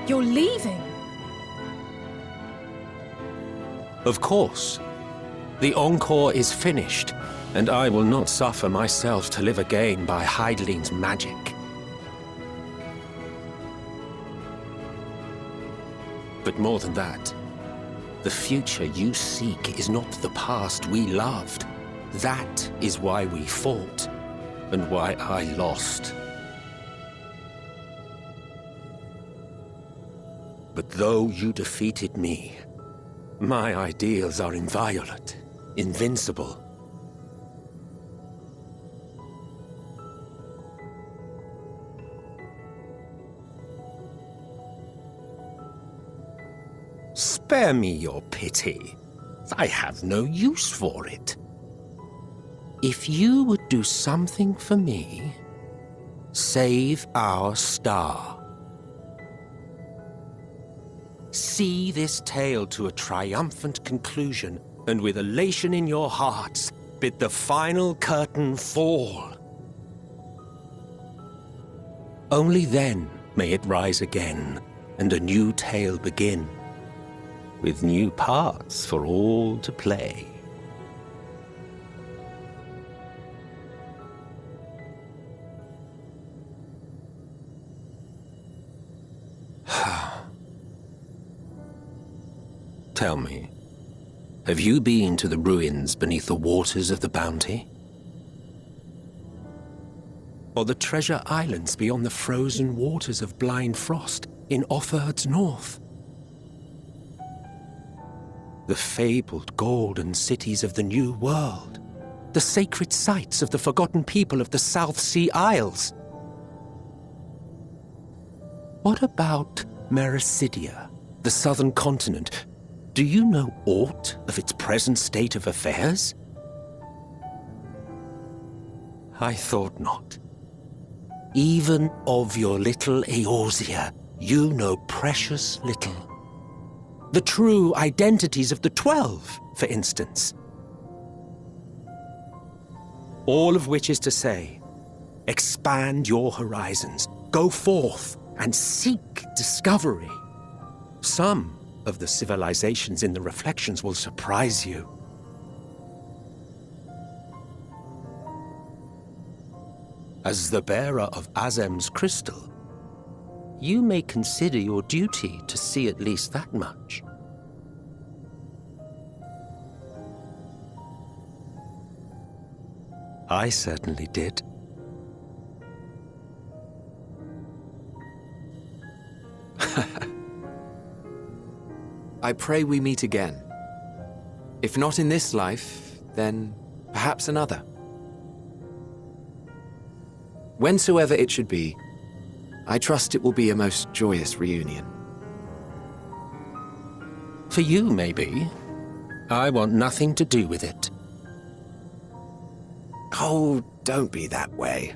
You're leaving? Of course. The encore is finished, and I will not suffer myself to live again by Heideling's magic. But more than that, the future you seek is not the past we loved. That is why we fought, and why I lost. But though you defeated me, my ideals are inviolate, invincible. Spare me your pity. I have no use for it. If you would do something for me, save our star. See this tale to a triumphant conclusion, and with elation in your hearts, bid the final curtain fall. Only then may it rise again, and a new tale begin, with new parts for all to play. Tell me, have you been to the ruins beneath the waters of the Bounty? Or the treasure islands beyond the frozen waters of Blind Frost in Offerd's north? The fabled golden cities of the New World, the sacred sites of the forgotten people of the South Sea Isles? What about Mericidia, the southern continent? Do you know aught of its present state of affairs? I thought not. Even of your little Eorzea, you know precious little. The true identities of the 12, for instance. All of which is to say, expand your horizons, go forth and seek discovery. Some of the civilizations in the reflections will surprise you. As the bearer of Azem's crystal, you may consider your duty to see at least that much. I certainly did. I pray we meet again. If not in this life, then perhaps another. Whensoever it should be, I trust it will be a most joyous reunion. For you, maybe. I want nothing to do with it. Oh, don't be that way.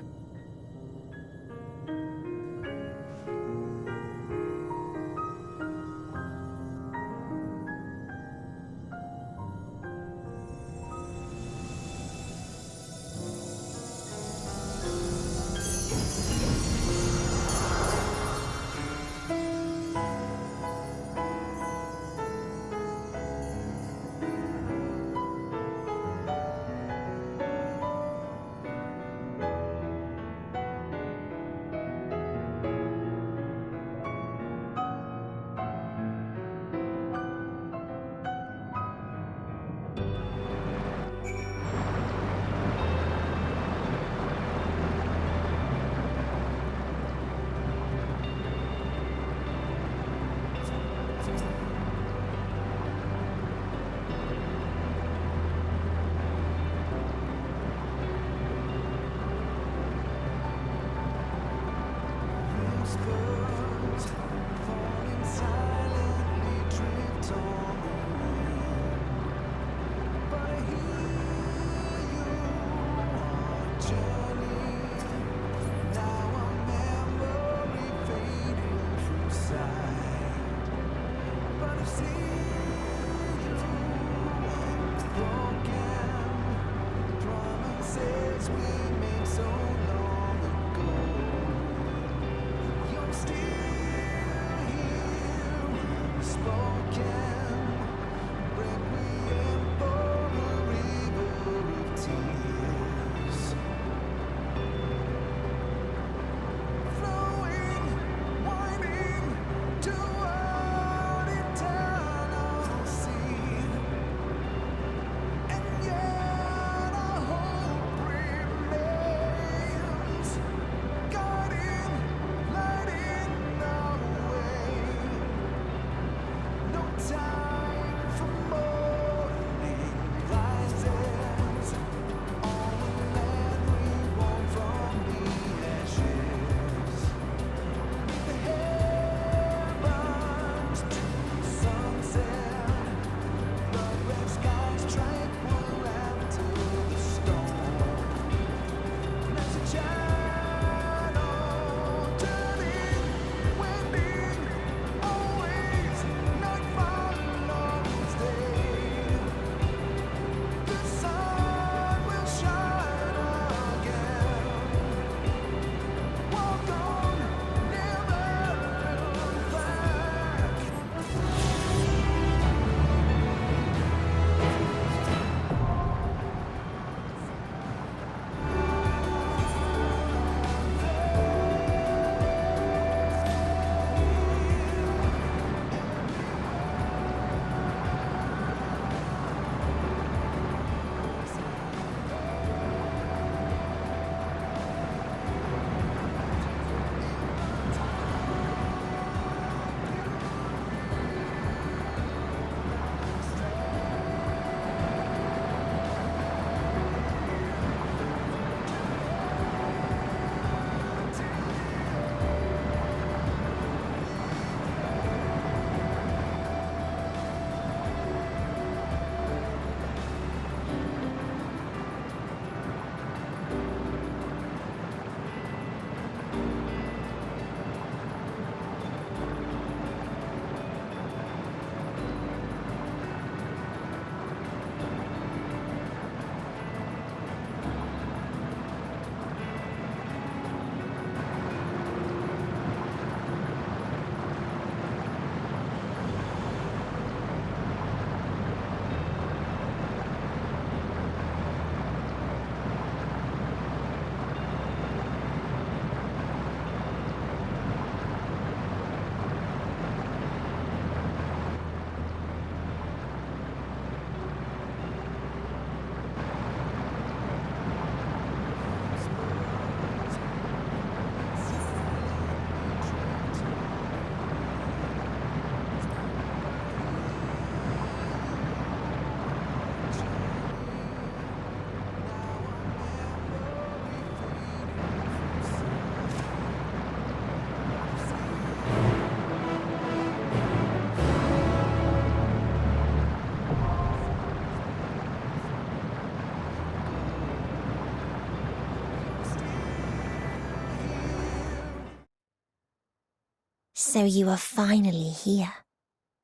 So you are finally here,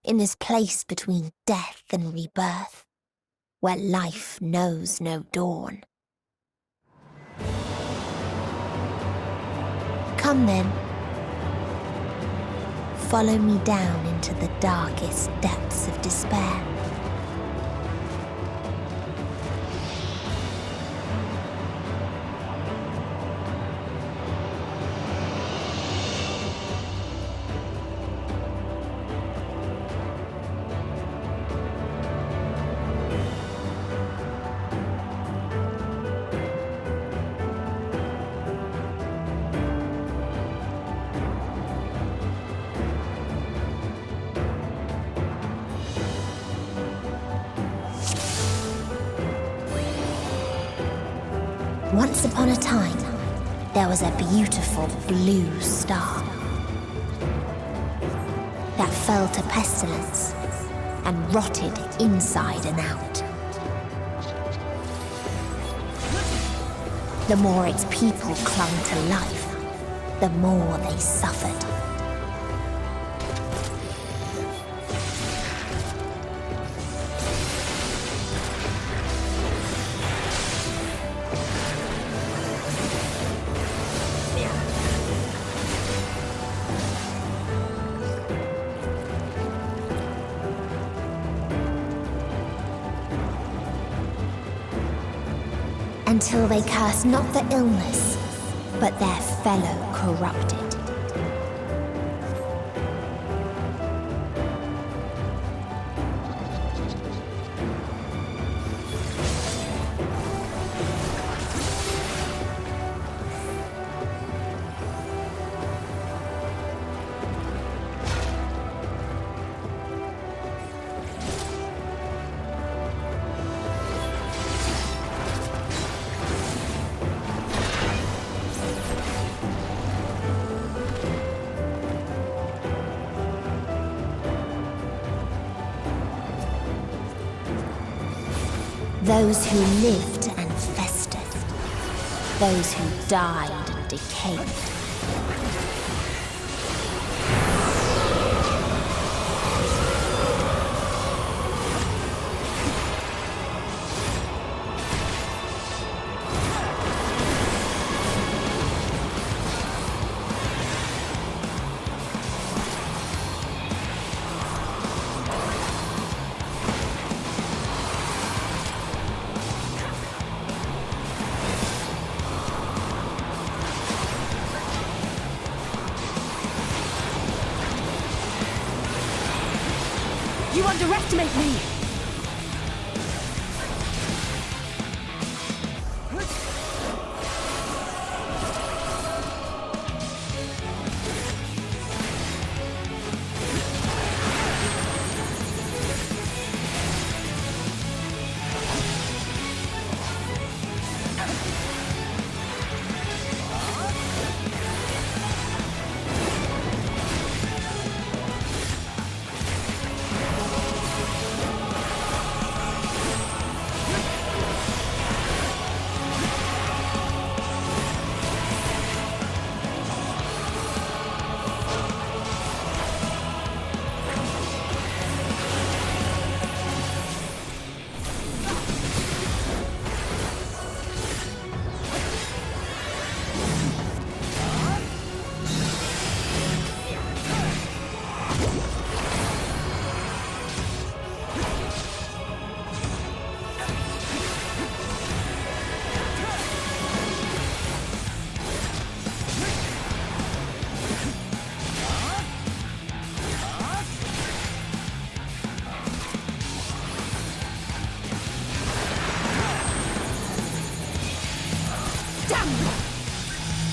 in this place between death and rebirth, where life knows no dawn. Come then. Follow me down into the darkest depths of despair. Once upon a time, there was a beautiful blue star that fell to pestilence and rotted inside and out. The more its people clung to life, the more they suffered. Until they curse not the illness, but their fellow corrupted. Those who lived and festered. Those who died and decayed. You underestimate me!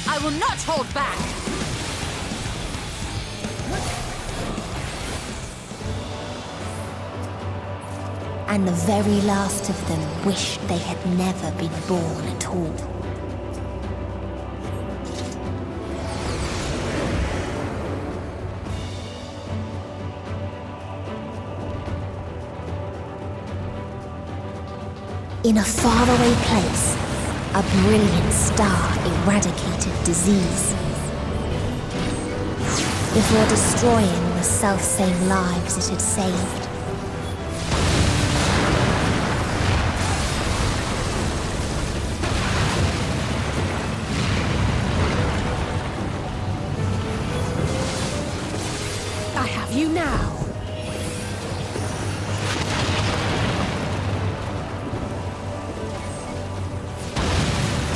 I will not hold back! And the very last of them wished they had never been born at all. In a faraway place, a brilliant star eradicated disease. before destroying the self-same lives it had saved. I have you now.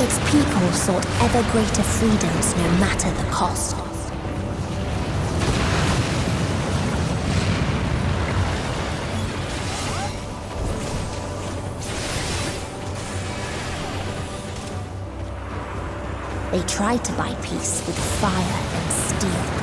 Its people sought ever greater freedoms no matter the cost. They tried to buy peace with fire and steel.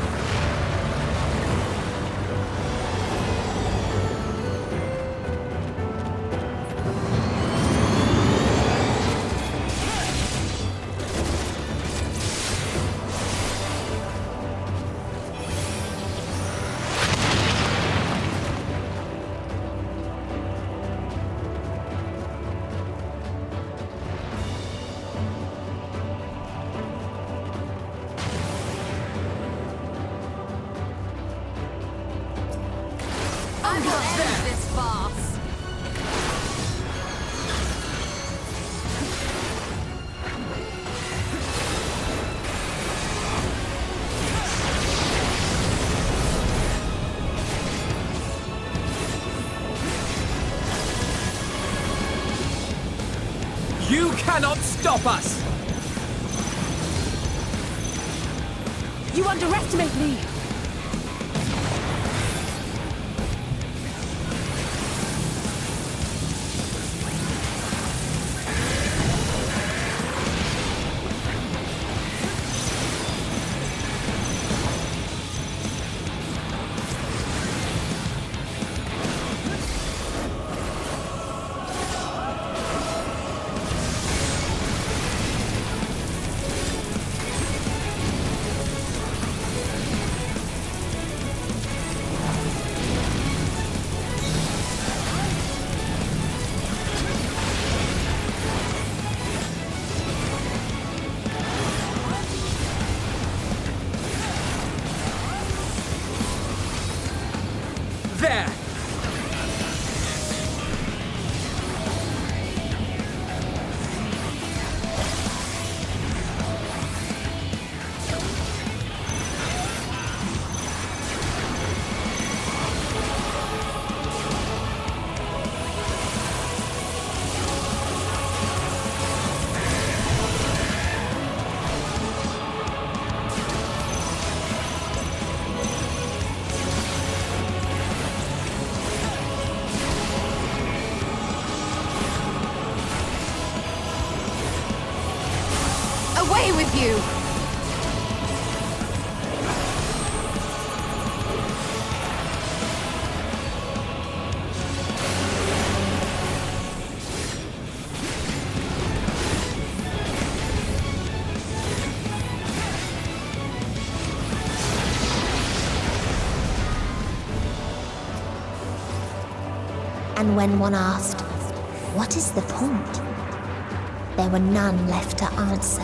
You cannot stop us! You underestimate me! There! Away with you! And when one asked, "What is the point?" there were none left to answer.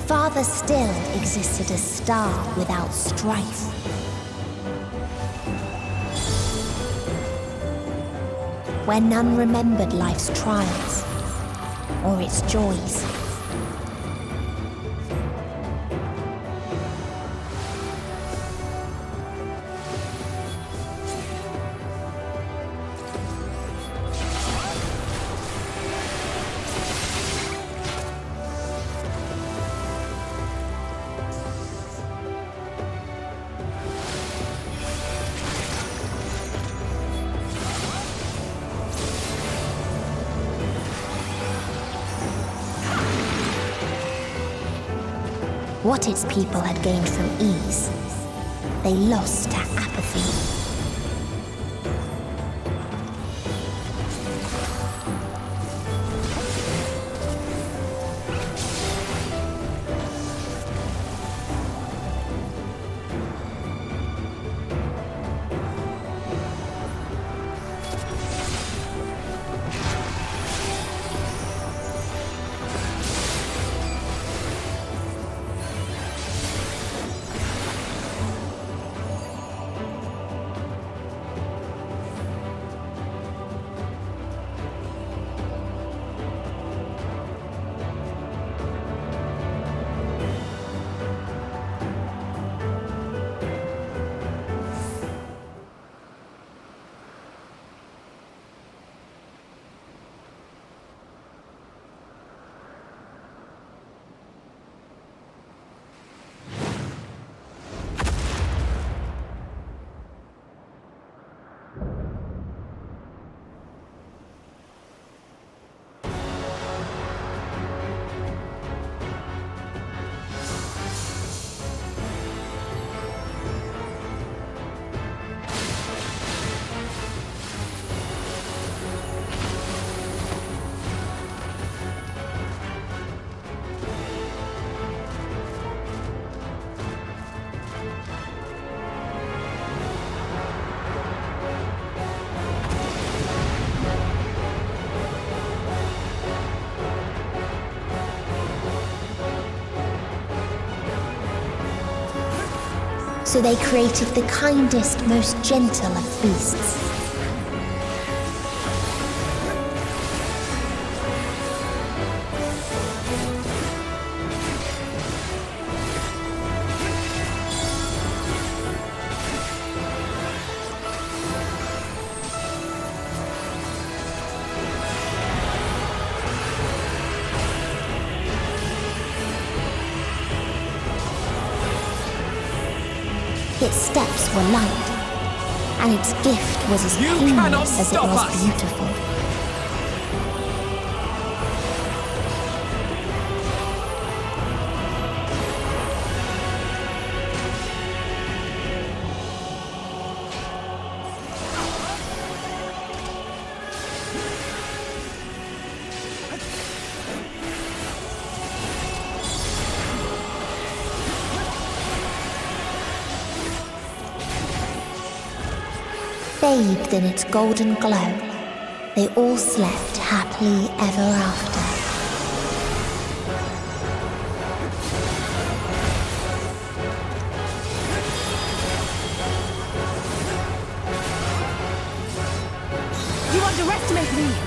Farther still existed a star without strife. Where none remembered life's trials or its joys. What its people had gained from ease, they lost to apathy. So they created the kindest, most gentle of beasts. Its steps were light, and its gift was as painless as it was beautiful. Bathed in its golden glow, they all slept happily ever after. You underestimate me!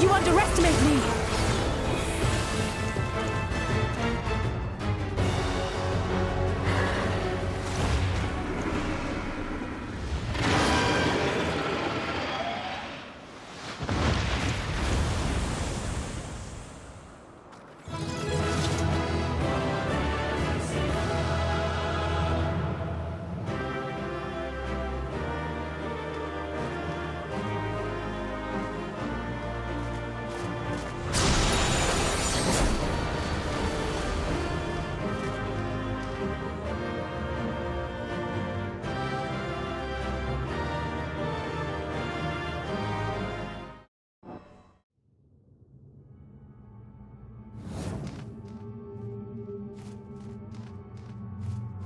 You underestimate me!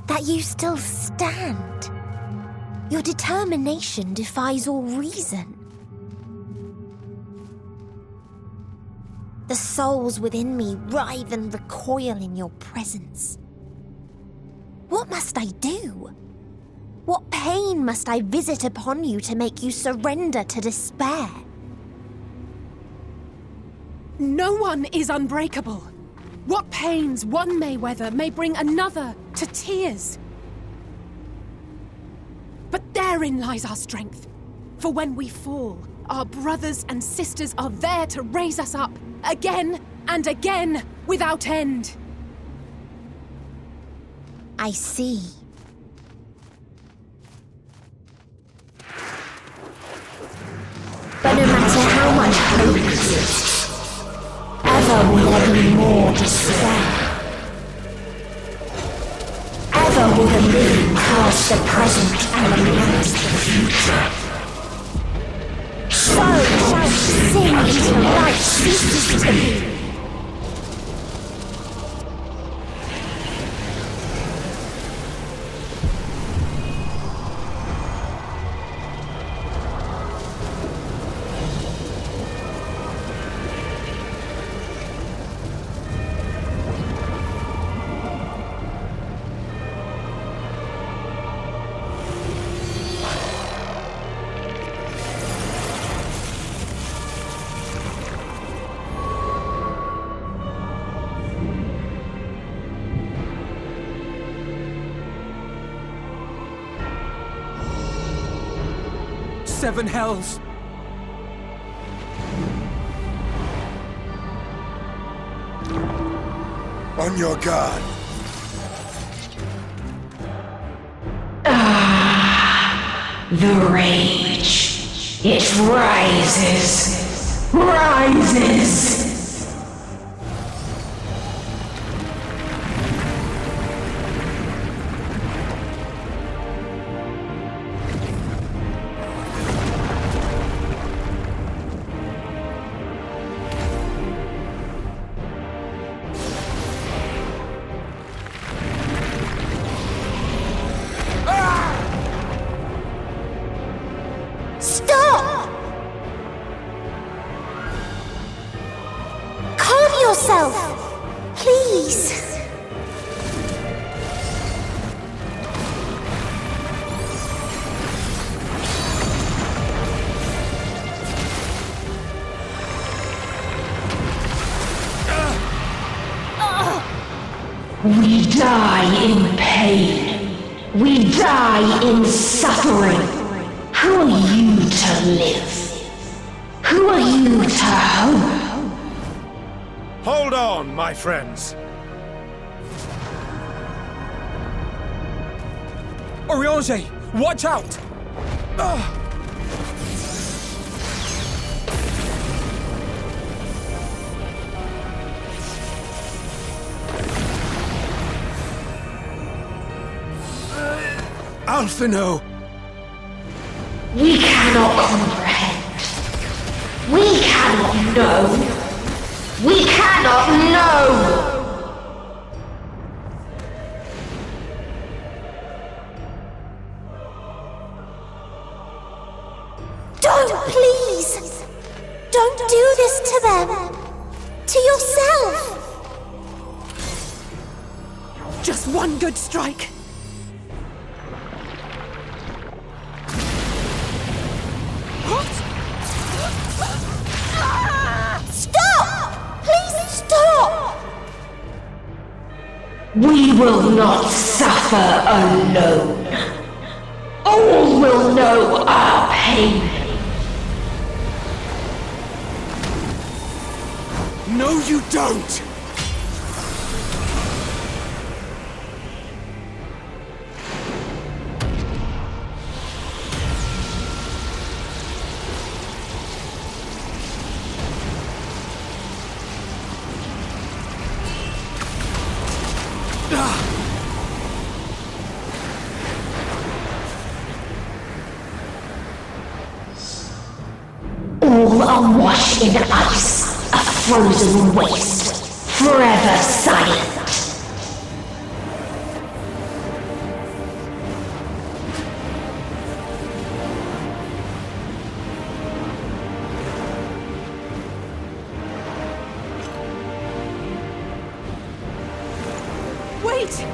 That you still stand. Your determination defies all reason. The souls within me writhe and recoil in your presence. What must I do? What pain must I visit upon you to make you surrender to despair? No one is unbreakable. What pains one may weather may bring another to tears. But therein lies our strength. For when we fall, our brothers and sisters are there to raise us up, again and again, without end. I see. But no matter how much hope exists, ever will there be more despair. Ever will the living curse the present and lament the future. So shall we sing until life ceases to be. Seven hells! On your guard! The rage. It rises. Rises. yourself! Please! We die in pain. We die in suffering. Who are you to live? Who are you to hope? Hold on, my friends. Oriange, watch out! Alphino! We cannot comprehend. We cannot know. We cannot know! Don't, please! Don't do this to them! To yourself! Just one good strike. Stop! Please stop! We will not suffer alone. All will know our pain. No, you don't! All are washed in ice, a frozen waste, forever silent. Wait!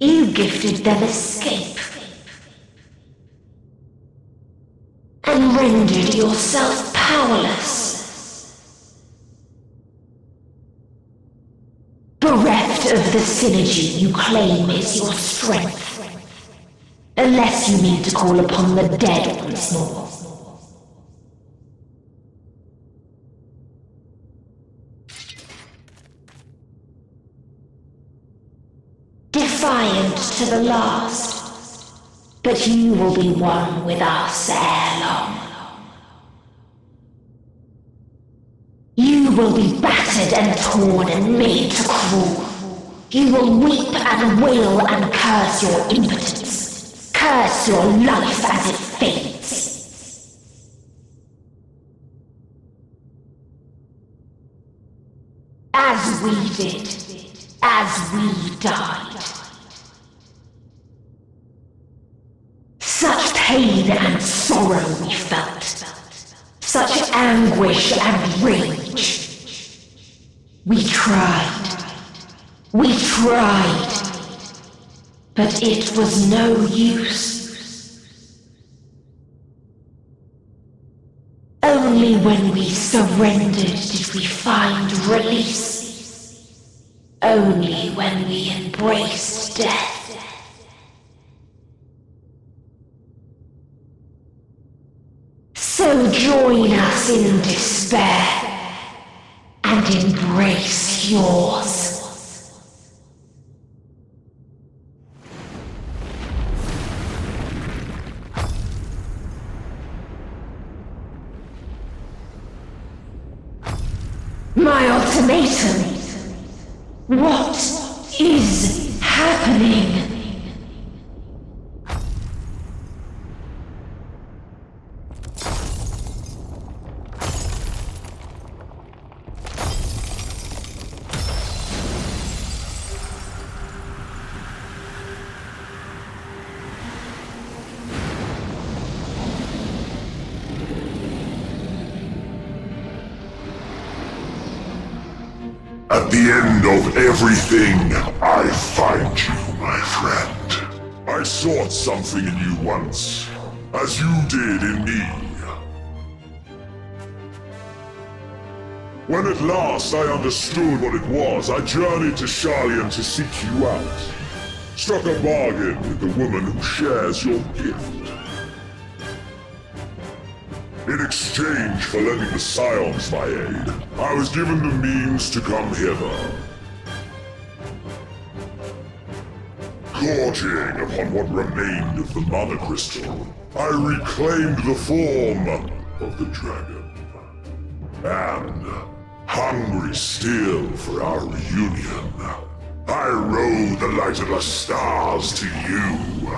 You gifted them escape and rendered yourself powerless. Bereft of the synergy you claim is your strength, unless you mean to call upon the dead once more. Defiant to the last, but you will be one with us ere long. You will be battered and torn and made to crawl. You will weep and wail and curse your impotence, curse your life as it fades. As we did, as we died. Such pain and sorrow we felt, such anguish and rage. We tried, but it was no use. Only when we surrendered did we find release. Only when we embraced death. So join us in despair and embrace yours. My ultimatum. What is happening? At the end of everything, I find you, my friend. I sought something in you once, as you did in me. When at last I understood what it was, I journeyed to Sharlayan to seek you out. Struck a bargain with the woman who shares your gift. In exchange for lending the Scions my aid, I was given the means to come hither. Gorging upon what remained of the Mother Crystal, I reclaimed the form of the dragon. And, hungry still for our reunion, I rode the light of the stars to you.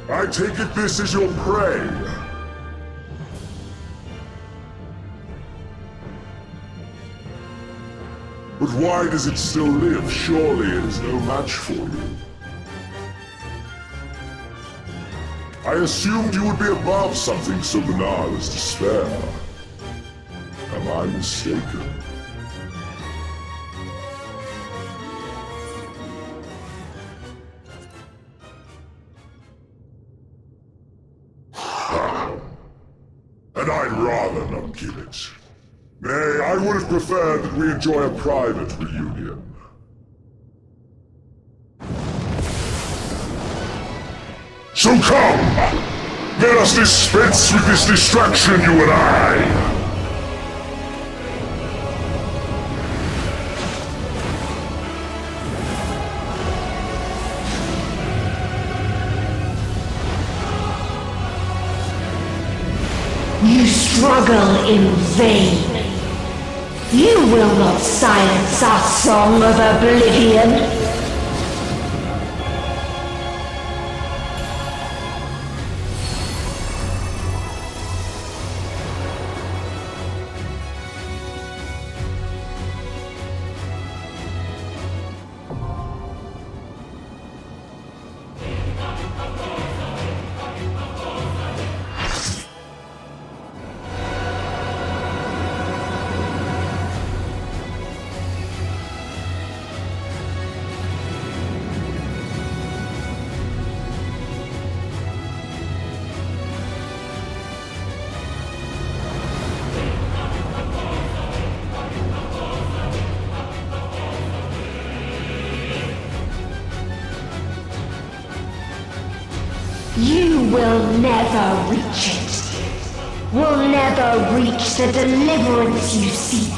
I take it this is your prey. But why does it still live? Surely it is no match for you. I assumed you would be above something so banal as despair. Am I mistaken? And I'd rather not give it. Nay, I would have preferred that we enjoy a private reunion. So come! Let us dispense with this distraction, you and I! You struggle in vain. You will not silence our song of oblivion. You will never reach it. Will never reach the deliverance you seek.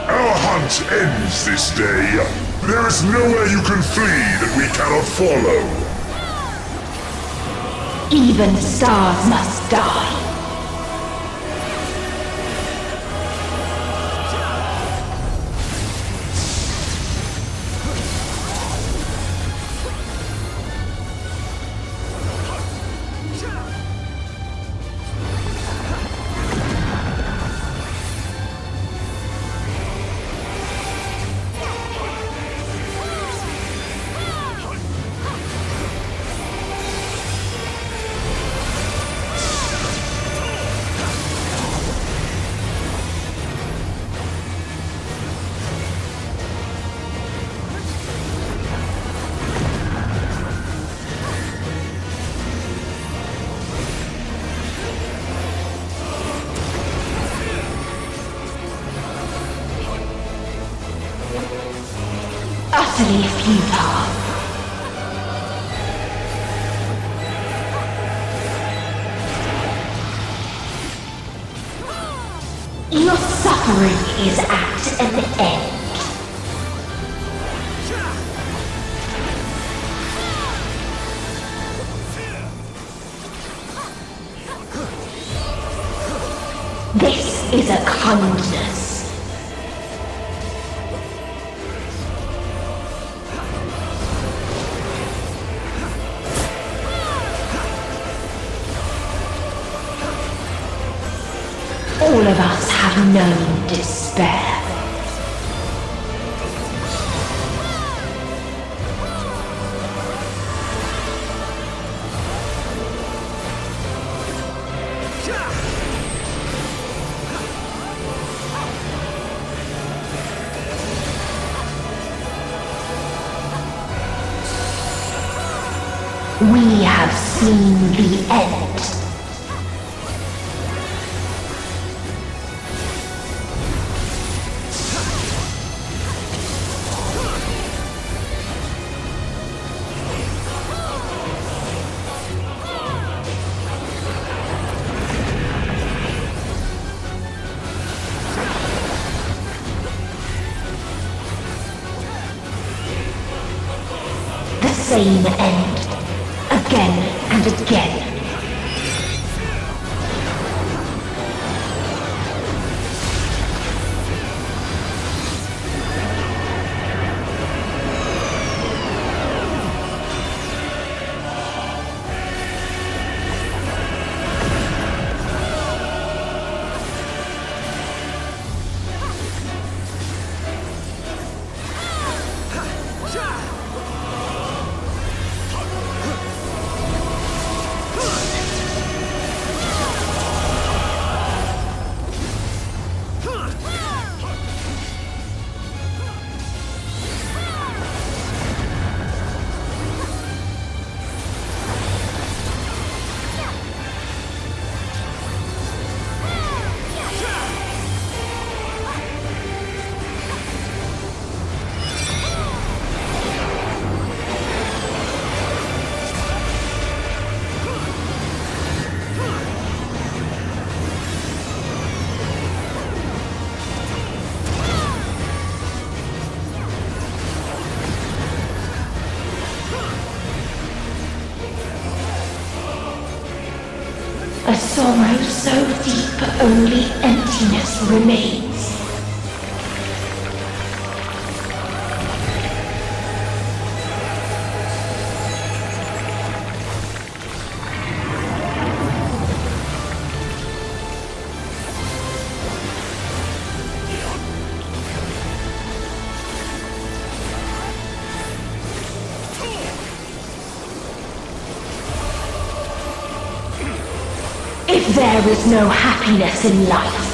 Our hunt ends this day. There is nowhere you can flee that we cannot follow. Even stars must die. Utterly futile. suffering is at an end. This is a kindness. All of us have known despair. We have seen the end. The same end. Again and again. A sorrow so deep only emptiness remains. If there is no happiness in life,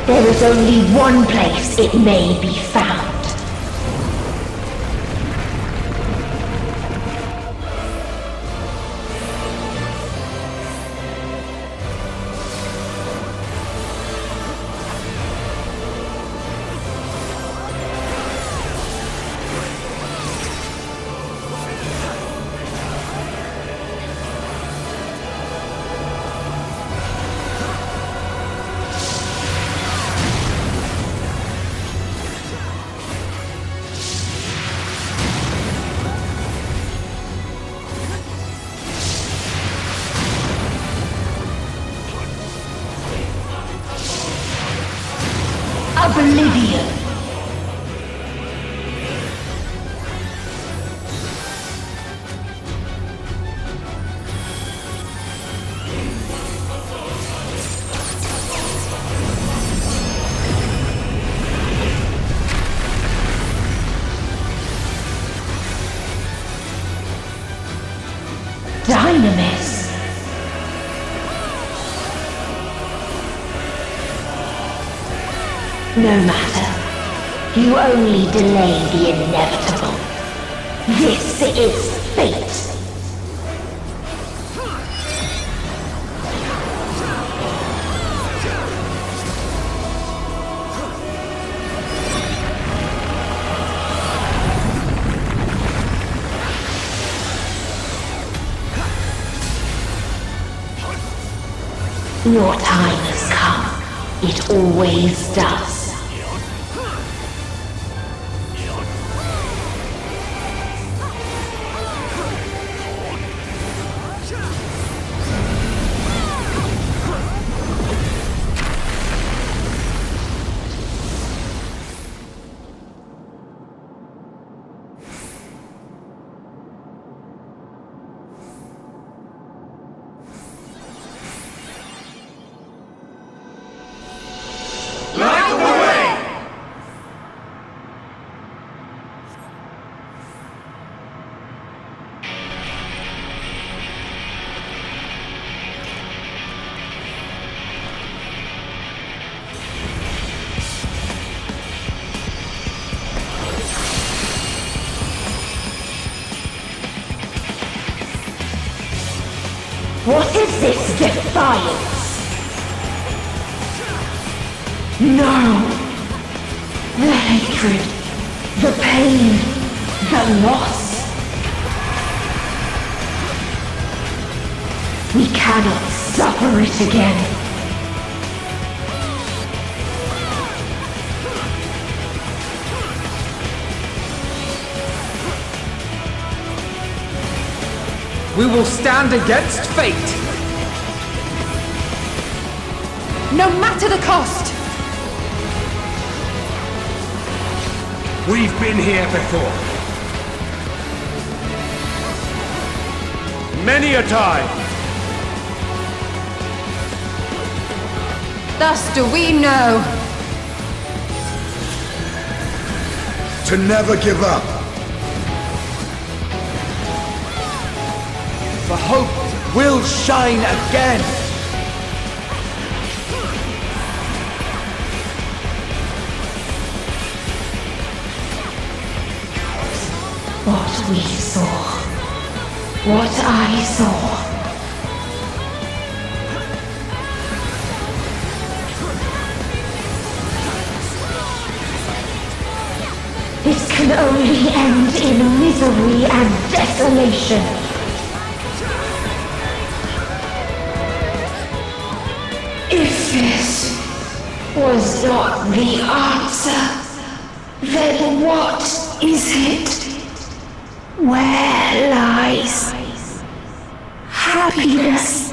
there is only one place it may be found. Oblivion. Dynamis. No matter. You only delay the inevitable. This is fate. Your time has come. It always does. What is this defiance? No! The hatred, the pain, the loss. We cannot suffer it again. We will stand against fate! No matter the cost! We've been here before. Many a time. Thus do we know. To never give up. For hope will shine again! What we saw. What I saw. This can only end in misery and desolation. If this was not the answer, then what is it? Where lies happiness?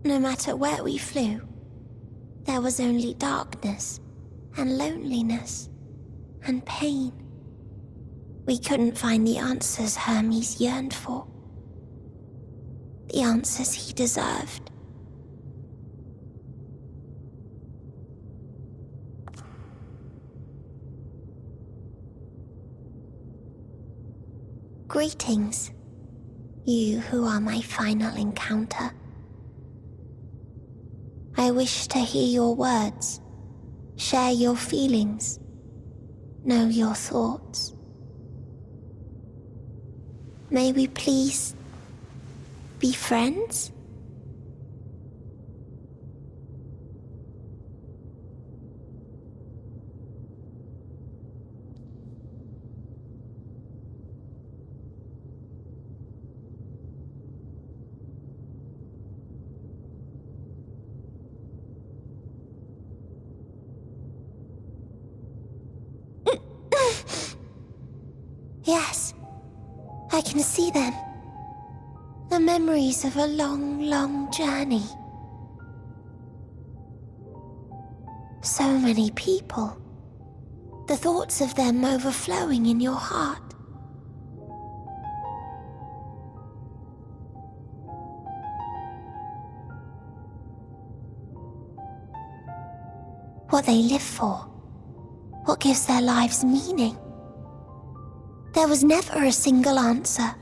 No matter where we flew, there was only darkness and loneliness and pain. We couldn't find the answers Hermes yearned for. The answers he deserved. Greetings, you who are my final encounter. I wish to hear your words, share your feelings, know your thoughts. May we please be friends? I can see them. The memories of a long, long journey. So many people. The thoughts of them overflowing in your heart. What they live for. What gives their lives meaning. There was never a single answer.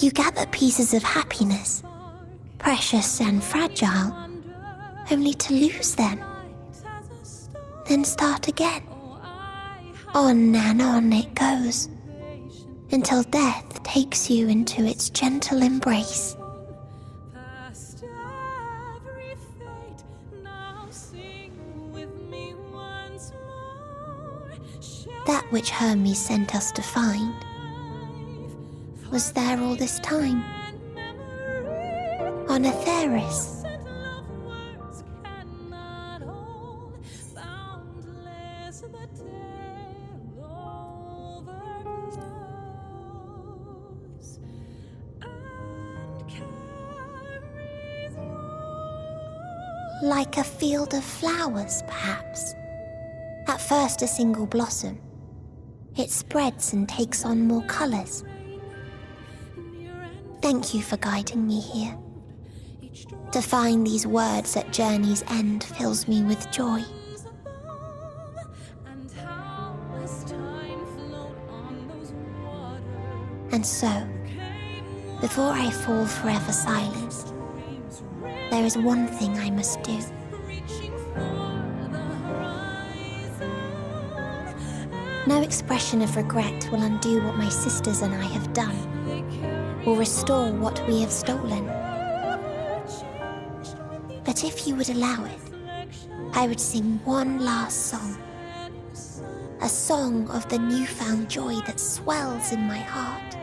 You gather pieces of happiness, precious and fragile, only to lose them. Then start again. On and on it goes, until death takes you into its gentle embrace. That which Hermes sent us to find was there all this time, on Etheris. Like a field of flowers, perhaps. At first a single blossom, it spreads and takes on more colors. Thank you for guiding me here. To find these words at journey's end fills me with joy. And so, before I fall forever silent, there is one thing I must do. No expression of regret will undo what my sisters and I have done, or restore what we have stolen. But if you would allow it, I would sing one last song. A song of the newfound joy that swells in my heart.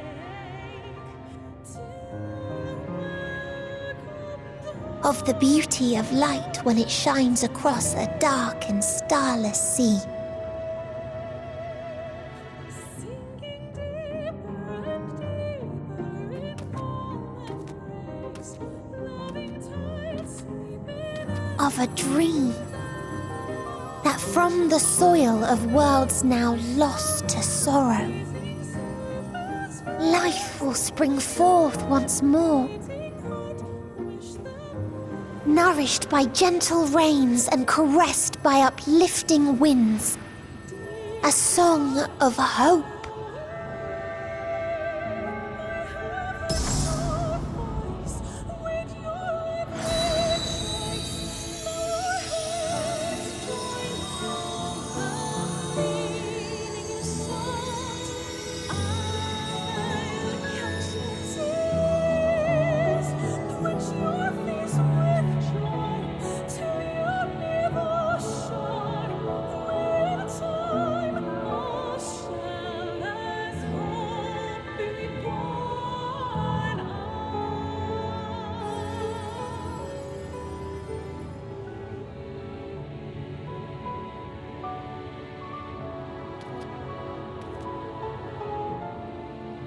Of the beauty of light when it shines across a dark and starless sea. Of a dream that from the soil of worlds now lost to sorrow, life will spring forth once more, nourished by gentle rains and caressed by uplifting winds, a song of hope.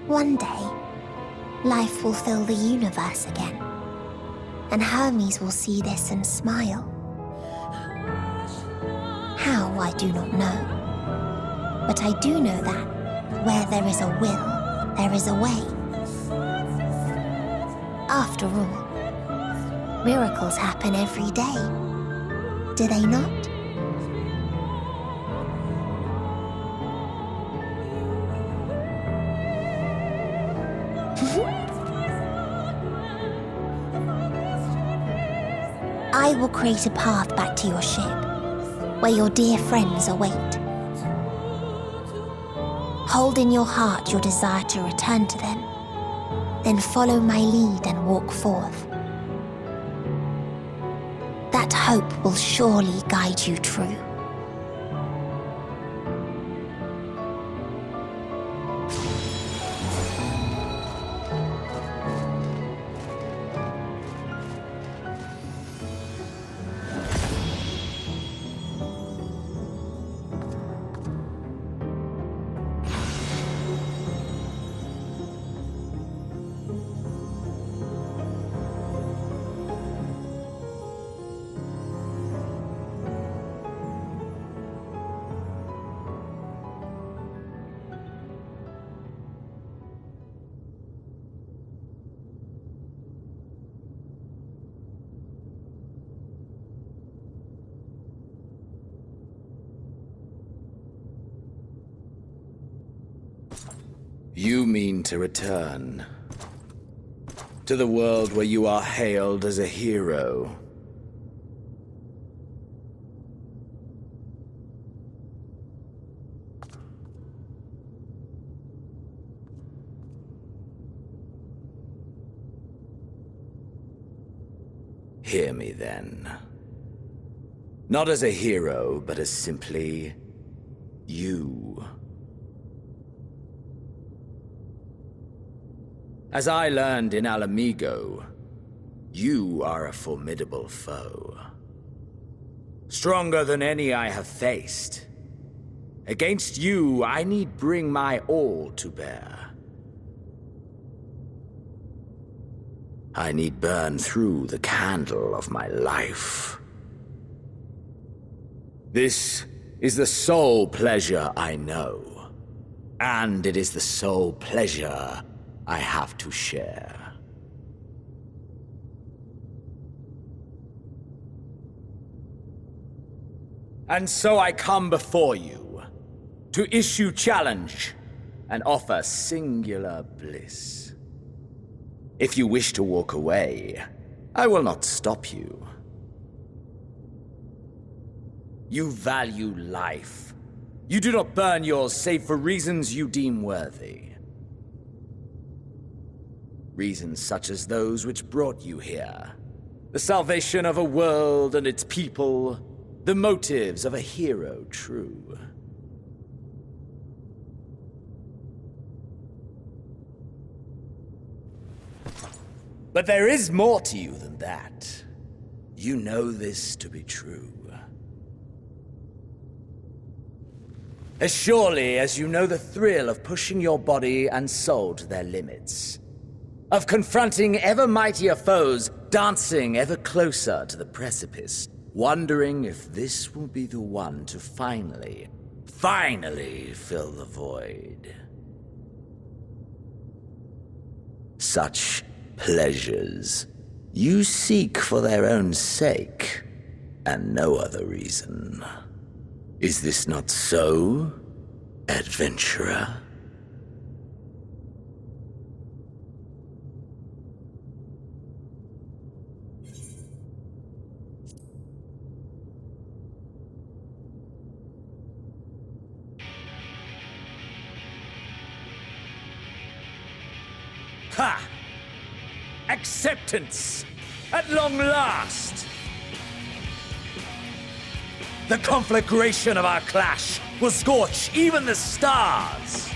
One day, life will fill the universe again, and Hermes will see this and smile. How, I do not know, but I do know that where there is a will, there is a way. After all, miracles happen every day, do they not? I will create a path back to your ship, where your dear friends await. Hold in your heart your desire to return to them, then follow my lead and walk forth. That hope will surely guide you true. You mean to return to the world where you are hailed as a hero. Hear me then. Not as a hero, but as simply you. As I learned in Alamigo, you are a formidable foe. Stronger than any I have faced. Against you, I need bring my all to bear. I need burn through the candle of my life. This is the sole pleasure I know, and it is the sole pleasure I have to share. And so I come before you to issue challenge and offer singular bliss. If you wish to walk away, I will not stop you. You value life. You do not burn yours save for reasons you deem worthy. Reasons such as those which brought you here. The salvation of a world and its people. The motives of a hero true. But there is more to you than that. You know this to be true. As surely as you know the thrill of pushing your body and soul to their limits. Of confronting ever mightier foes, dancing ever closer to the precipice, wondering if this will be the one to finally fill the void. Such pleasures you seek for their own sake, and no other reason. Is this not so, adventurer? Ha! Acceptance! At long last! The conflagration of our clash will scorch even the stars!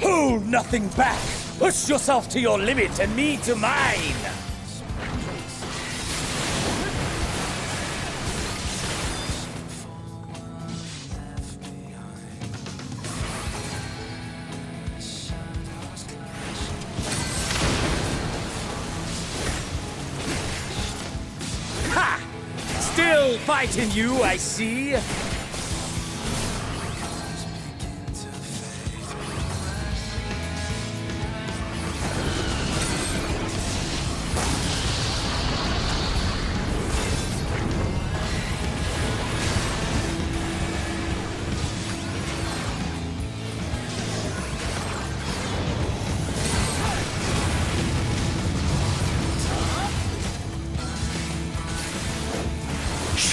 Hold nothing back! Push yourself to your limit and me to mine! Ha! Still fighting you, I see!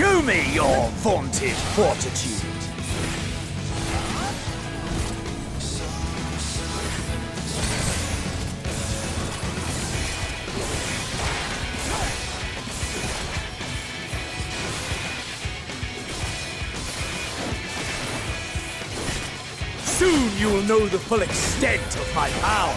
Show me your vaunted fortitude. Soon you will know the full extent of my power.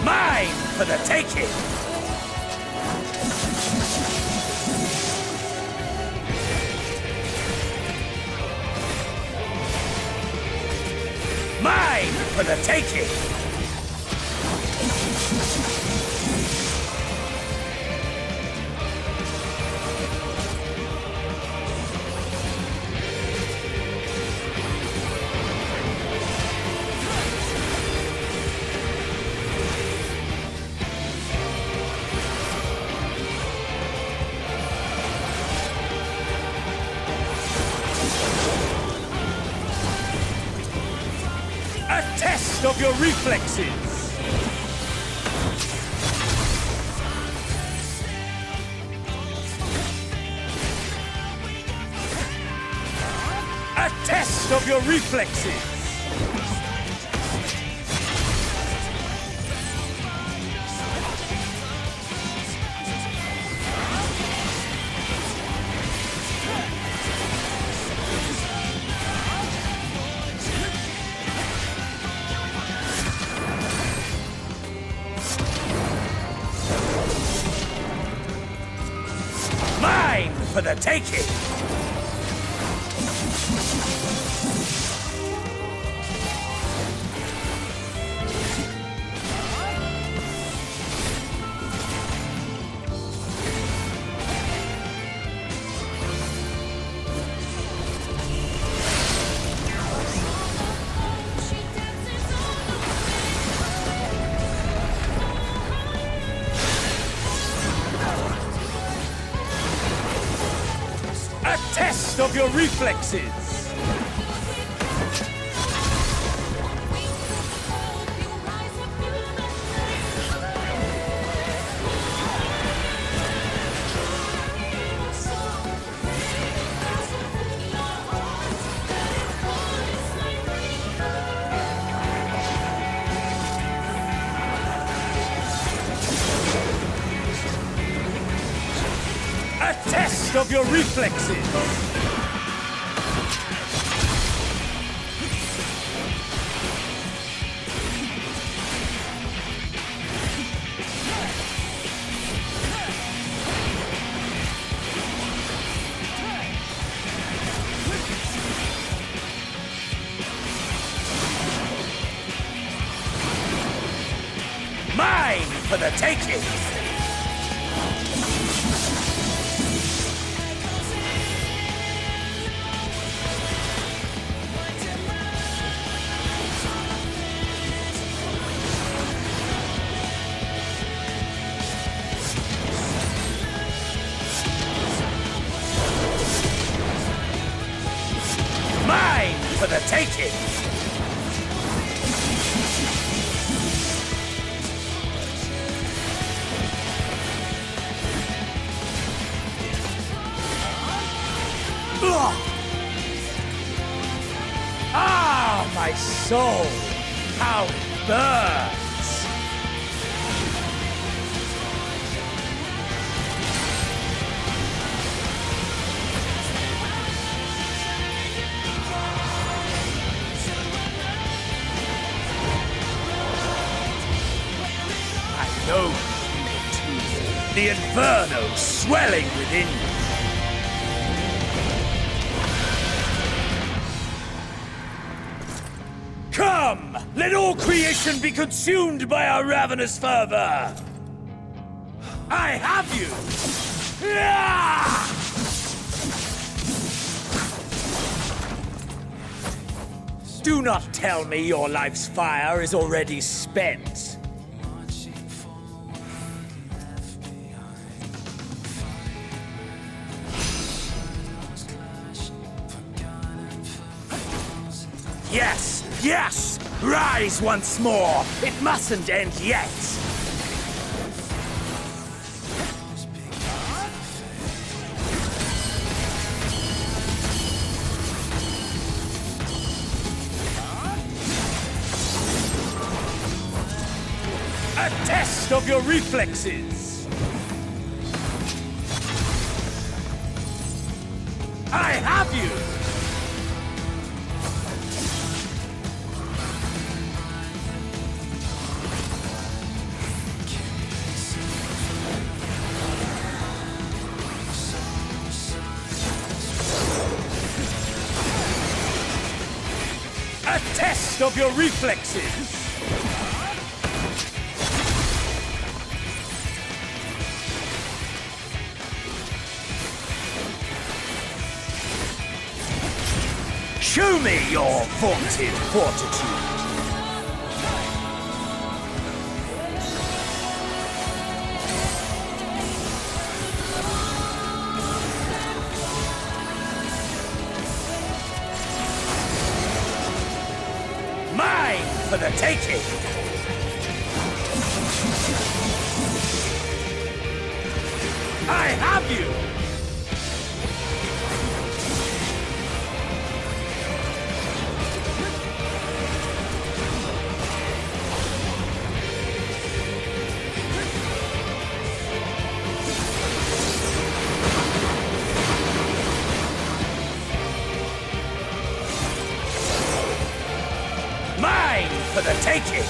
Mine for the taking! Mine for the taking! A test of your reflexes! A test of your reflexes! Mine for the taking! A test of your reflexes! A test of your reflexes! Mine for the taking! Mine for the taking! Ugh! Ah, my soul! How it burns! I know you too. The inferno swelling within you. Come! Let all creation be consumed by our ravenous fervor! I have you! Ah! Do not tell me your life's fire is already spent. Yes! Yes! Rise once more! It mustn't end yet! A test of your reflexes! I have you! A test of your reflexes! Show me your vaunted fortitude! Mine for the taking! I have you! Mine for the taking!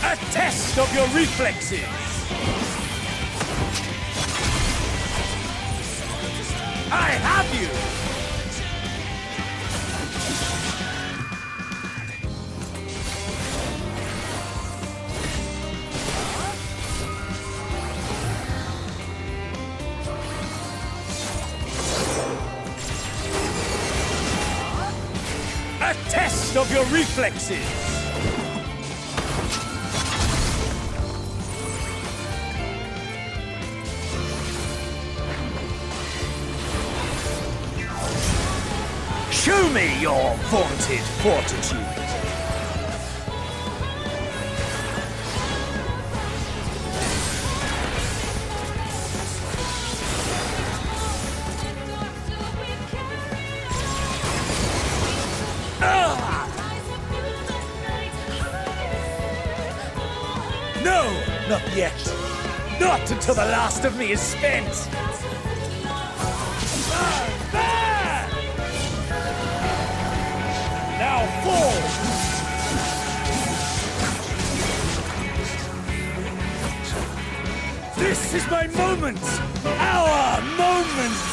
A test of your reflexes! I have you! A test of your reflexes! Show me your vaunted fortitude! No, not yet. Not until the last of me is spent. Now fall! This is my moment! Our moment!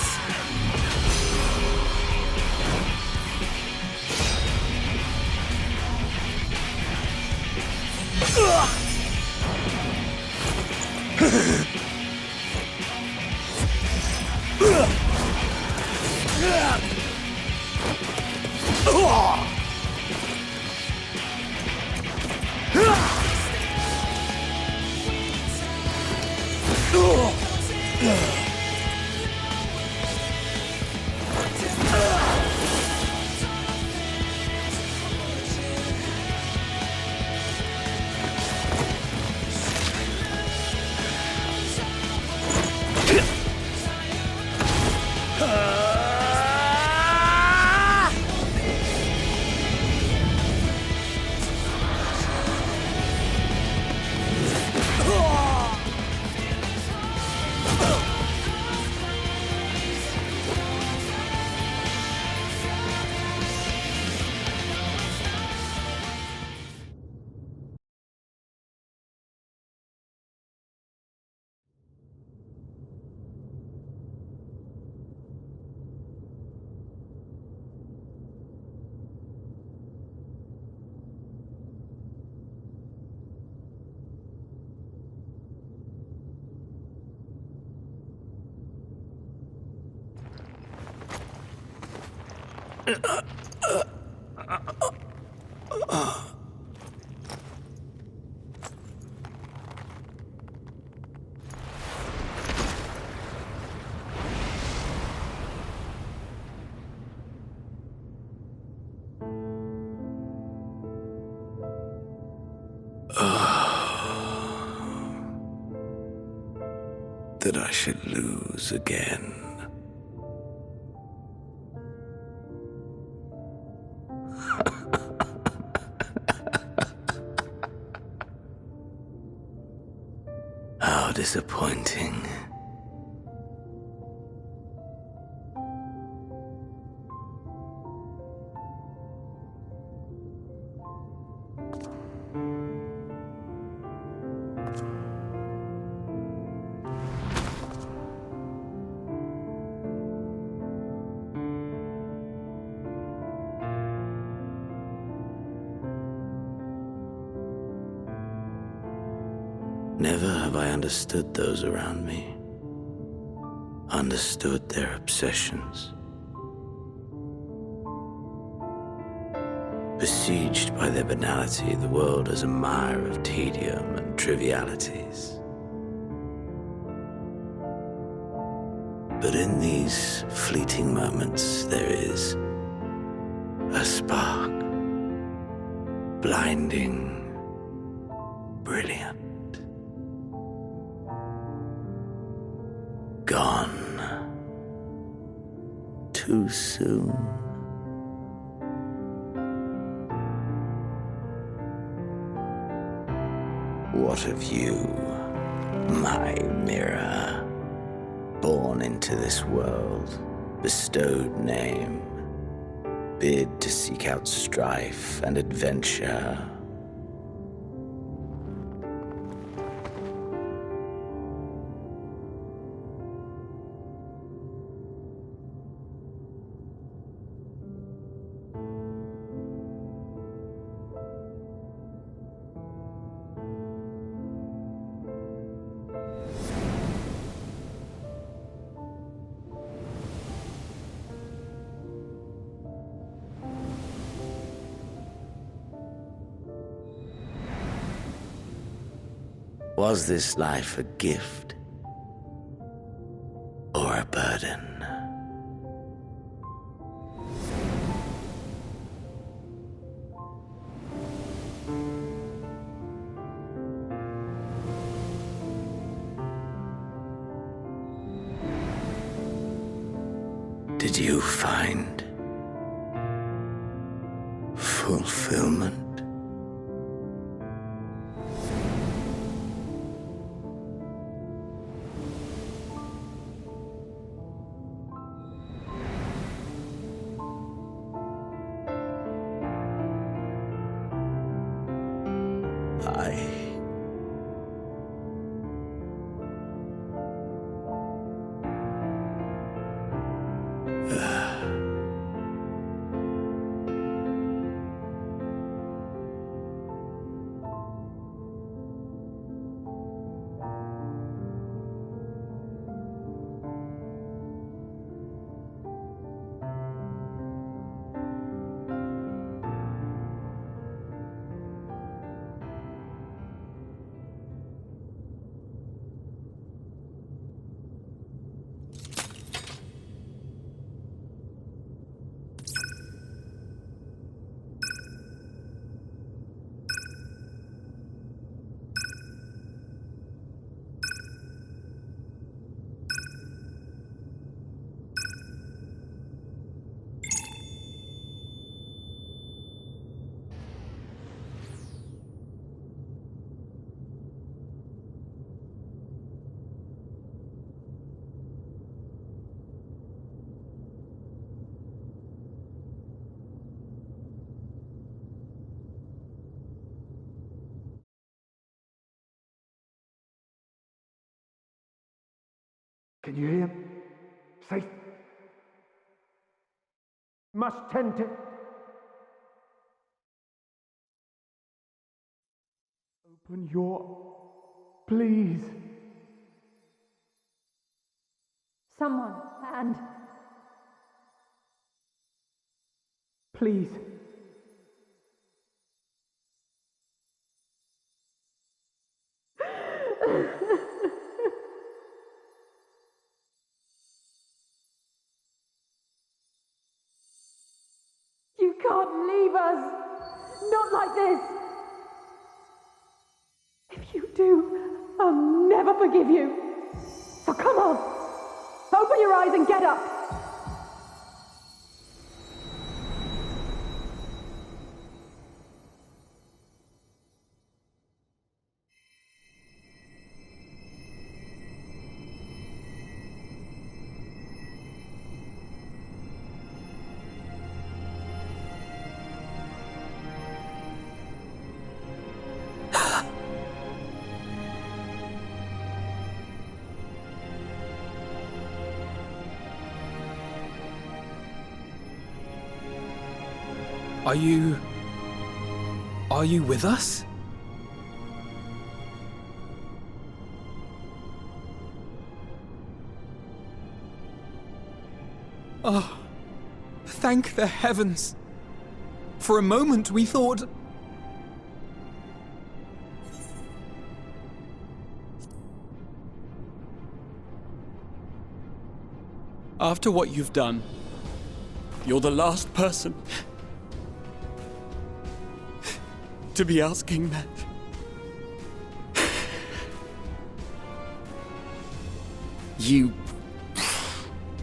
That I should lose again. How disappointing. Never have I understood those around me, understood their obsessions. Besieged by their banality, the world is a mire of tedium and trivialities. But in these fleeting moments, there is a spark, blinding, brilliant. Gone too soon. What of you, my mirror? Born into this world, bestowed name, bid to seek out strife and adventure. Was this life a gift or a burden? Did you find fulfillment? Can you hear? Safe. Must tend to... Open your... Please. Someone, and... Please. You can't leave us! Not like this! If you do, I'll never forgive you! So come on! Open your eyes and get up! Are you with us? Oh, thank the heavens. For a moment we thought... After what you've done, you're the last person to be asking that. You...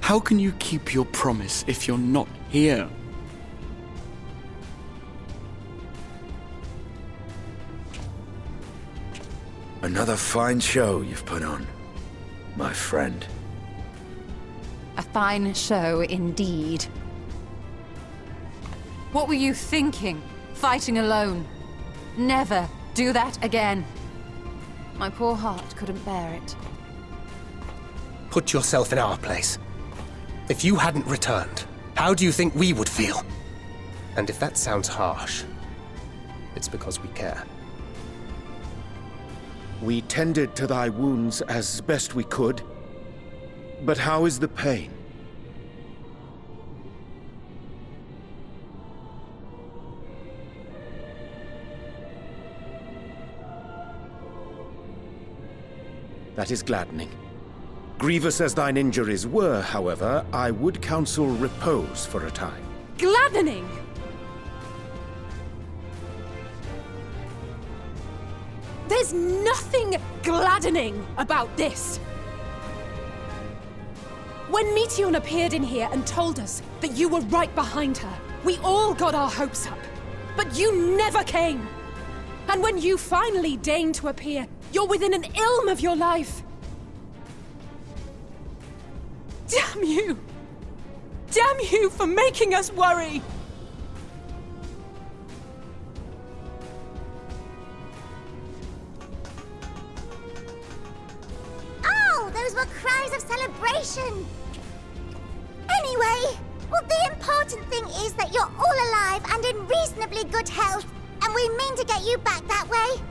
How can you keep your promise if you're not here? Another fine show you've put on, my friend. A fine show indeed. What were you thinking? Fighting alone? Never do that again. My poor heart couldn't bear it. Put yourself in our place. If you hadn't returned, how do you think we would feel? And if that sounds harsh, it's because we care. We tended to thy wounds as best we could. But how is the pain? That is gladdening. Grievous as thine injuries were, however, I would counsel repose for a time. Gladdening! There's nothing gladdening about this! When Meteion appeared in here and told us that you were right behind her, we all got our hopes up. But you never came! And when you finally deigned to appear, you're within an ilm of your life! Damn you! Damn you for making us worry! Oh, those were cries of celebration! Anyway, well, the important thing is that you're all alive and in reasonably good health, and we mean to get you back that way.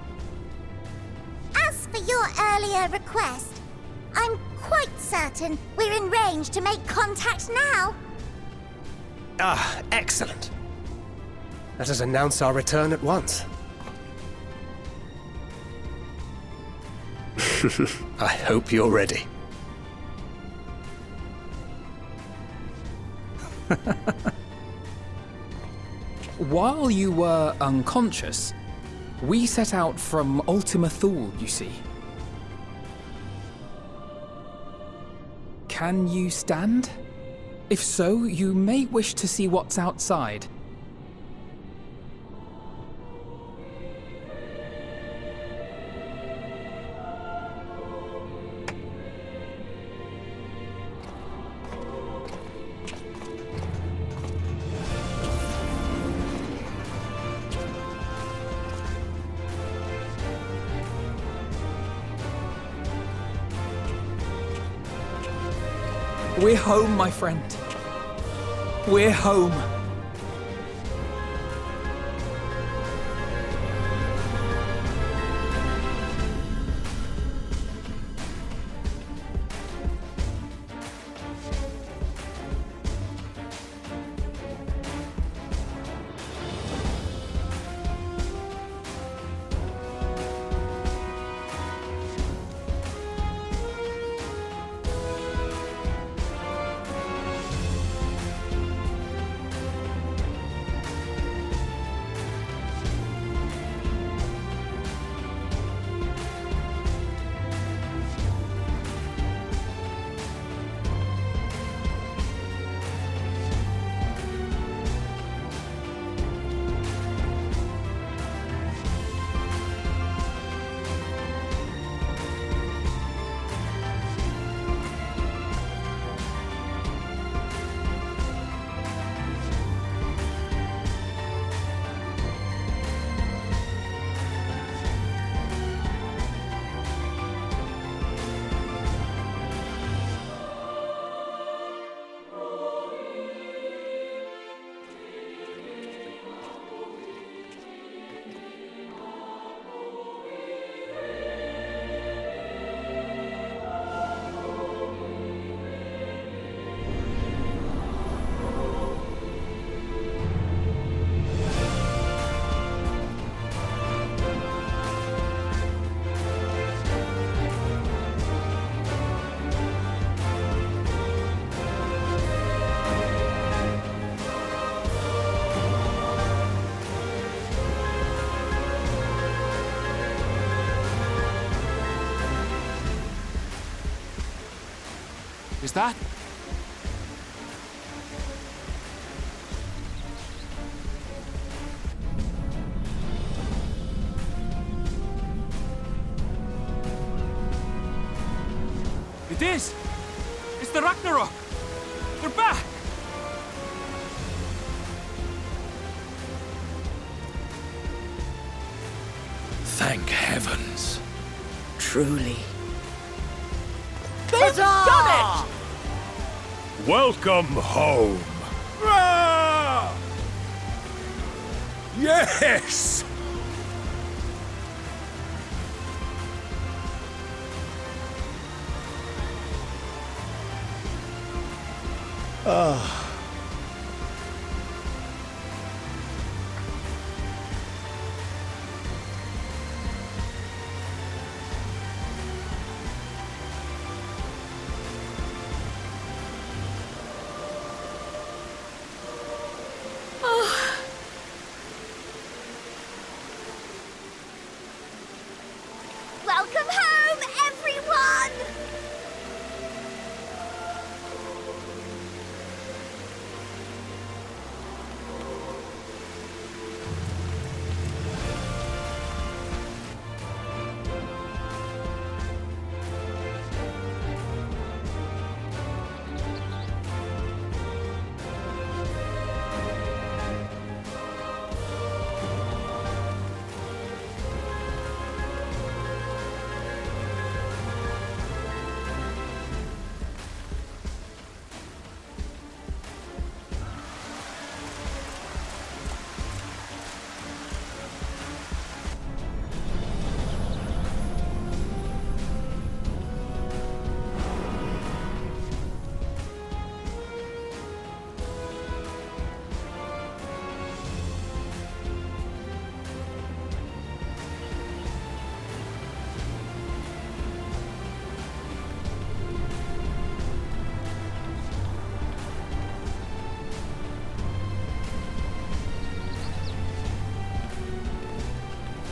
As for your earlier request, I'm quite certain we're in range to make contact now. Ah, excellent. Let us announce our return at once. I hope you're ready. While you were unconscious, we set out from Ultima Thule, you see. Can you stand? If so, you may wish to see what's outside. We're home, my friend. We're home. Is that? It is! It's the Ragnarok! They're back! Thank heavens. Truly. They've done it! Welcome home. Ah! Yes! Welcome home, everyone!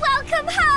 Welcome home!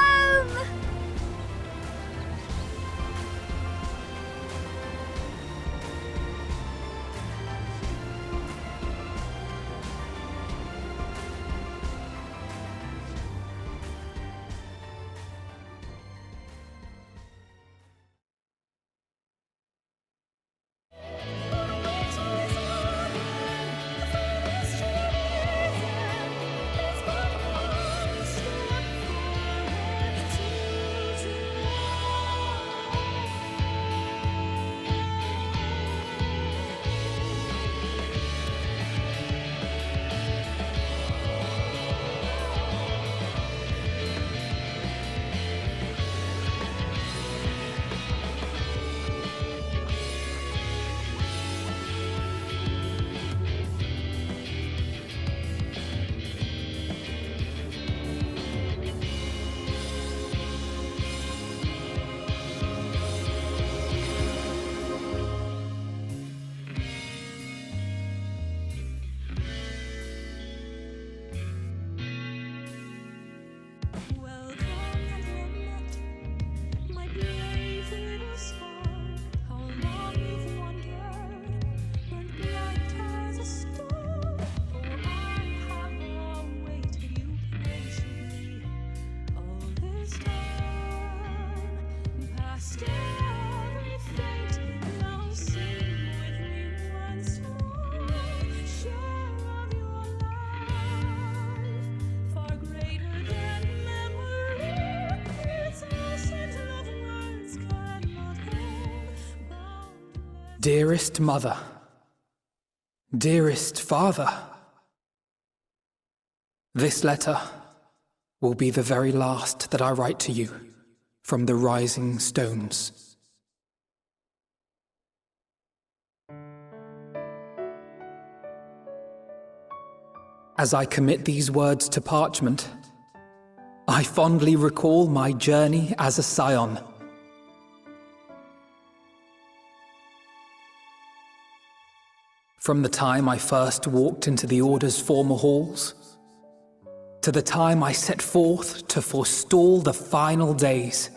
Dearest mother, dearest father, this letter will be the very last that I write to you from the rising stones. As I commit these words to parchment, I fondly recall my journey as a scion. From the time I first walked into the Order's former halls, to the time I set forth to forestall the final days.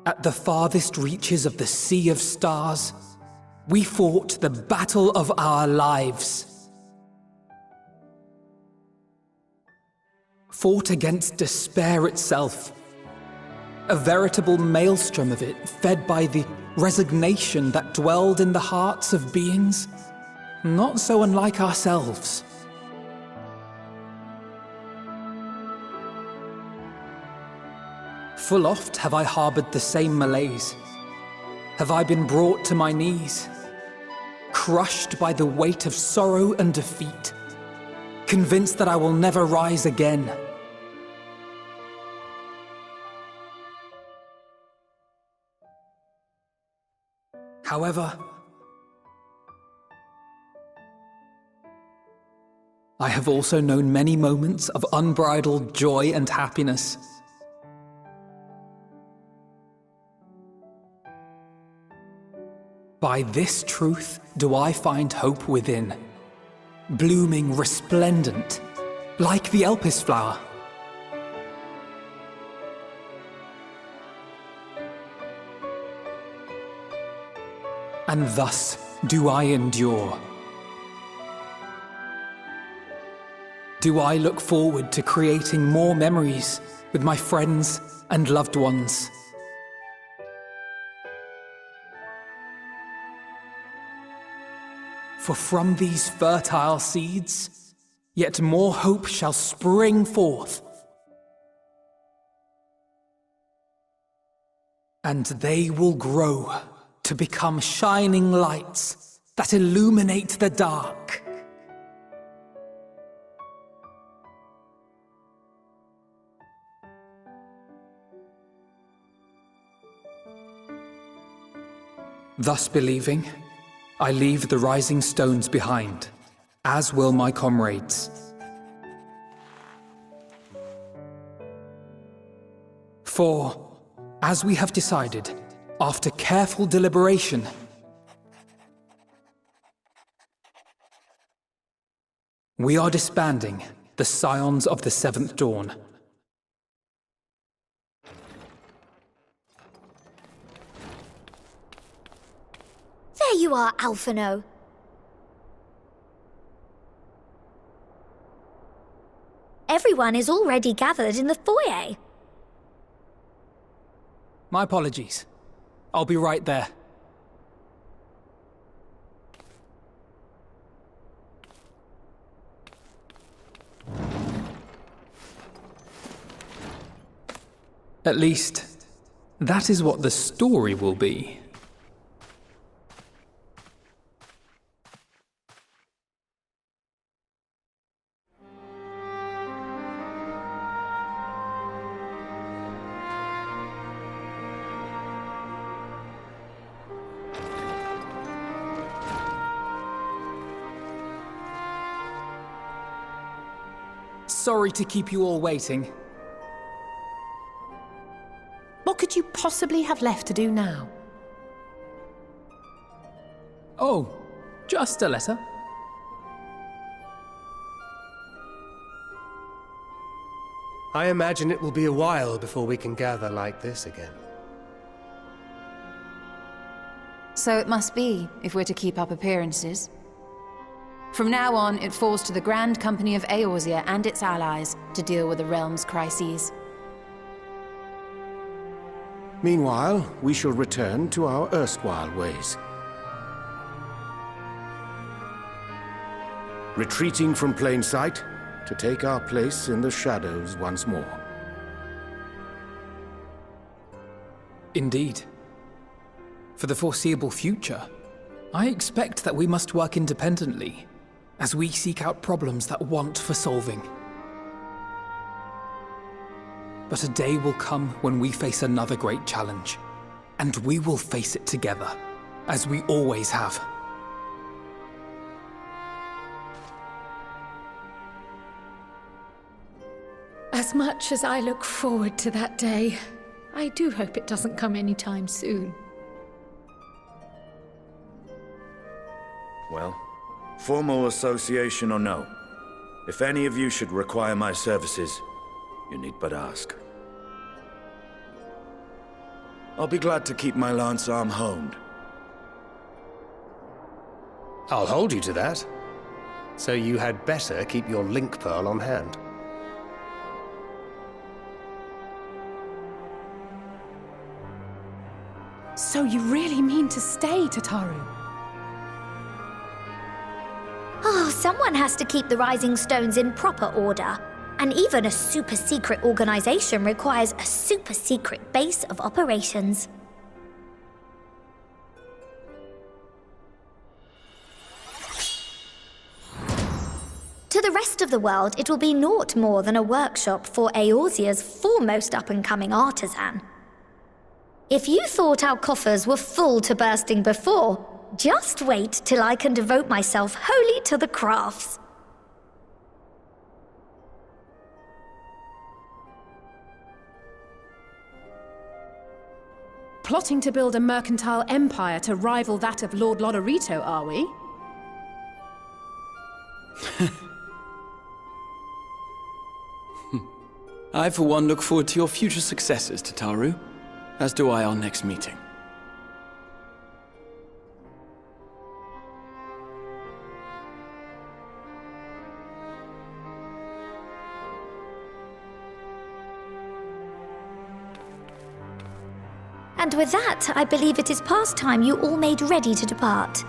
at the farthest reaches of the Sea of Stars, we fought the battle of our lives. Fought against despair itself. A veritable maelstrom of it, fed by the resignation that dwelled in the hearts of beings not so unlike ourselves. Full oft have I harbored the same malaise. Have I been brought to my knees, crushed by the weight of sorrow and defeat, convinced that I will never rise again. However, I have also known many moments of unbridled joy and happiness. By this truth do I find hope within, blooming resplendent, like the Elpis flower. And thus do I endure. Do I look forward to creating more memories with my friends and loved ones. For from these fertile seeds, yet more hope shall spring forth. And they will grow to become shining lights that illuminate the dark. Thus believing, I leave the rising stones behind, as will my comrades. For, as we have decided, after careful deliberation, we are disbanding the Scions of the Seventh Dawn. There you are, AMANO. Everyone is already gathered in the foyer. My apologies. I'll be right there. At least, that is what the story will be. Sorry to keep you all waiting. What could you possibly have left to do now? Oh, just a letter. I imagine it will be a while before we can gather like this again. So it must be, if we're to keep up appearances. From now on, it falls to the Grand Company of Eorzea and its allies to deal with the realm's crises. Meanwhile, we shall return to our erstwhile ways. Retreating from plain sight to take our place in the shadows once more. Indeed. For the foreseeable future, I expect that we must work independently, as we seek out problems that want for solving. But a day will come when we face another great challenge, and we will face it together, as we always have. As much as I look forward to that day, I do hope it doesn't come anytime soon. Well, formal association or no, if any of you should require my services, you need but ask. I'll be glad to keep my lance arm honed. I'll hold you to that. So you had better keep your link pearl on hand. So you really mean to stay, Tataru? Oh, someone has to keep the Rising Stones in proper order. And even a super-secret organization requires a super-secret base of operations. To the rest of the world, it will be naught more than a workshop for Eorzea's foremost up-and-coming artisan. If you thought our coffers were full to bursting before, just wait till I can devote myself wholly to the crafts. Plotting to build a mercantile empire to rival that of Lord Lodorito, are we? I, for one, look forward to your future successes, Tataru. As do I our next meeting. And with that, I believe it is past time you all made ready to depart.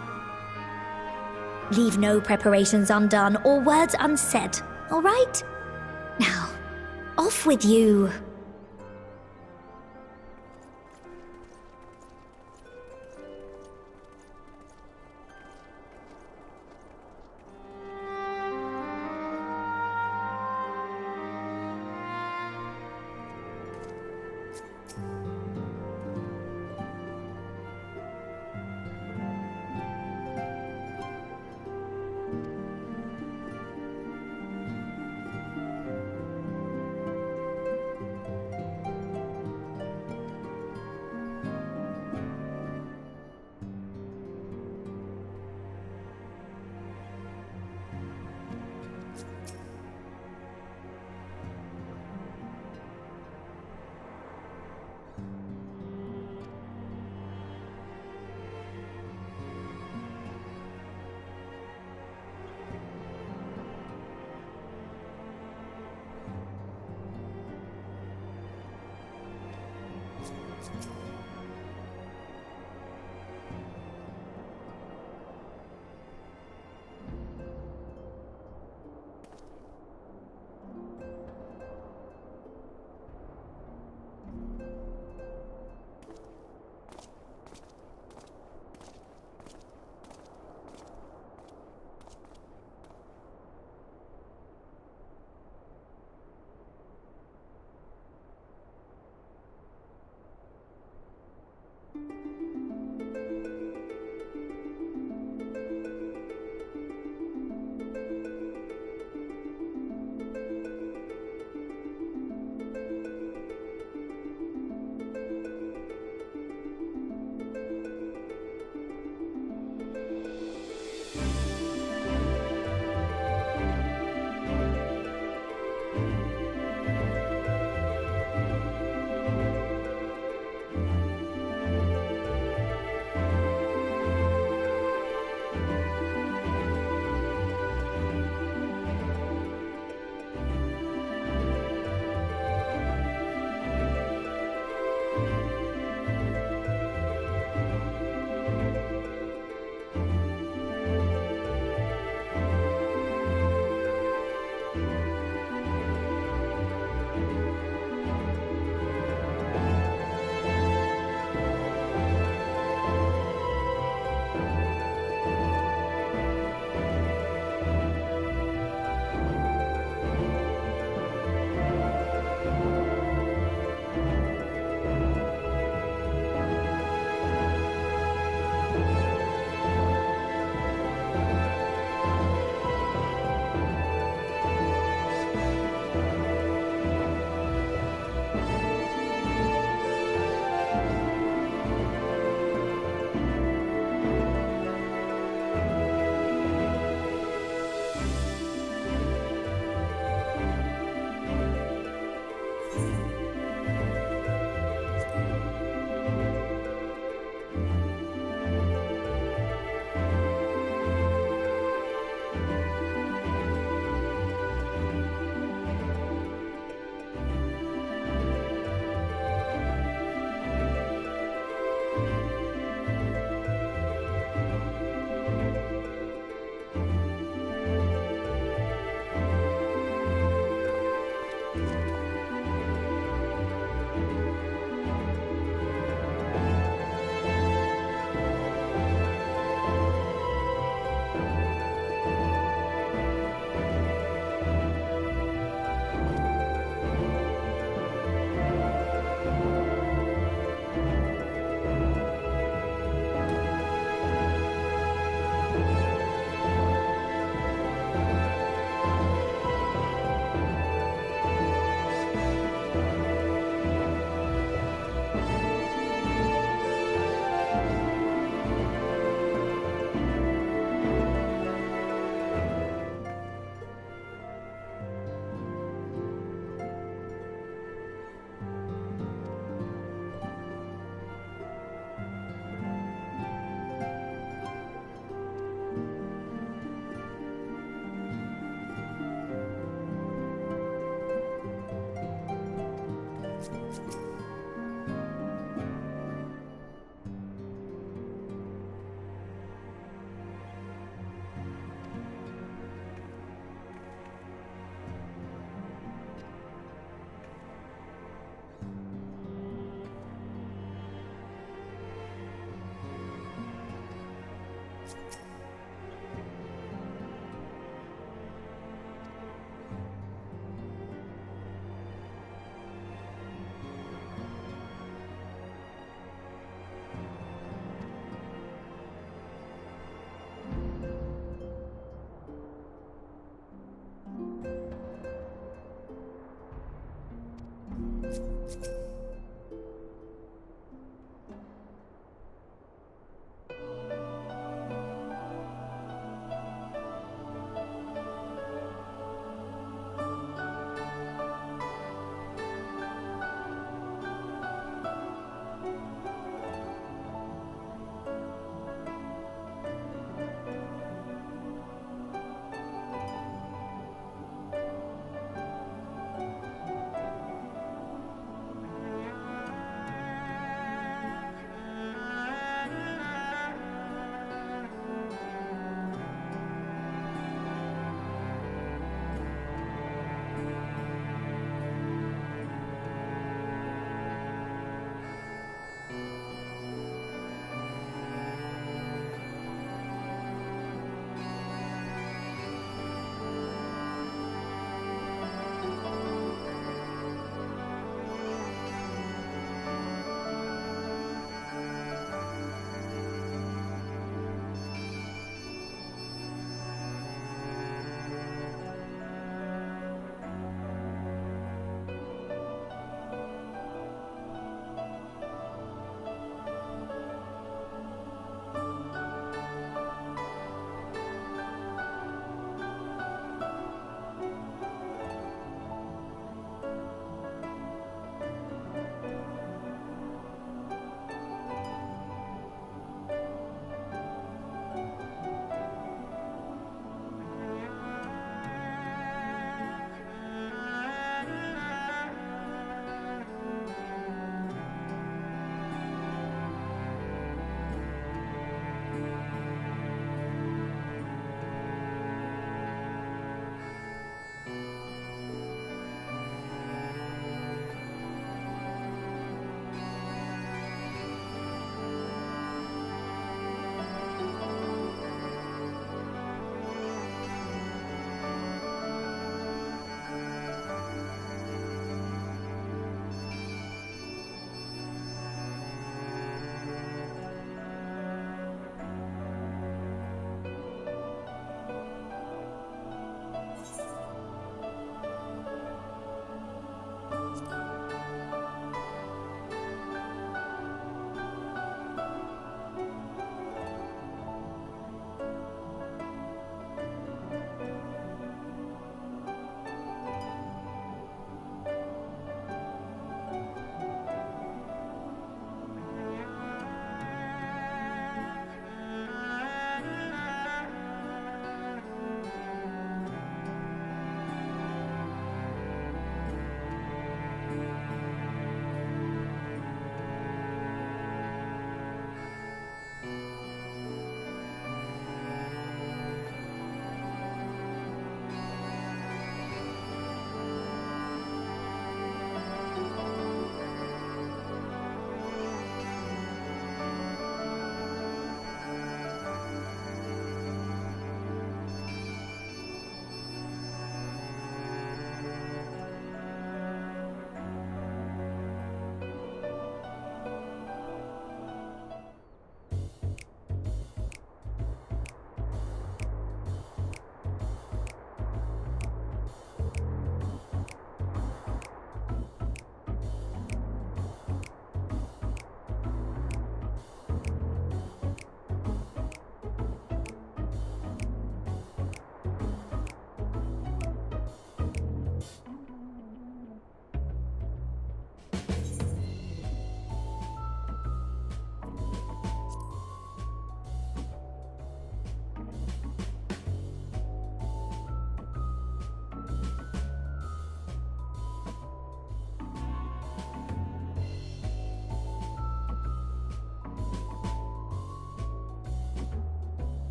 Leave no preparations undone or words unsaid, all right? Now, off with you.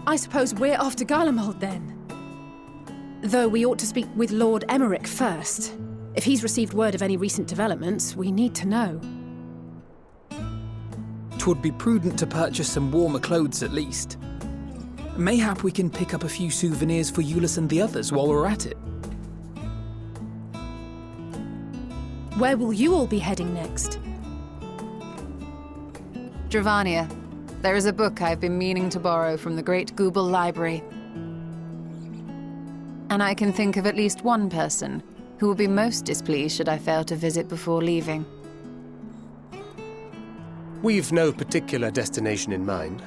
I suppose we're off to Garlemald then. Though we ought to speak with Lord Emmerich first. If he's received word of any recent developments, we need to know. 'Twould be prudent to purchase some warmer clothes at least. Mayhap we can pick up a few souvenirs for Euless and the others while we're at it. Where will you all be heading next? Dravania. There is a book I've been meaning to borrow from the Great Google Library. And I can think of at least one person who will be most displeased should I fail to visit before leaving. We've no particular destination in mind,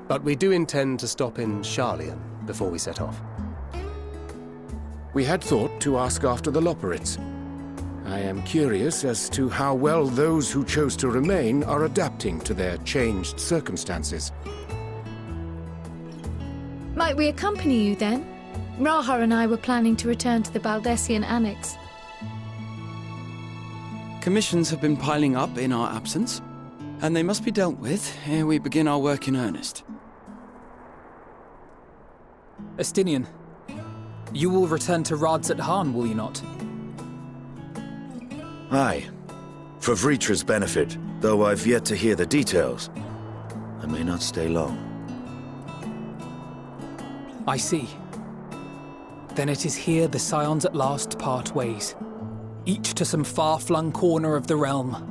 but we do intend to stop in Sharlayan before we set off. We had thought to ask after the Loporrits. I am curious as to how well those who chose to remain are adapting to their changed circumstances. Might we accompany you then? Raha and I were planning to return to the Baldessian Annex. Commissions have been piling up in our absence, and they must be dealt with ere we begin our work in earnest. Estinian, you will return to Rads at Han, will you not? Aye. For Vritra's benefit, though I've yet to hear the details. I may not stay long. I see. Then it is here the Scions at last part ways, each to some far-flung corner of the realm.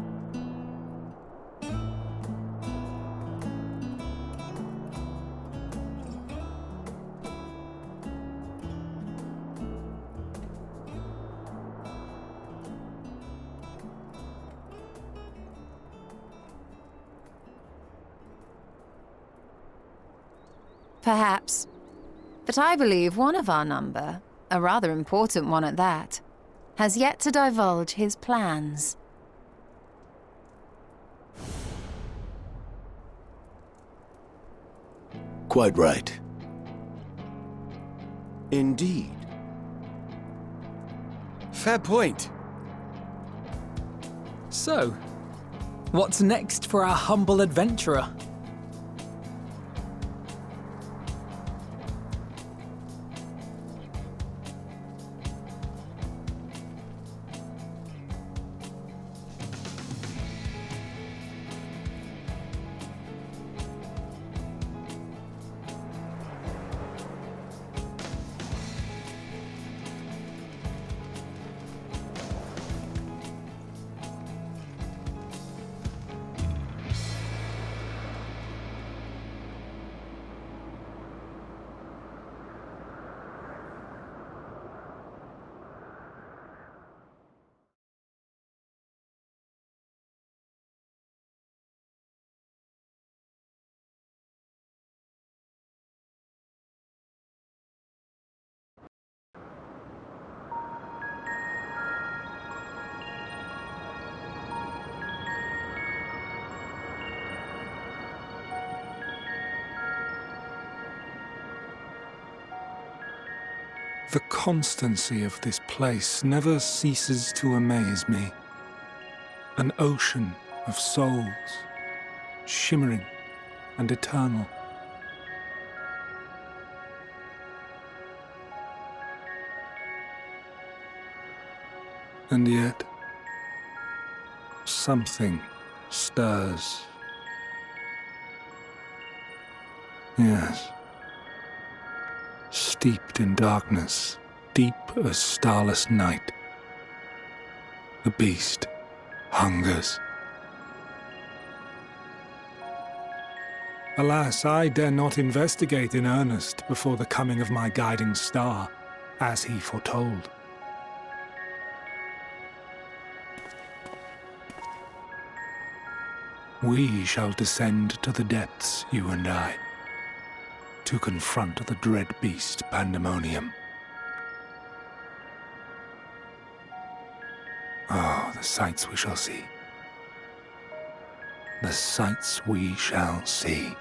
Perhaps. But I believe one of our number, a rather important one at that, has yet to divulge his plans. Quite right. Indeed. Fair point. So, what's next for our humble adventurer? The constancy of this place never ceases to amaze me. An ocean of souls, shimmering and eternal. And yet, something stirs. Yes. Steeped in darkness, deep as starless night. The beast hungers. Alas, I dare not investigate in earnest before the coming of my guiding star, as he foretold. We shall descend to the depths, you and I, to confront the dread beast Pandemonium. Oh, the sights we shall see. The sights we shall see.